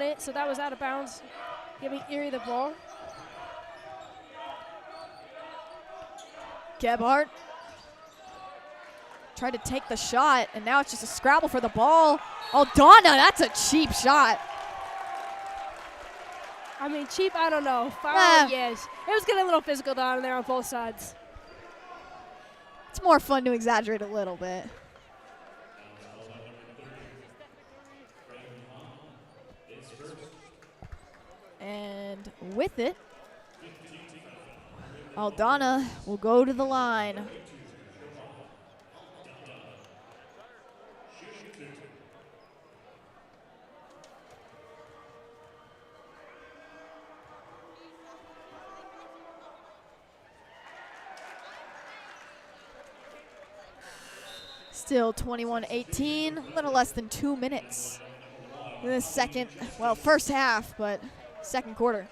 it, so that was out of bounds, giving Erie the ball. Gebhardt tried to take the shot, and now it's just a scrabble for the ball. Aldana, that's a cheap shot. I mean, cheap, I don't know. Foul, yes. It was getting a little physical down there on both sides. It's more fun to exaggerate a little bit. And with it, Aldana will go to the line. Still 21-18, a little less than 2 minutes in the first half, but second quarter.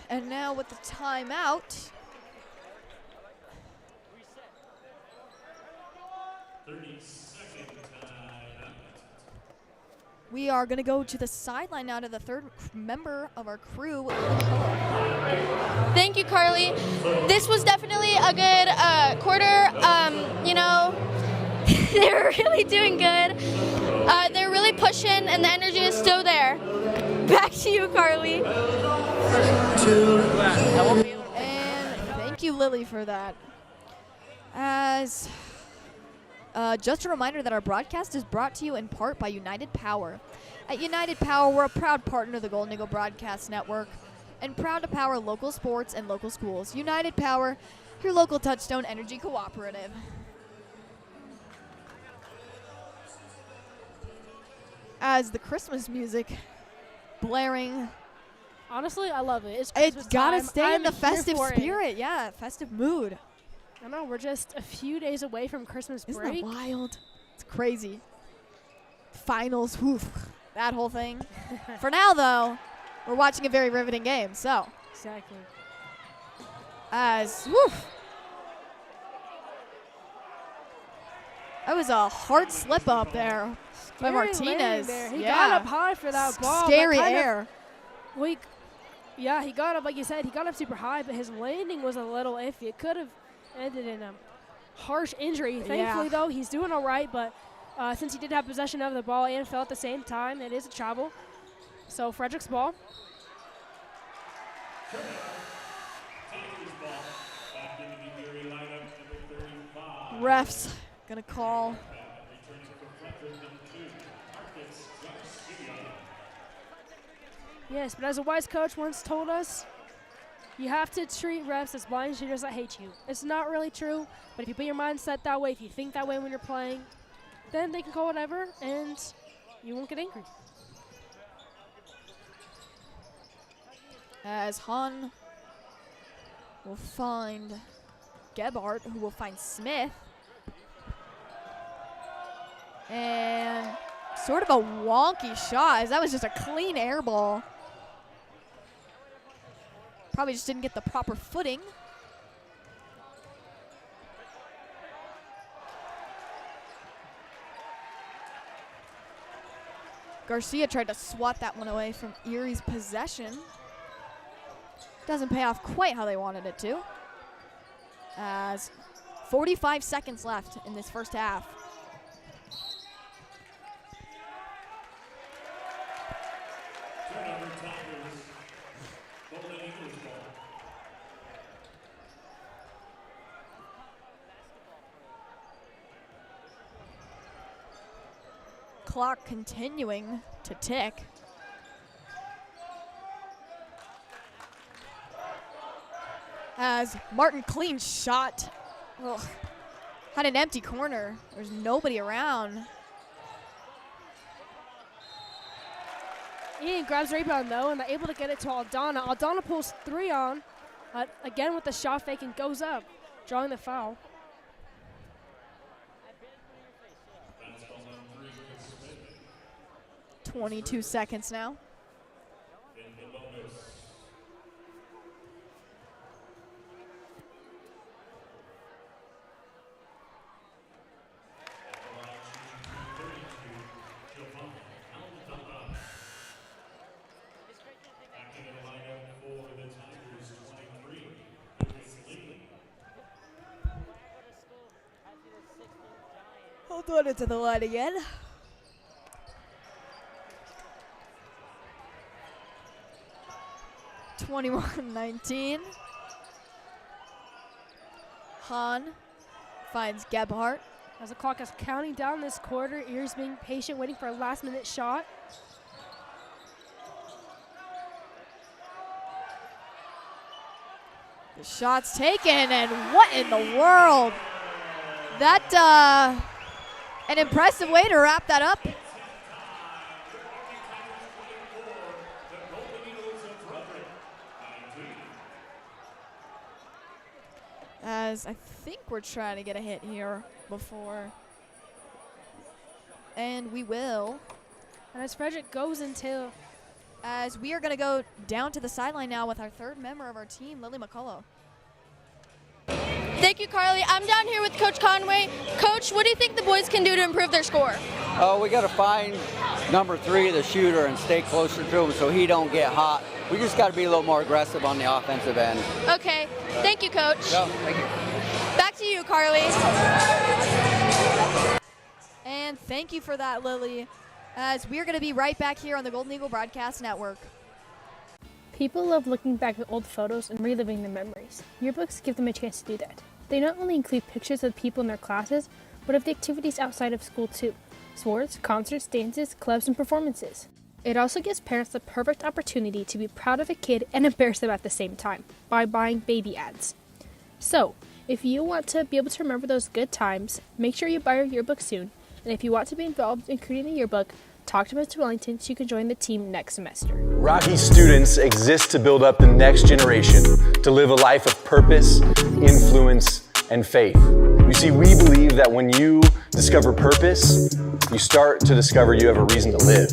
And now with the timeout, 30-second timeout. we are going to go to the sideline now to the third member of our crew. Thank you, Carly. This was definitely a good quarter. You know, they were really doing good. They're really pushing, and the energy is still there. Back to you, Carly. And thank you, Lily, for that. As just a reminder that our broadcast is brought to you in part by United Power. At United Power, we're a proud partner of the Golden Eagle Broadcast Network and proud to power local sports and local schools. United Power, your local Touchstone Energy Cooperative. As the Christmas music blaring. Honestly, I love it. It's gotta time. stay in the here festive for it. spirit. Yeah, festive mood. I know, we're just a few days away from Christmas Isn't break. that wild? It's crazy. Finals, woof, that whole thing. For now, though, we're watching a very riveting game, so. Exactly. As, woof. That was a hard slip up there by Scary Martinez. there. He yeah. got up high for that ball. Scary but kind of air. Yeah, he got up, like you said, he got up super high, but his landing was a little iffy. It could have ended in a harsh injury. Thankfully, though, he's doing all right, but since he did have possession of the ball and fell at the same time, it is a travel. So Frederick's ball. Refs gonna call. Yes, but as a wise coach once told us, you have to treat refs as blind cheaters that hate you. It's not really true, but if you put your mindset that way, if you think that way when you're playing, then they can call whatever, and you won't get angry. As Hahn will find Gebhardt, who will find Smith. And Sort of a wonky shot, as that was just a clean air ball. Probably just didn't get the proper footing. Garcia tried to swat that one away from Erie's possession. Doesn't pay off quite how they wanted it to. As 45 seconds left in this first half. Clock continuing to tick. As Martin clean shot. Ugh. Had an empty corner. There's nobody around. Ian grabs the rebound though, and they're able to get it to Aldana. Aldana pulls 3 on, again with the shot fake and goes up, drawing the foul. 22 seconds now. Hold on into the line again. (21-19). Hahn finds Gebhardt. As the clock is counting down this quarter, Erie's being patient, waiting for a last-minute shot. The shot's taken, and what in the world? That, an impressive way to wrap that up. As I think we're trying to get a hit here before. And we will. And as Frederick goes into, as we are going to go down to the sideline now with our third member of our team, Lily McCullough. Thank you, Carly. I'm down here with Coach Conway. Coach, what do you think the boys can do to improve their score? Oh, we got to find number 3, the shooter, and stay closer to him so he don't get hot. We just got to be a little more aggressive on the offensive end. Okay. Thank you, Coach. Yeah, thank you. Back to you, Carly. And thank you for that, Lily, as we're going to be right back here on the Golden Eagle Broadcast Network. People love looking back at old photos and reliving their memories. Yearbooks give them a chance to do that. They not only include pictures of people in their classes, but of the activities outside of school too. Sports, concerts, dances, clubs, and performances. It also gives parents the perfect opportunity to be proud of a kid and embarrass them at the same time by buying baby ads. So, if you want to be able to remember those good times, make sure you buy your yearbook soon. And if you want to be involved in creating the yearbook, talk to Mr. Wellington so you can join the team next semester. Rocky students exist to build up the next generation, to live a life of purpose, influence, and faith. You see, we believe that when you discover purpose, you start to discover you have a reason to live.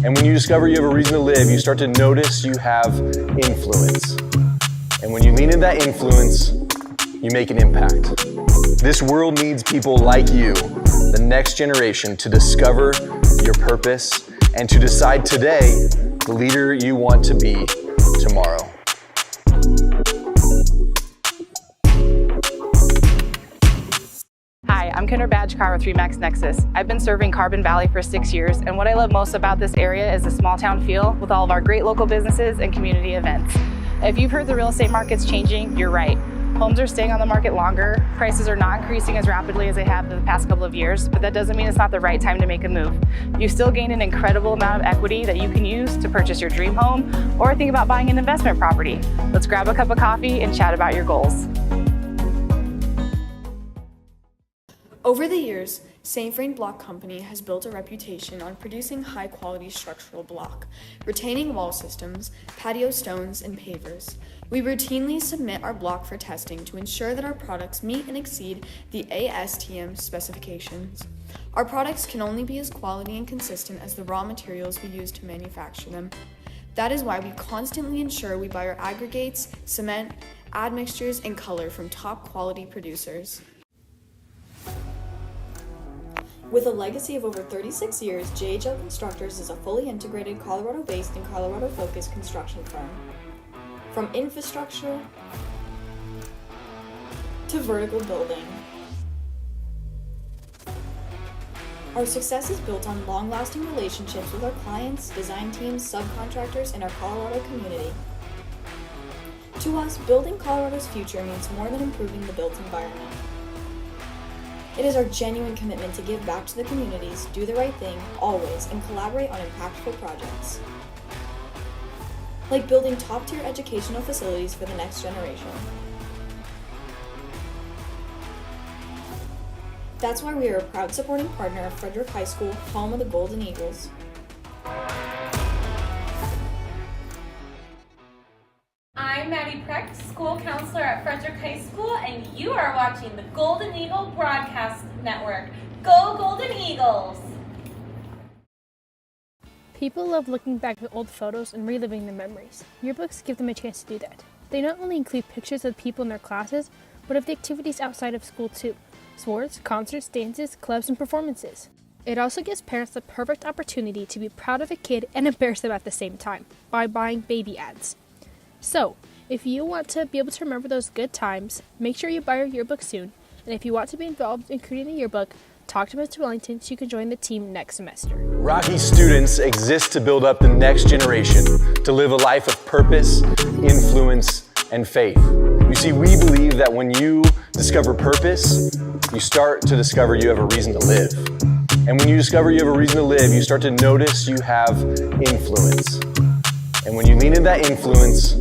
And when you discover you have a reason to live, you start to notice you have influence. And when you lean into that influence, you make an impact. This world needs people like you, the next generation, to discover your purpose and to decide today the leader you want to be tomorrow. Hi, I'm Kendra Badgekar with MacHendrie. I've been serving Carbon Valley for 6 years, and what I love most about this area is the small town feel with all of our great local businesses and community events. If you've heard the real estate market's changing, you're right. Homes are staying on the market longer, prices are not increasing as rapidly as they have in the past couple of years, but that doesn't mean it's not the right time to make a move. You still gain an incredible amount of equity that you can use to purchase your dream home or think about buying an investment property. Let's grab a cup of coffee and chat about your goals. Over the years, St. Vrain Block Company has built a reputation on producing high-quality structural block, retaining wall systems, patio stones, and pavers. We routinely submit our block for testing to ensure that our products meet and exceed the ASTM specifications. Our products can only be as quality and consistent as the raw materials we use to manufacture them. That is why we constantly ensure we buy our aggregates, cement, admixtures, and color from top quality producers. With a legacy of over 36 years, JHL Constructors is a fully integrated Colorado-based and Colorado-focused construction firm. From infrastructure to vertical building, our success is built on long-lasting relationships with our clients, design teams, subcontractors, and our Colorado community. To us, building Colorado's future means more than improving the built environment. It is our genuine commitment to give back to the communities, do the right thing, always, and collaborate on impactful projects. Like building top-tier educational facilities for the next generation. That's why we are a proud supporting partner of Frederick High School, home of the Golden Eagles. I'm Maddie Precht, school counselor at Frederick High School, and you are watching the Golden Eagle Broadcast Network. Go Golden Eagles! People love looking back at old photos and reliving their memories. Yearbooks give them a chance to do that. They not only include pictures of the people in their classes, but of the activities outside of school too. Sports, concerts, dances, clubs, and performances. It also gives parents the perfect opportunity to be proud of a kid and embarrass them at the same time by buying baby ads. So, if you want to be able to remember those good times, make sure you buy your yearbook soon. And if you want to be involved in creating a yearbook, talk to Mr. Wellington so you can join the team next semester. Rocky students exist to build up the next generation, to live a life of purpose, influence, and faith. You see, we believe that when you discover purpose, you start to discover you have a reason to live. And when you discover you have a reason to live, you start to notice you have influence. And when you lean into that influence,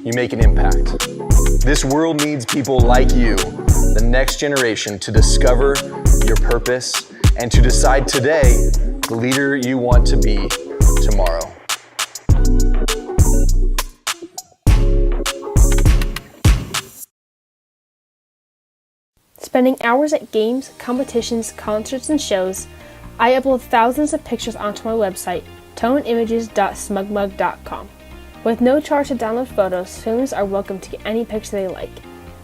you make an impact. This world needs people like you, the next generation, to discover your purpose and to decide today the leader you want to be tomorrow. Spending hours at games, competitions, concerts, and shows, I upload thousands of pictures onto my website, toneimages.smugmug.com. With no charge to download photos, families are welcome to get any picture they like.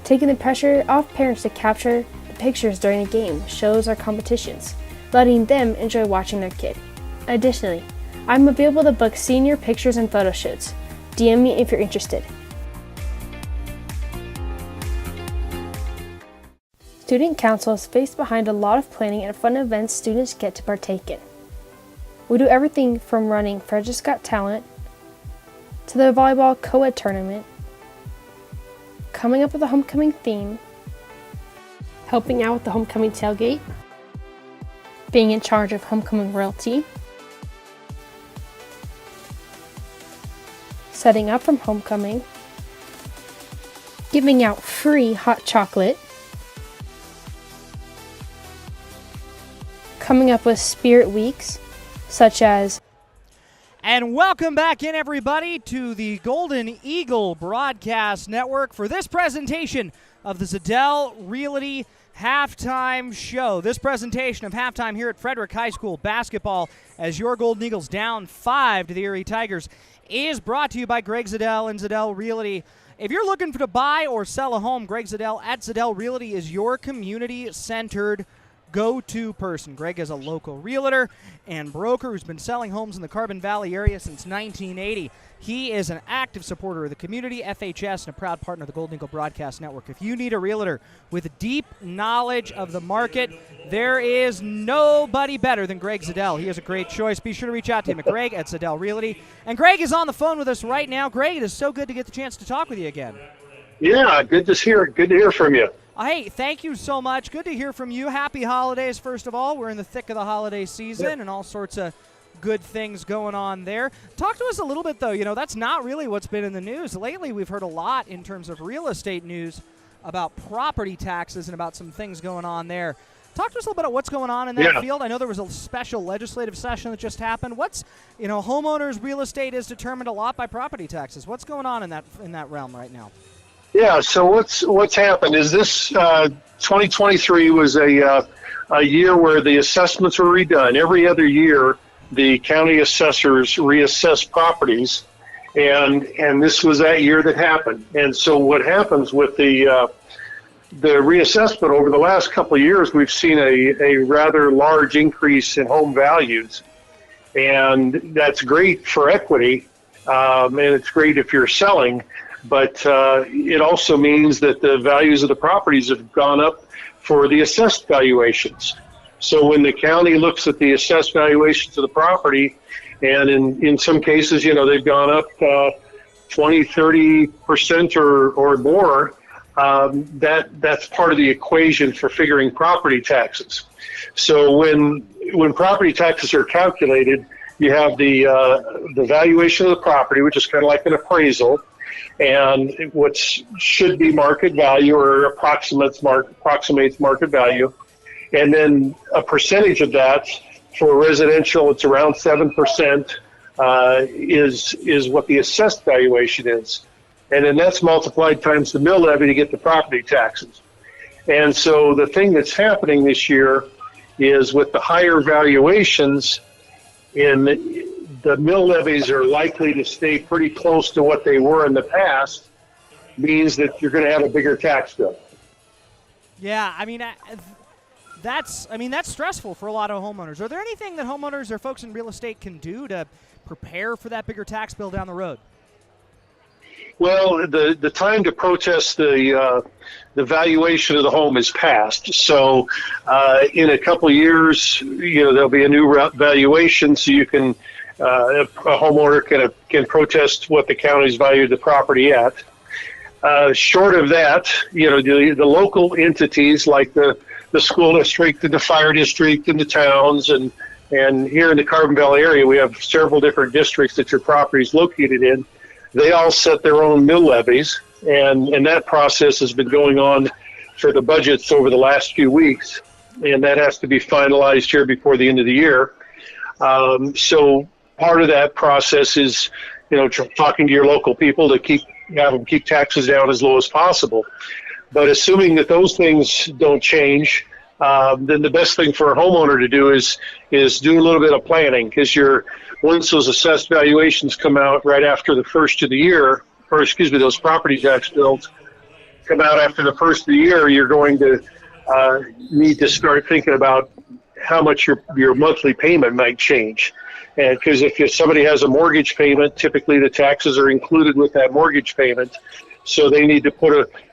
Taking the pressure off parents to capture the pictures during a game, shows, or competitions, letting them enjoy watching their kid. Additionally, I'm available to book senior pictures and photo shoots. DM me if you're interested. Student Council is faced behind a lot of planning and fun events students get to partake in. We do everything from running Frederick's Got Talent to the volleyball co-ed tournament, coming up with a homecoming theme, helping out with the homecoming tailgate, being in charge of homecoming royalty, setting up from homecoming, giving out free hot chocolate, coming up with spirit weeks, such as. And welcome back in, everybody, to the Golden Eagle Broadcast Network for this presentation of the Zadel Realty Halftime Show. This presentation of halftime here at Frederick High School basketball, as your Golden Eagles down 5 to the Erie Tigers, is brought to you by Greg Zadel and Zadel Realty. If you're looking to buy or sell a home, Greg Zadel at Zadel Realty is your community-centered go-to person. Greg is a local realtor and broker who's been selling homes in the Carbon Valley area since 1980. He is an active supporter of the community, FHS, and a proud partner of the Golden Eagle Broadcast Network. If you need a realtor with deep knowledge of the market, there is nobody better than Greg Zadel. He is a great choice. Be sure to reach out to him at Greg at Zadel Realty. And Greg is on the phone with us right now. Greg, it is so good to get the chance to talk with you again. Yeah, good to hear from you. Hey, thank you so much. Good to hear from you. Happy holidays, first of all. We're in the thick of the holiday season and all sorts of good things going on there. Talk to us a little bit, though. You know, that's not really what's been in the news. Lately, we've heard a lot in terms of real estate news about property taxes and about some things going on there. Talk to us a little bit about what's going on in that field. I know there was a special legislative session that just happened. Homeowners' real estate is determined a lot by property taxes. What's going on in that realm right now? Yeah. So what's happened is this 2023 was a year where the assessments were redone. Every other year, the county assessors reassess properties, and this was that year that happened. And so what happens with the reassessment over the last couple of years, we've seen a rather large increase in home values, and that's great for equity, and it's great if you're selling. But it also means that the values of the properties have gone up for the assessed valuations. So when the county looks at the assessed valuations of the property, and in some cases, they've gone up 20, 30% or more, that's part of the equation for figuring property taxes. So when property taxes are calculated, you have the valuation of the property, which is kind of like an appraisal, and what should be market value or approximates market value, and then a percentage of that for residential, it's around 7%, is what the assessed valuation is, and then that's multiplied times the mill levy to get the property taxes. And so the thing that's happening this year is with the higher valuations, the mill levies are likely to stay pretty close to what they were in the past, means that you're going to have a bigger tax bill. Yeah, that's stressful for a lot of homeowners. Are there anything that homeowners or folks in real estate can do to prepare for that bigger tax bill down the road? Well, the time to protest the valuation of the home is past. So in a couple of years, there'll be a new valuation, so you can a homeowner can protest what the county's valued the property at. Short of that, the local entities like the school district and the fire district and the towns and here in the Carbon Valley area, we have several different districts that your property is located in. They all set their own mill levies, and that process has been going on for the budgets over the last few weeks, and that has to be finalized here before the end of the year. So part of that process is, talking to your local people to have them keep taxes down as low as possible. But assuming that those things don't change, then the best thing for a homeowner to do is do a little bit of planning, because once those assessed valuations come out right after the first of the year, those property tax bills come out after the first of the year, you're going to need to start thinking about how much your monthly payment might change. And because if somebody has a mortgage payment, typically the taxes are included with that mortgage payment. So they need to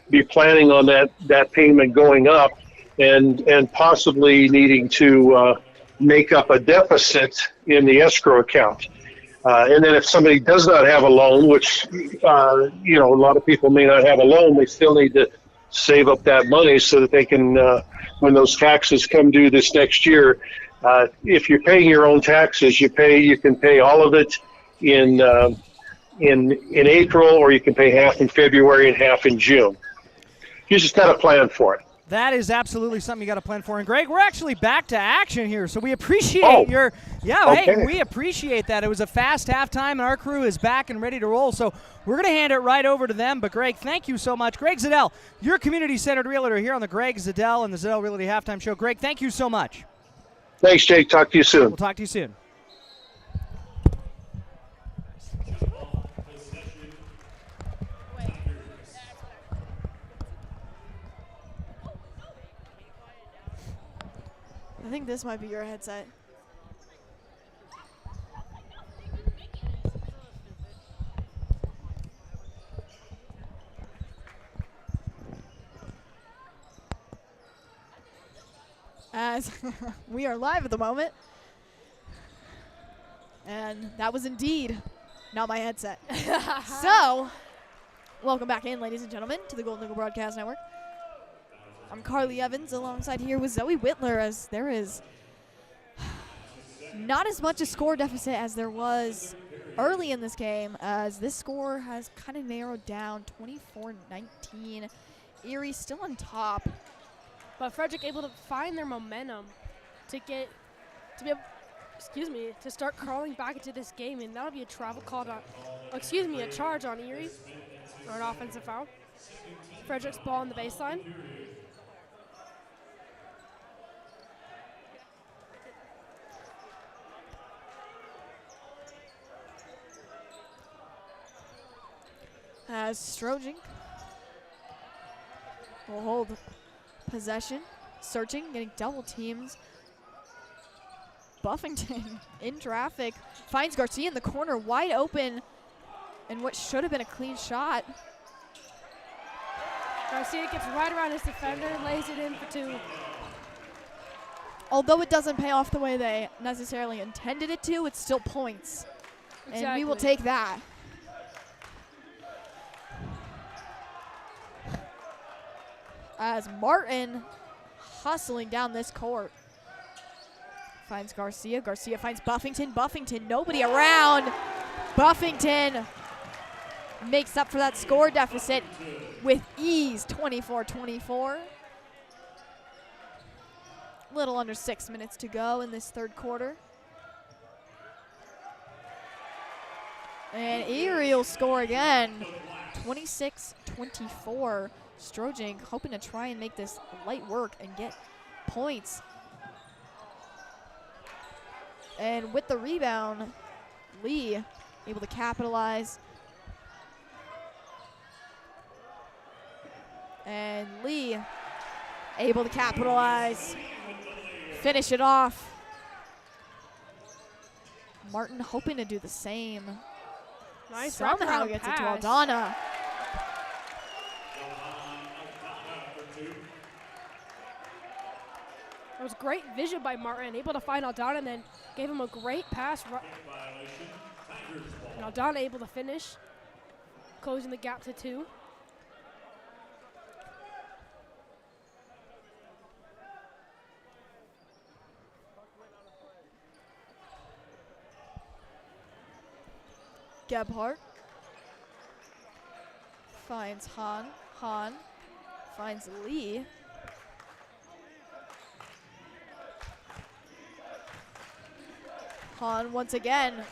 be planning on that payment going up and possibly needing to make up a deficit in the escrow account. And then if somebody does not have a loan, which, a lot of people may not have a loan, they still need to save up that money so that they can, when those taxes come due this next year, if you're paying your own taxes, you can pay all of it in April, or you can pay half in February and half in June. You just got to plan for it. That is absolutely something you got to plan for. And Greg, we're actually back to action here, so we appreciate okay. We appreciate that. It was a fast halftime, and our crew is back and ready to roll. So we're going to hand it right over to them. But Greg, thank you so much. Greg Zadel, your community-centered realtor here on the Greg Zadel and the Zadel Realty Halftime Show. Greg, thank you so much. Thanks, Jake. Talk to you soon. We'll talk to you soon. I think this might be your headset. As we are live at the moment. And that was indeed not my headset. So, welcome back in, ladies and gentlemen, to the Golden Eagle Broadcast Network. I'm Carly Evans alongside here with Zoe Wittler, as there is not as much a score deficit as there was early in this game, as this score has kind of narrowed down 24-19. Erie still on top. But Frederick able to find their momentum to start crawling back into this game, and that'll be a charge on Erie. or an offensive foul. Frederick's ball on the baseline. As Strojink will hold possession, searching, getting double teams. Buffington in traffic, finds Garcia in the corner, wide open, and what should have been a clean shot. Garcia gets right around his defender, lays it in for 2. Although it doesn't pay off the way they necessarily intended it to, it's still points. Exactly. And we will take that. As Martin hustling down this court. Finds Garcia. Garcia finds Buffington. Buffington, nobody around. Buffington makes up for that score deficit with ease, 24-24. Little under 6 minutes to go in this third quarter. And Erie will score again, 26-24. Strojink hoping to try and make this light work and get points. And with the rebound, Lee able to capitalize. And Lee able to capitalize. Finish it off. Martin hoping to do the same. Nice Somehow wraparound gets pass. it to Aldana. It was great vision by Martin, able to find Aldana and then gave him a great pass. And Aldana able to finish, closing the gap to 2. Gebhardt finds Han. Han finds Lee. Han once again.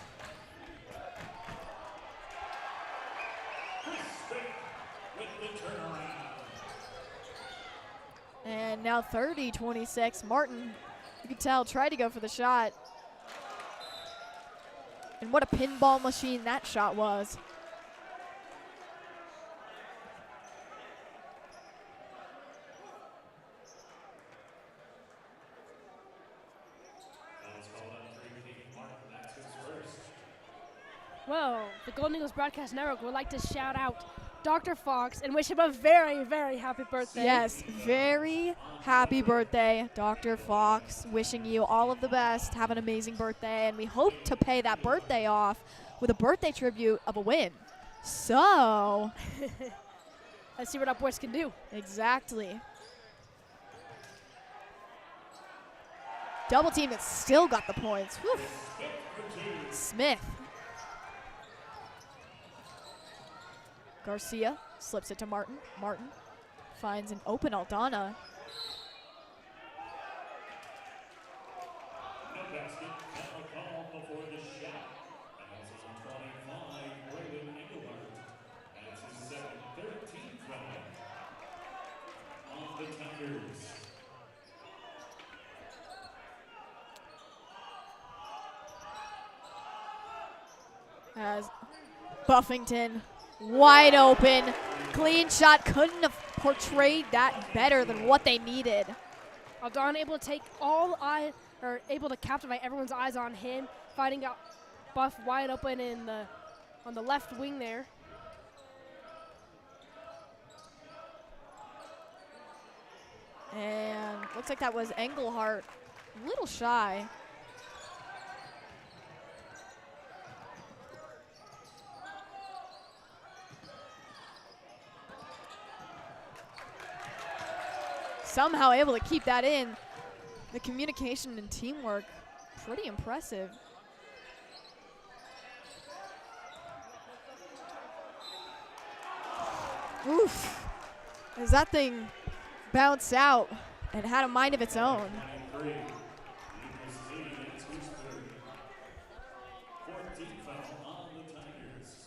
And now 30-26. Martin, you can tell, tried to go for the shot. And what a pinball machine that shot was. Well, the Golden Eagles Broadcast Network would like to shout out Dr. Fox and wish him a very, very happy birthday. Yes, very happy birthday, Dr. Fox. Wishing you all of the best. Have an amazing birthday, and we hope to pay that birthday off with a birthday tribute of a win. So, let's see what our boys can do. Exactly. Double team that still got the points. Whew. Smith. Garcia slips it to Martin. Martin finds an open Aldana. As Buffington wide open, clean shot, couldn't have portrayed that better than what they needed. Aldana able to take able to captivate everyone's eyes on him, finding out Buff wide open on the left wing there. And looks like that was Engelhardt, a little shy. Somehow able to keep that in. The communication and teamwork, pretty impressive. Oof. As that thing bounced out and had a mind of its own.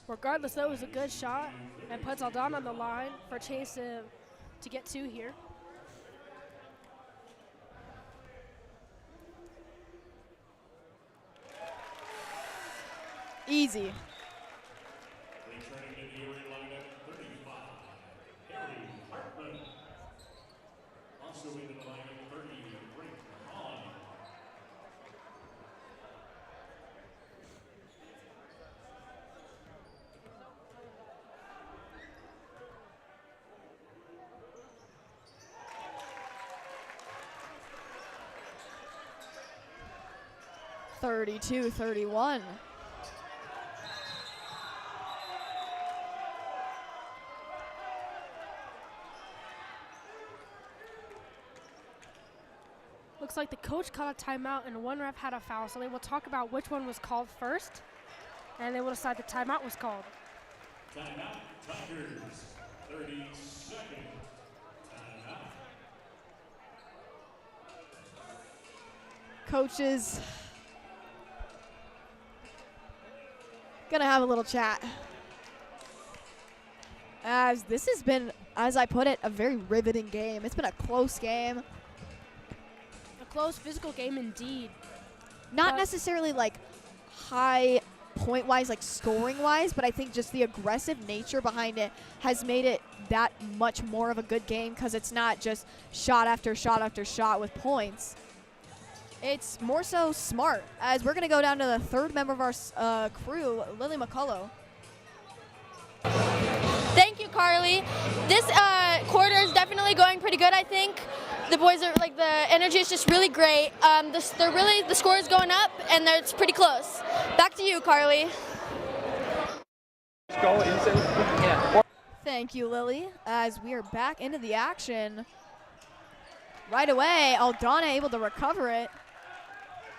Regardless, though, it was a good shot and puts Aldana on the line for a chance to get 2 here. Easy. Returning to the Erie lineup, 35, Harry Hartman. Also in the lineup, 30, Rick Hahn. Thirty-two, 31. Looks like the coach called a timeout and one ref had a foul, so they will talk about which one was called first, and they will decide the timeout was called. Timeout, Tigers. 30-second timeout. Coaches gonna have a little chat. As this has been, as I put it, a very riveting game. It's been a close game. A close physical game indeed. Not necessarily like high point-wise, like scoring-wise, but I think just the aggressive nature behind it has made it that much more of a good game because it's not just shot after shot after shot with points. It's more so smart, as we're going to go down to the third member of our crew, Lily McCullough. Thank you, Carly. This quarter is definitely going pretty good, I think. The boys are, like, the energy is just really great. The score is going up, and it's pretty close. Back to you, Carly. Thank you, Lily, as we are back into the action. Right away, Aldana able to recover it.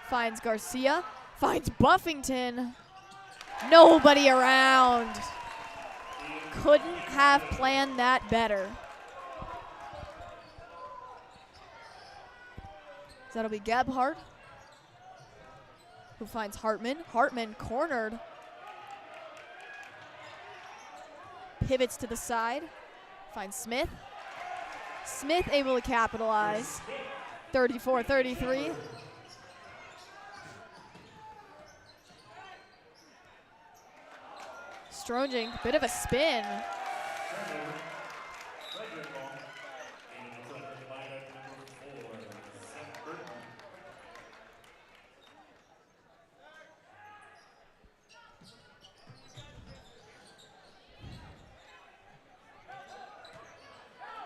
Finds Garcia, finds Buffington. Nobody around. Couldn't have planned that better. So that'll be Gebhardt, who finds Hartman. Hartman cornered. Pivots to the side. Finds Smith. Smith able to capitalize. 34-33. Stronging, bit of a spin.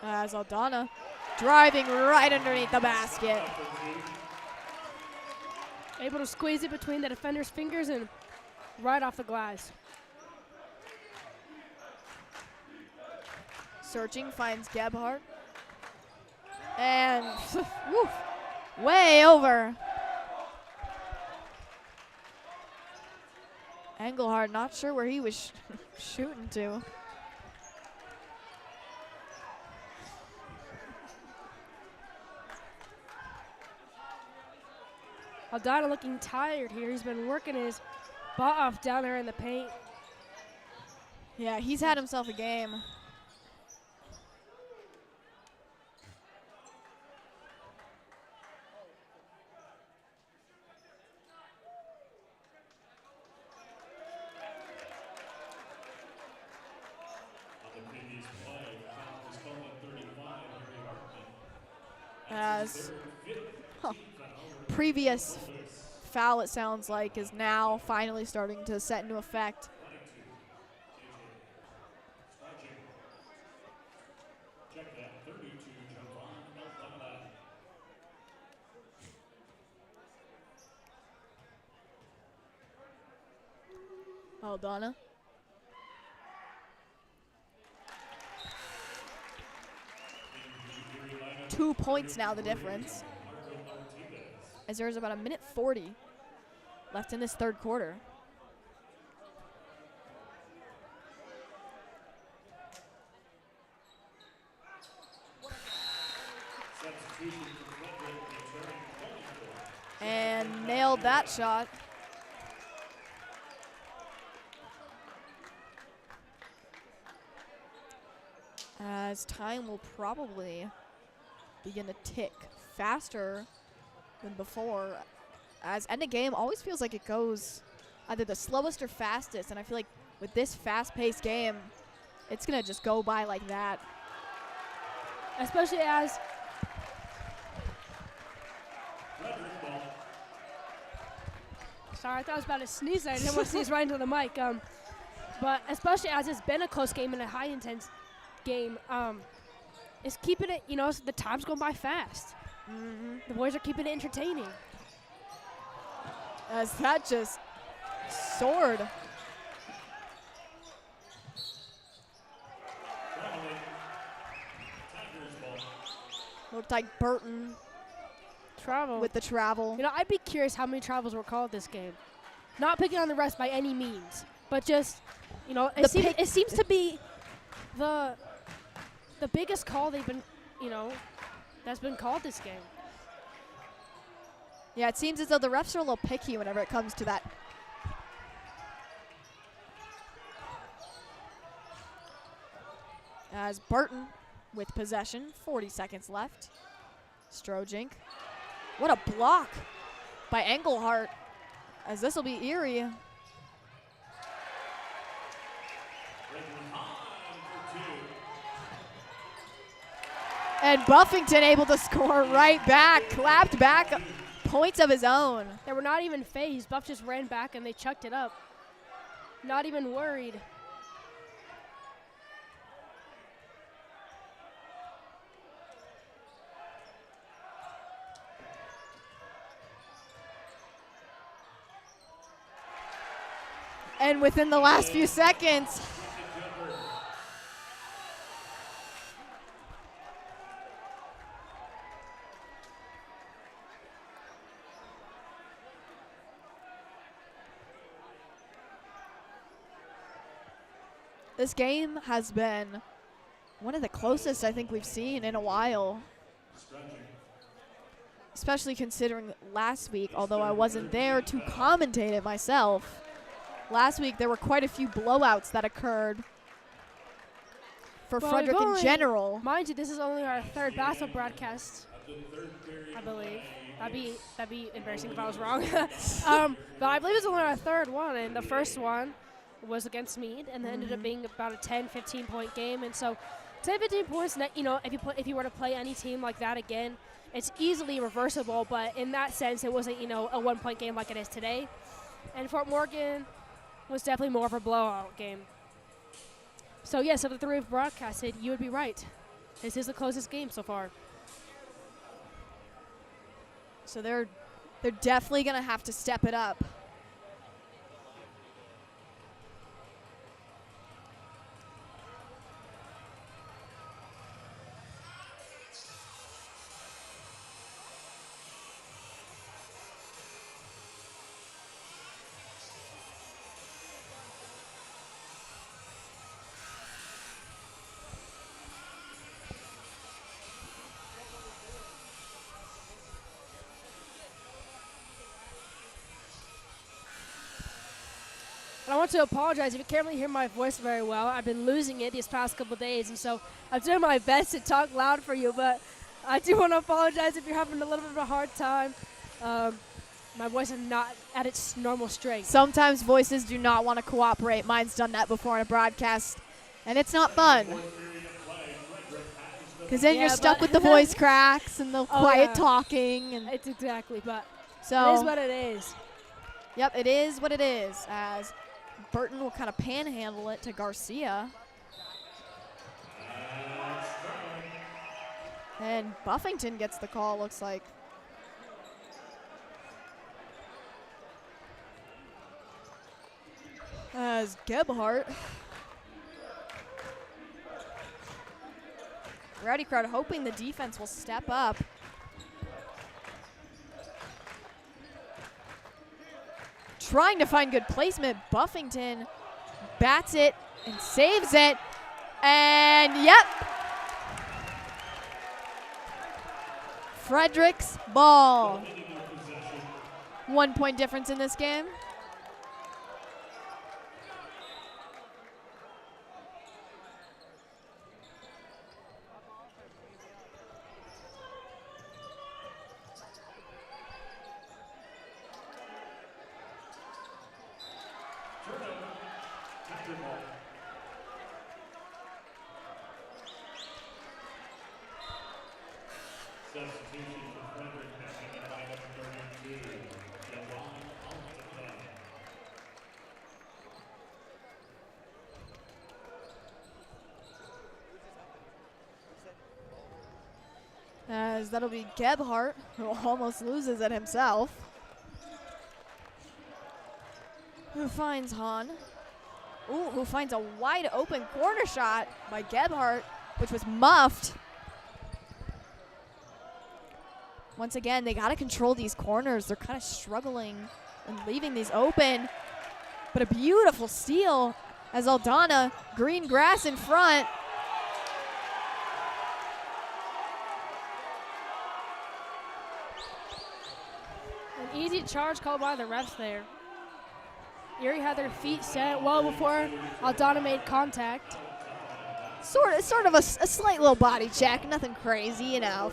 As Aldana driving right underneath the basket. Able to squeeze it between the defender's fingers and right off the glass. Searching, finds Gebhardt. And woof, way over. Engelhardt not sure where he was shooting to. Aldana looking tired here. He's been working his butt off down there in the paint. Yeah, he's had himself a game. As previous foul, it sounds like, is now finally starting to set into effect. Aldana. Two points now, the difference. As there's about 1:40 left in this third quarter. And nailed that shot. as time will probably begin to tick faster than before, as end of game always feels like it goes either the slowest or fastest, and I feel like with this fast-paced game, it's going to just go by like that. Especially as sorry, I thought I was about to sneeze. I didn't want to sneeze right into the mic. But especially as it's been a close game and a high-intense game, it's keeping it, the time's going by fast. The boys are keeping it entertaining. As that just soared. Looked like Burton travel with the travel. I'd be curious how many travels were called this game. Not picking on the refs by any means, but just, it seems to be the biggest call they've been, that's been called this game. Yeah, it seems as though the refs are a little picky whenever it comes to that. As Burton with possession, 40 seconds left. Strojink. What a block by Engelhart, as this will be Erie. And Buffington able to score right back, clapped back, points of his own. They were not even phased. Buff just ran back and they chucked it up. Not even worried. And within the last few seconds, this game has been one of the closest I think we've seen in a while. Especially considering last week, although I wasn't there to commentate it myself. Last week, there were quite a few blowouts that occurred for Frederick in general. Mind you, this is only our third basketball broadcast, I believe. That'd be embarrassing if I was wrong. But I believe it's only our third one, and the first one was against Meade, and then ended up being about a 10, 15-point game. And so 10, 15 points, if you were to play any team like that again, it's easily reversible. But in that sense, it wasn't, a one-point game like it is today. And Fort Morgan was definitely more of a blowout game. So yes, of the three we've broadcasted, you would be right. This is the closest game so far. So they're definitely going to have to step it up. And I want to apologize if you can't really hear my voice very well. I've been losing it these past couple of days, and so I'm doing my best to talk loud for you, but I do want to apologize if you're having a little bit of a hard time. My voice is not at its normal strength. Sometimes voices do not want to cooperate. Mine's done that before in a broadcast, and it's not fun. Because then you're stuck with the voice cracks and the quiet talking. And it's exactly, but so it is what it is. Yep, it is what it is, as Burton will kind of panhandle it to Garcia. And Buffington gets the call, looks like. As Gebhardt. Rowdy Crowd hoping the defense will step up. Trying to find good placement. Buffington bats it and saves it. And yep. Frederick's ball. 1 point difference in this game. Substitution for Frederick, passing in by number 32, Javon Altica. As that'll be Gebhardt, who almost loses it himself. Who finds Hahn. Ooh, who finds a wide open corner shot by Gebhardt, which was muffed. Once again, they gotta control these corners. They're kind of struggling and leaving these open. But a beautiful steal as Aldana, green grass in front. An easy charge called by the refs there. Erie had their feet set well before Aldana made contact. Sort of a slight little body check, nothing crazy, you know.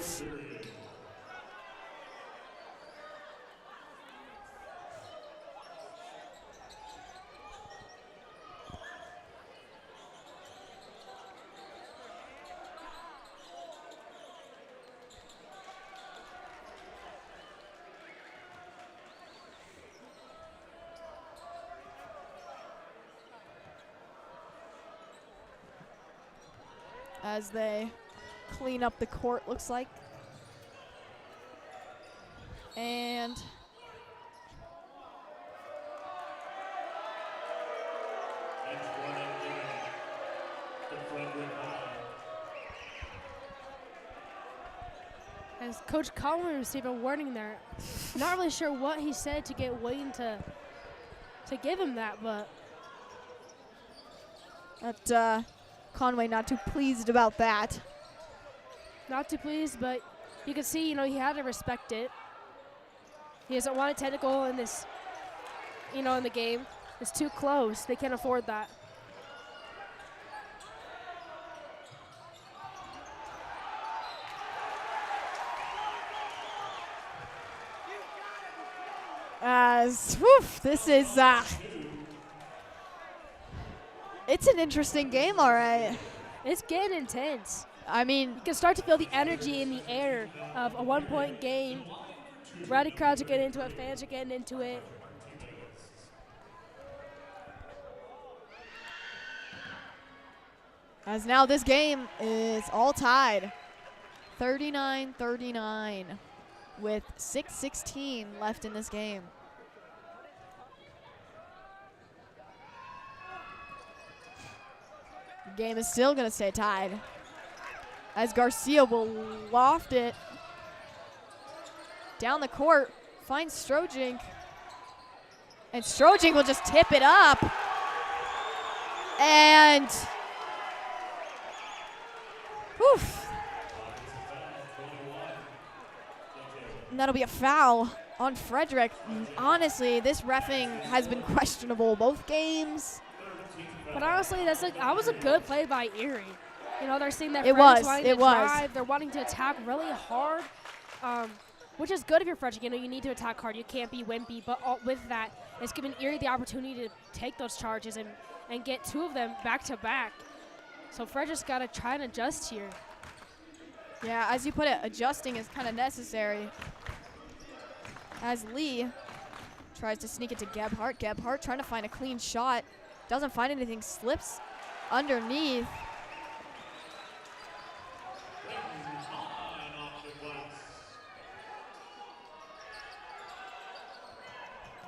As they clean up the court, looks like. And as Coach Collins received a warning there. Not really sure what he said to get Wayne to give him that, but Conway not too pleased about that. Not too pleased, but you can see, he had to respect it. He doesn't want a technical in this, in the game. It's too close. They can't afford that. This is it's an interesting game, all right. It's getting intense. I mean, you can start to feel the energy in the air of a one-point game. Rowdy crowds are getting into it. Fans are getting into it. As now this game is all tied. 39-39 with 6:16 left in this game. The game is still going to stay tied as Garcia will loft it down the court, finds Strojink, and Strojink will just tip it up. And and that'll be a foul on Frederick. Honestly, this reffing has been questionable both games. But honestly, that was a good play by Erie. They're seeing that it Frederick's was. wanting to drive. They're wanting to attack really hard, which is good if you're Frederick. You need to attack hard. You can't be wimpy. But with that, it's giving Erie the opportunity to take those charges and get two of them back to back. So Frederick's got to try and adjust here. Yeah, as you put it, adjusting is kind of necessary. As Lee tries to sneak it to Gebhardt. Gebhardt trying to find a clean shot. Doesn't find anything, slips underneath.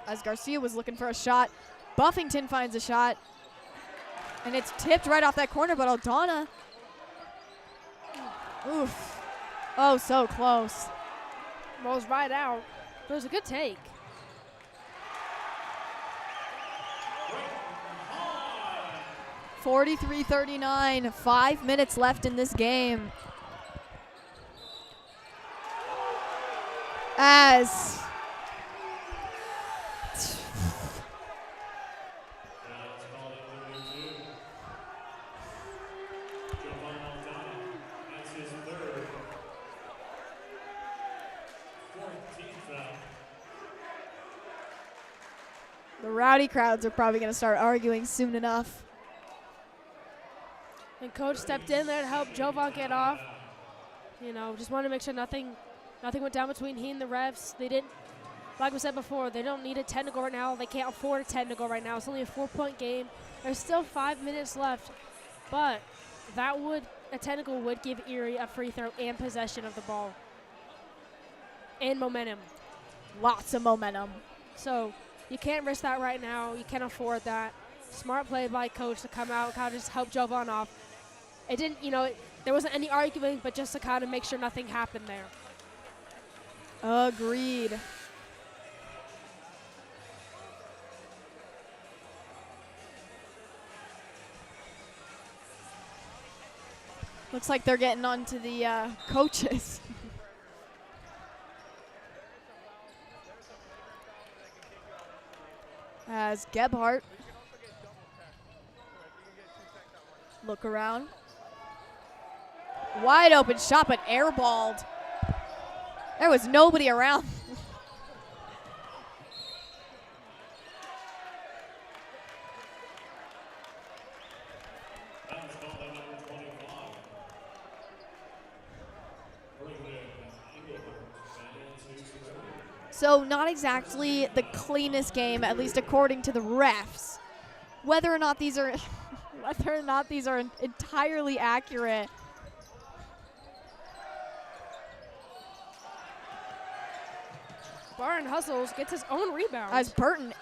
As Garcia was looking for a shot, Buffington finds a shot. And it's tipped right off that corner, but Aldana. Oof. Oh, so close. Rolls right out. It was a good take. (43-39), 5 minutes left in this game. As the rowdy crowds are probably going to start arguing soon enough. And coach stepped in there to help Jovan get off. You know, just wanted to make sure nothing went down between he and the refs. They didn't, like we said before, they don't need a 10 to go right now. They can't afford a 10 to go right now. It's only a 4-point game. There's still 5 minutes left, but a 10 to go would give Erie a free throw and possession of the ball. And momentum. Lots of momentum. So you can't risk that right now. You can't afford that. Smart play by coach to come out, kind of just help Jovan off. It didn't, there wasn't any arguing, but just to kind of make sure nothing happened there. Agreed. Looks like they're getting on to the coaches. As Gebhardt look around. Wide open shot, but airballed. There was nobody around. So not exactly the cleanest game, at least according to the refs. Whether or not these are entirely accurate. Barton hustles, gets his own rebound. As Burton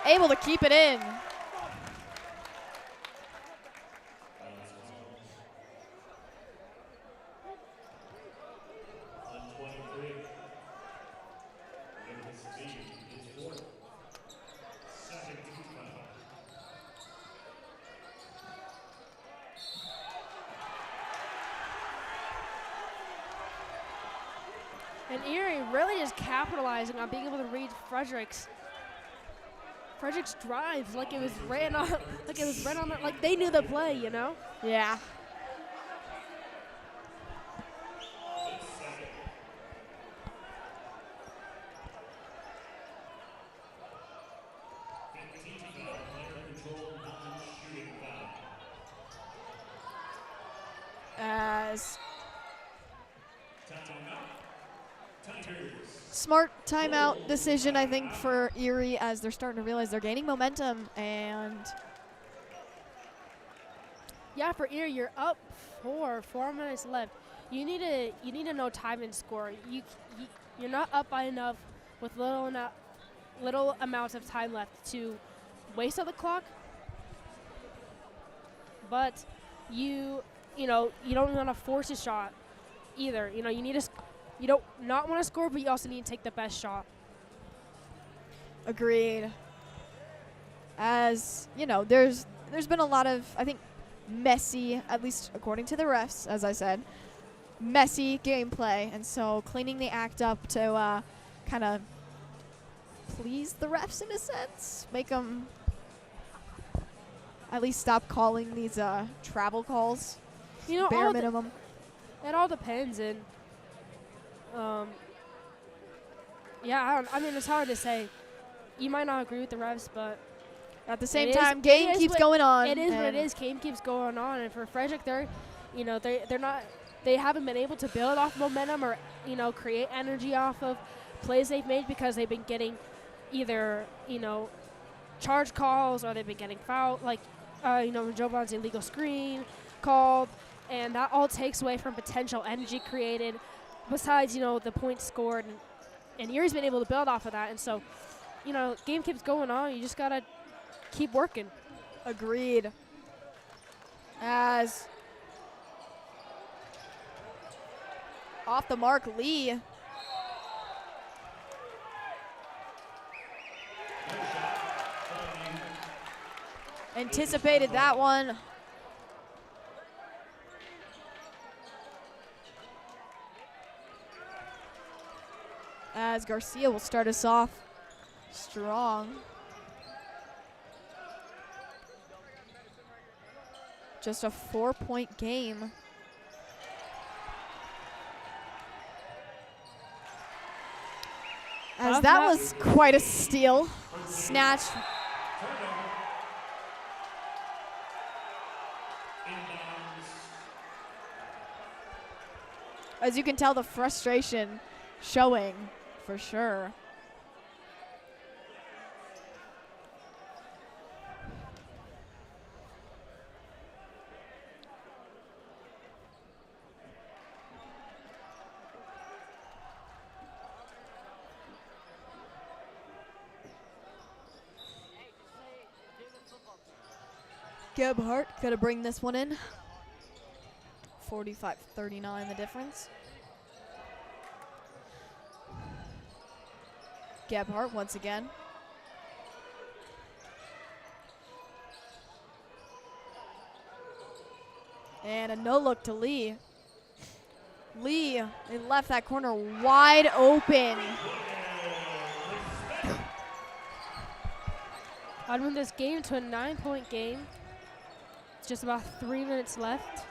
able to keep it in. And Erie really just capitalizing on being able to read Frederick's drive like it was ran on, like they knew the play, Yeah. As smart timeout decision, I think, for Erie, as they're starting to realize they're gaining momentum. And yeah, for Erie, you're up 4 minutes left. You need to know time and score. You're not up by enough with little amounts of time left to waste on the clock. But you don't want to force a shot either. You don't not want to score, but you also need to take the best shot. Agreed. As there's been a lot of, I think, messy, at least according to the refs, as I said, messy gameplay, and so cleaning the act up to kind of please the refs in a sense, make them at least stop calling these travel calls. Bare minimum. It all depends, and it's hard to say. You might not agree with the refs, but at the same time, game keeps going on. It is what it is. Game keeps going on, and for Frederick, they haven't been able to build off momentum or create energy off of plays they've made because they've been getting either charge calls or they've been getting fouled, like Jovan's illegal screen called, and that all takes away from potential energy created. Besides, the points scored, and Erie's been able to build off of that, and so, game keeps going on. You just gotta keep working. Agreed. As off the mark, Lee. Anticipated that one. As Garcia will start us off strong. Just a 4-point game. As that was quite a steal. Snatched. As you can tell, the frustration showing for sure. Gebhardt got to bring this one in. 45-39 the difference. Gebhardt once again. And a no look to Lee. Lee, they left that corner wide open. I'd win this game to a 9-point game. Just about 3 minutes left.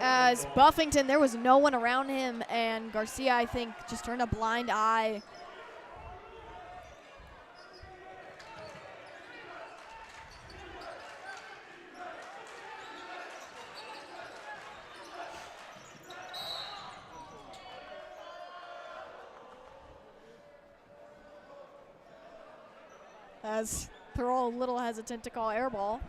As Buffington, there was no one around him, and Garcia, I think, just turned a blind eye. As they're all a little hesitant to call air ball.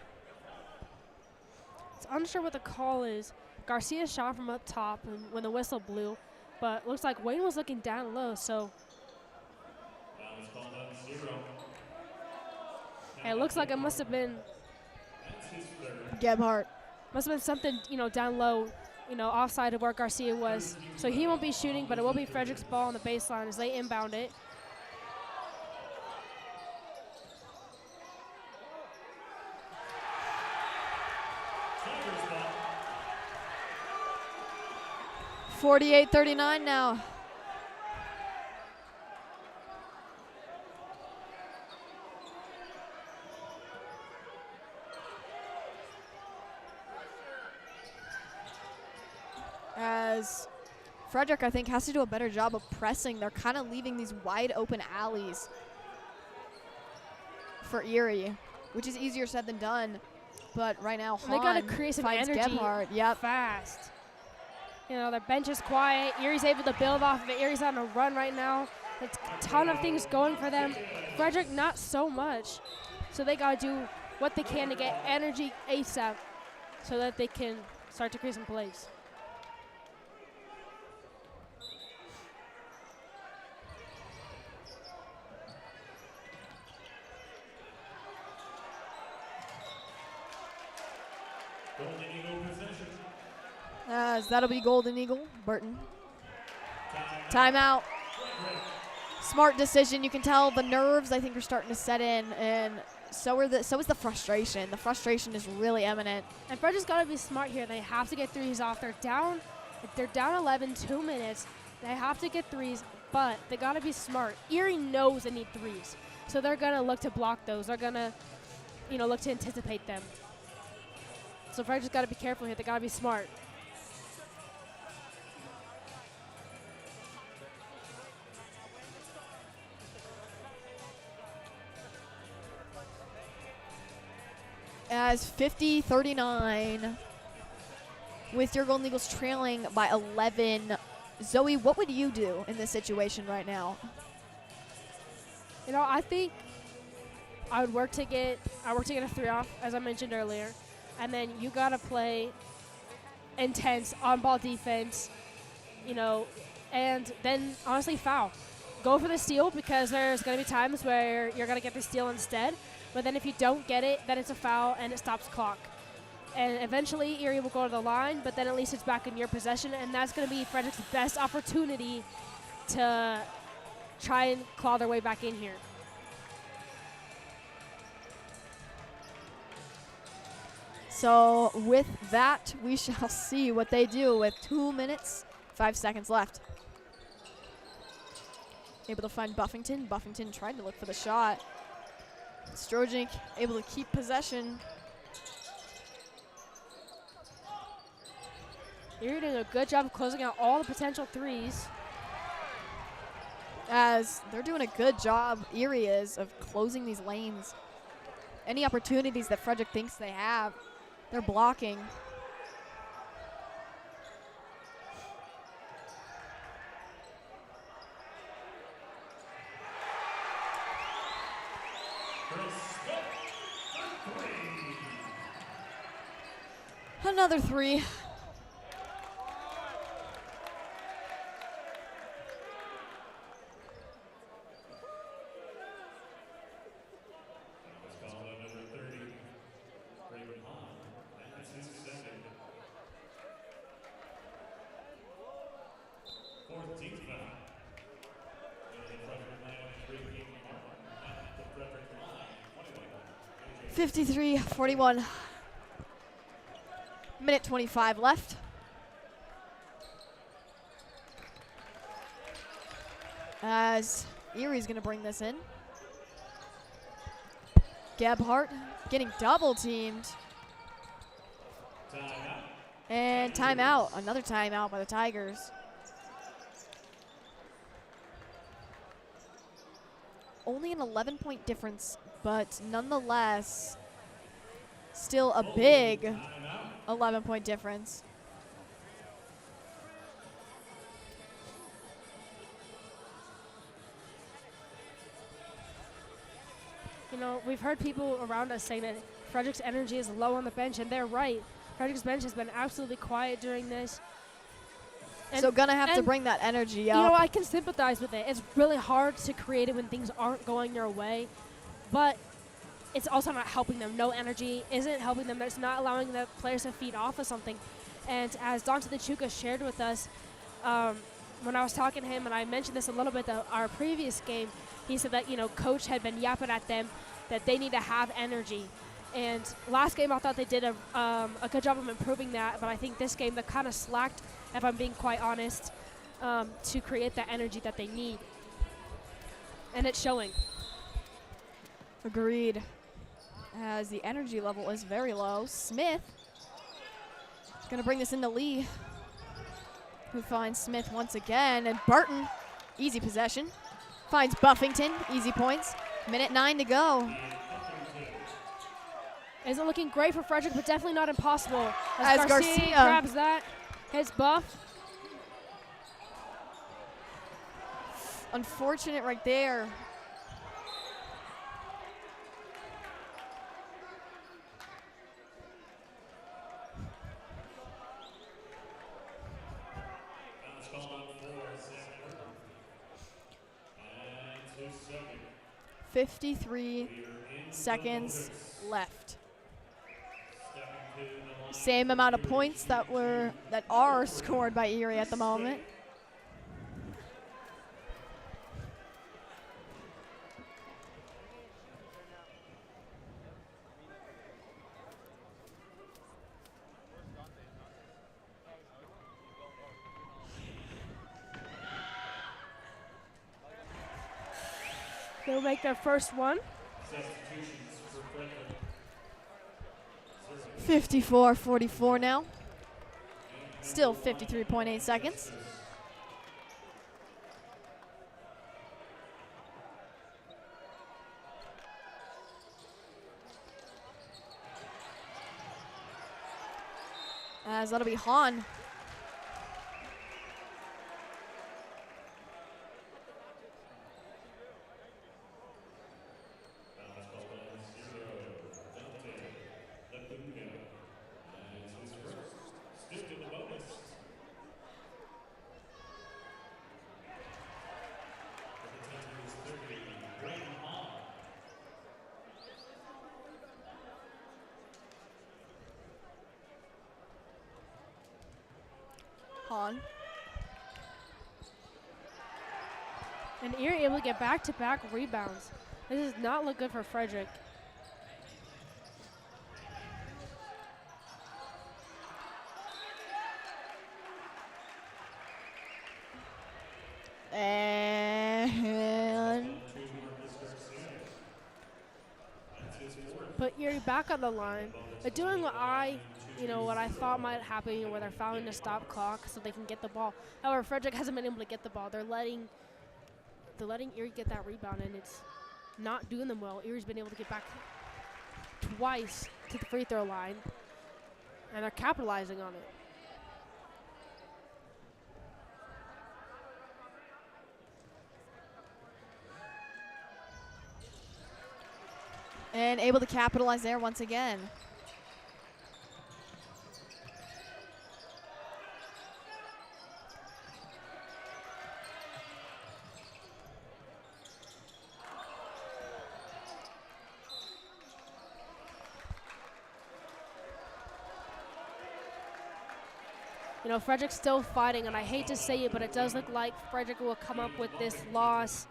It's unsure what the call is. Garcia shot from up top when the whistle blew, but looks like Wayne was looking down low, so. And it looks like it must have been Gebhardt. Must have been something, down low, offside of where Garcia was. So he won't be shooting, but it will be Frederick's ball on the baseline as they inbound it. .38-39 now. As Frederick, I think, has to do a better job of pressing. They're kind of leaving these wide open alleys for Erie, which is easier said than done. But right now, they got to create some energy fast. Their bench is quiet. Erie's able to build off of it. Erie's on a run right now. It's a ton of things going for them. Frederick, not so much. So they got to do what they can to get energy ASAP so that they can start to create some plays. That'll be Golden Eagle. Burton. Timeout. Smart decision. You can tell the nerves, I think, are starting to set in, and so is the frustration. The frustration is really eminent. And Frederick's got to be smart here. They have to get threes off. They're down 11, 2 minutes. They have to get threes, but they got to be smart. Erie knows they need threes, so they're going to look to block those. They're going to, look to anticipate them. So Frederick's got to be careful here. They got to be smart. As 50-39, with your Golden Eagles trailing by 11. Zoe, what would you do in this situation right now? I think I would work to get a three off, as I mentioned earlier, and then you gotta play intense on-ball defense, and then honestly foul. Go for the steal because there's gonna be times where you're gonna get the steal instead. But then if you don't get it, then it's a foul and it stops clock. And eventually Erie will go to the line, but then at least it's back in your possession, and that's going to be Frederick's best opportunity to try and claw their way back in here. So with that, we shall see what they do with 2 minutes, 5 seconds left. Able to find Buffington. Buffington tried to look for the shot. Strojnik able to keep possession. Erie doing a good job of closing out all the potential threes. As they're doing a good job, Erie is, of closing these lanes. Any opportunities that Frederick thinks they have, They're blocking. Another three. Fifty-three, 41. Minute 25 left. As Erie's going to bring this in. Gebhardt getting double teamed. And timeout. Another timeout by the Tigers. Only an 11-point difference, but nonetheless, still a big 11-point difference. You know, we've heard people around us saying that Frederick's energy is low on the bench, and they're right. Frederick's bench has been absolutely quiet during this. And so gonna have to bring that energy up. You know, I can sympathize with it. It's really hard to create it when things aren't going your way, but it's also not helping them. No energy isn't helping them. It's not allowing the players to feed off of something. And as Dante DeChuca shared with us, when I was talking to him, and I mentioned this a little bit our previous game, he said that, you know, coach had been yapping at them that they need to have energy. And last game, I thought they did a good job of improving that, but I think this game they kind of slacked, if I'm being quite honest, to create that energy that they need. And it's showing. Agreed. As the energy level is very low. Smith is going to bring this into Lee, who finds Smith once again. And Burton, easy possession, finds Buffington, easy points. Minute 9 to go. Isn't looking great for Frederick, but definitely not impossible. As Garcia grabs that, his buff. Unfortunate right there. And 53 seconds left. Same amount of points that are scored by Erie at the moment. They'll make their first one. 54-44 now. Still 53.8 seconds. As that'll be Hahn. Hahn. And Erie able to get back-to-back rebounds. This does not look good for Frederick. And put Erie back on the line. They're doing what I thought might happen, where they're fouling to stop clock so they can get the ball. However, Frederick hasn't been able to get the ball. They're letting Erie get that rebound, and it's not doing them well. Erie's been able to get back twice to the free throw line. and they're capitalizing on it. And able to capitalize there once again. You know, Frederick's still fighting, and I hate to say it, but it does look like Frederick will come up with this loss.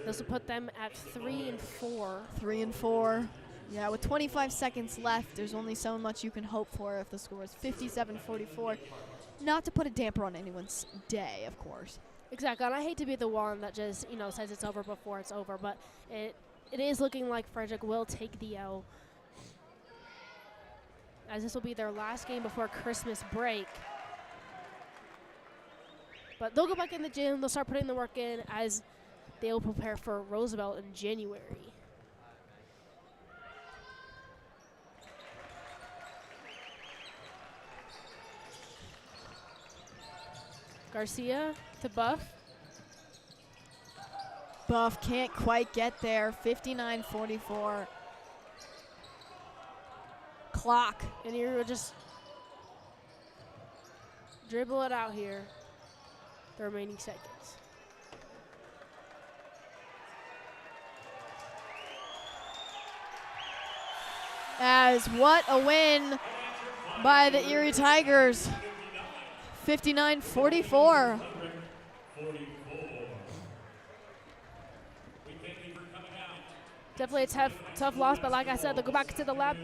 This will put them at 3-4. 3-4. Yeah, with 25 seconds left, there's only so much you can hope for if the score is 57-44. Not to put a damper on anyone's day, of course. Exactly, and I hate to be the one that just, you know, says it's over before it's over, but it is looking like Frederick will take the L, as this will be their last game before Christmas break. But they'll go back in the gym, they'll start putting the work in as they'll prepare for Roosevelt in January. Garcia to Buff. Buff can't quite get there. 59-44. Clock. And here we'll just dribble it out here. The remaining seconds. As what a win by the Erie Tigers. 59-44. Definitely a tough loss, but like I said, they'll go back to the lab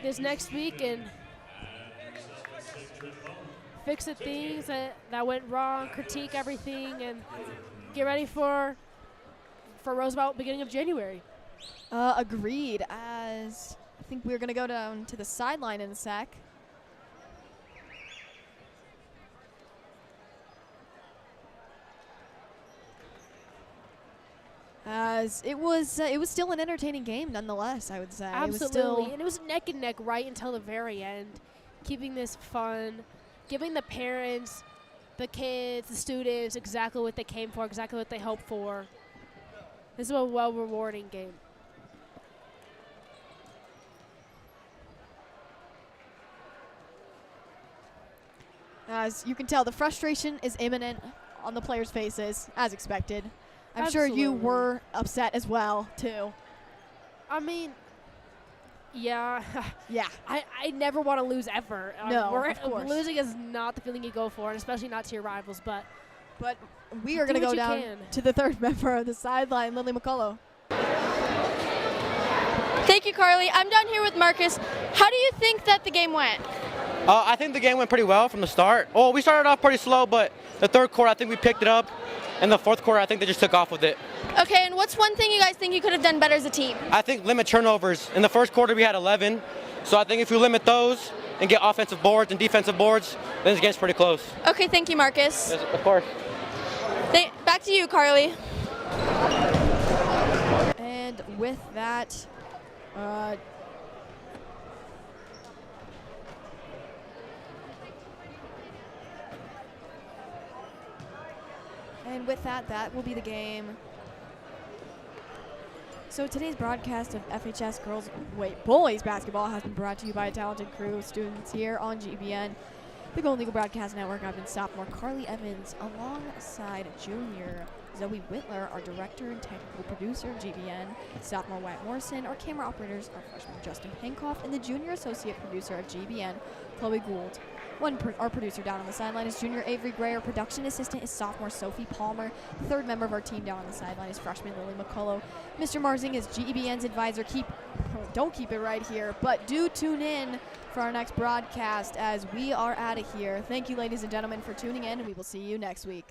this next week and fix the things that went wrong, critique everything, and get ready for Roosevelt beginning of January. Agreed, as I think we're going to go down to the sideline in a sec. As it was still an entertaining game nonetheless, I would say. Absolutely, and it was neck and neck right until the very end, keeping this fun, giving the parents, the kids, the students exactly what they came for, exactly what they hoped for. This is a well-rewarding game. As you can tell, the frustration is imminent on the players' faces, as expected. I'm sure you were upset as well, too. I mean, yeah. Yeah. I never want to lose ever. No, of course. Losing is not the feeling you go for, and especially not to your rivals. But we are going to go down to the third member of the sideline, Lily McCullough. Thank you, Carly. I'm down here with Marcus. How do you think that the game went? I think the game went pretty well from the start. Oh, we started off pretty slow, but the third quarter, I think we picked it up. And the fourth quarter, I think they just took off with it. Okay, and what's one thing you guys think you could have done better as a team? I think limit turnovers. In the first quarter, we had 11. So I think if we limit those and get offensive boards and defensive boards, then this game's pretty close. Okay, thank you, Marcus. Yes, of course. Back to you, Carly. And with that, that will be the game. So today's broadcast of FHS boys basketball has been brought to you by a talented crew of students here on GEBN, the Golden Eagle Broadcast Network. I've been sophomore Carly Evans alongside junior Zoe Wittler, our director and technical producer of GEBN, sophomore Wyatt Morrison. Our camera operators are freshman Justin Hancock and the junior associate producer of GEBN, Chloe Gould. Our producer down on the sideline is junior Avery Gray. Our production assistant is sophomore Sophie Palmer. The third member of our team down on the sideline is freshman Lily McCullough. Mr. Marzing is GEBN's advisor. Don't keep it right here, but do tune in for our next broadcast as we are out of here. Thank you, ladies and gentlemen, for tuning in, and we will see you next week.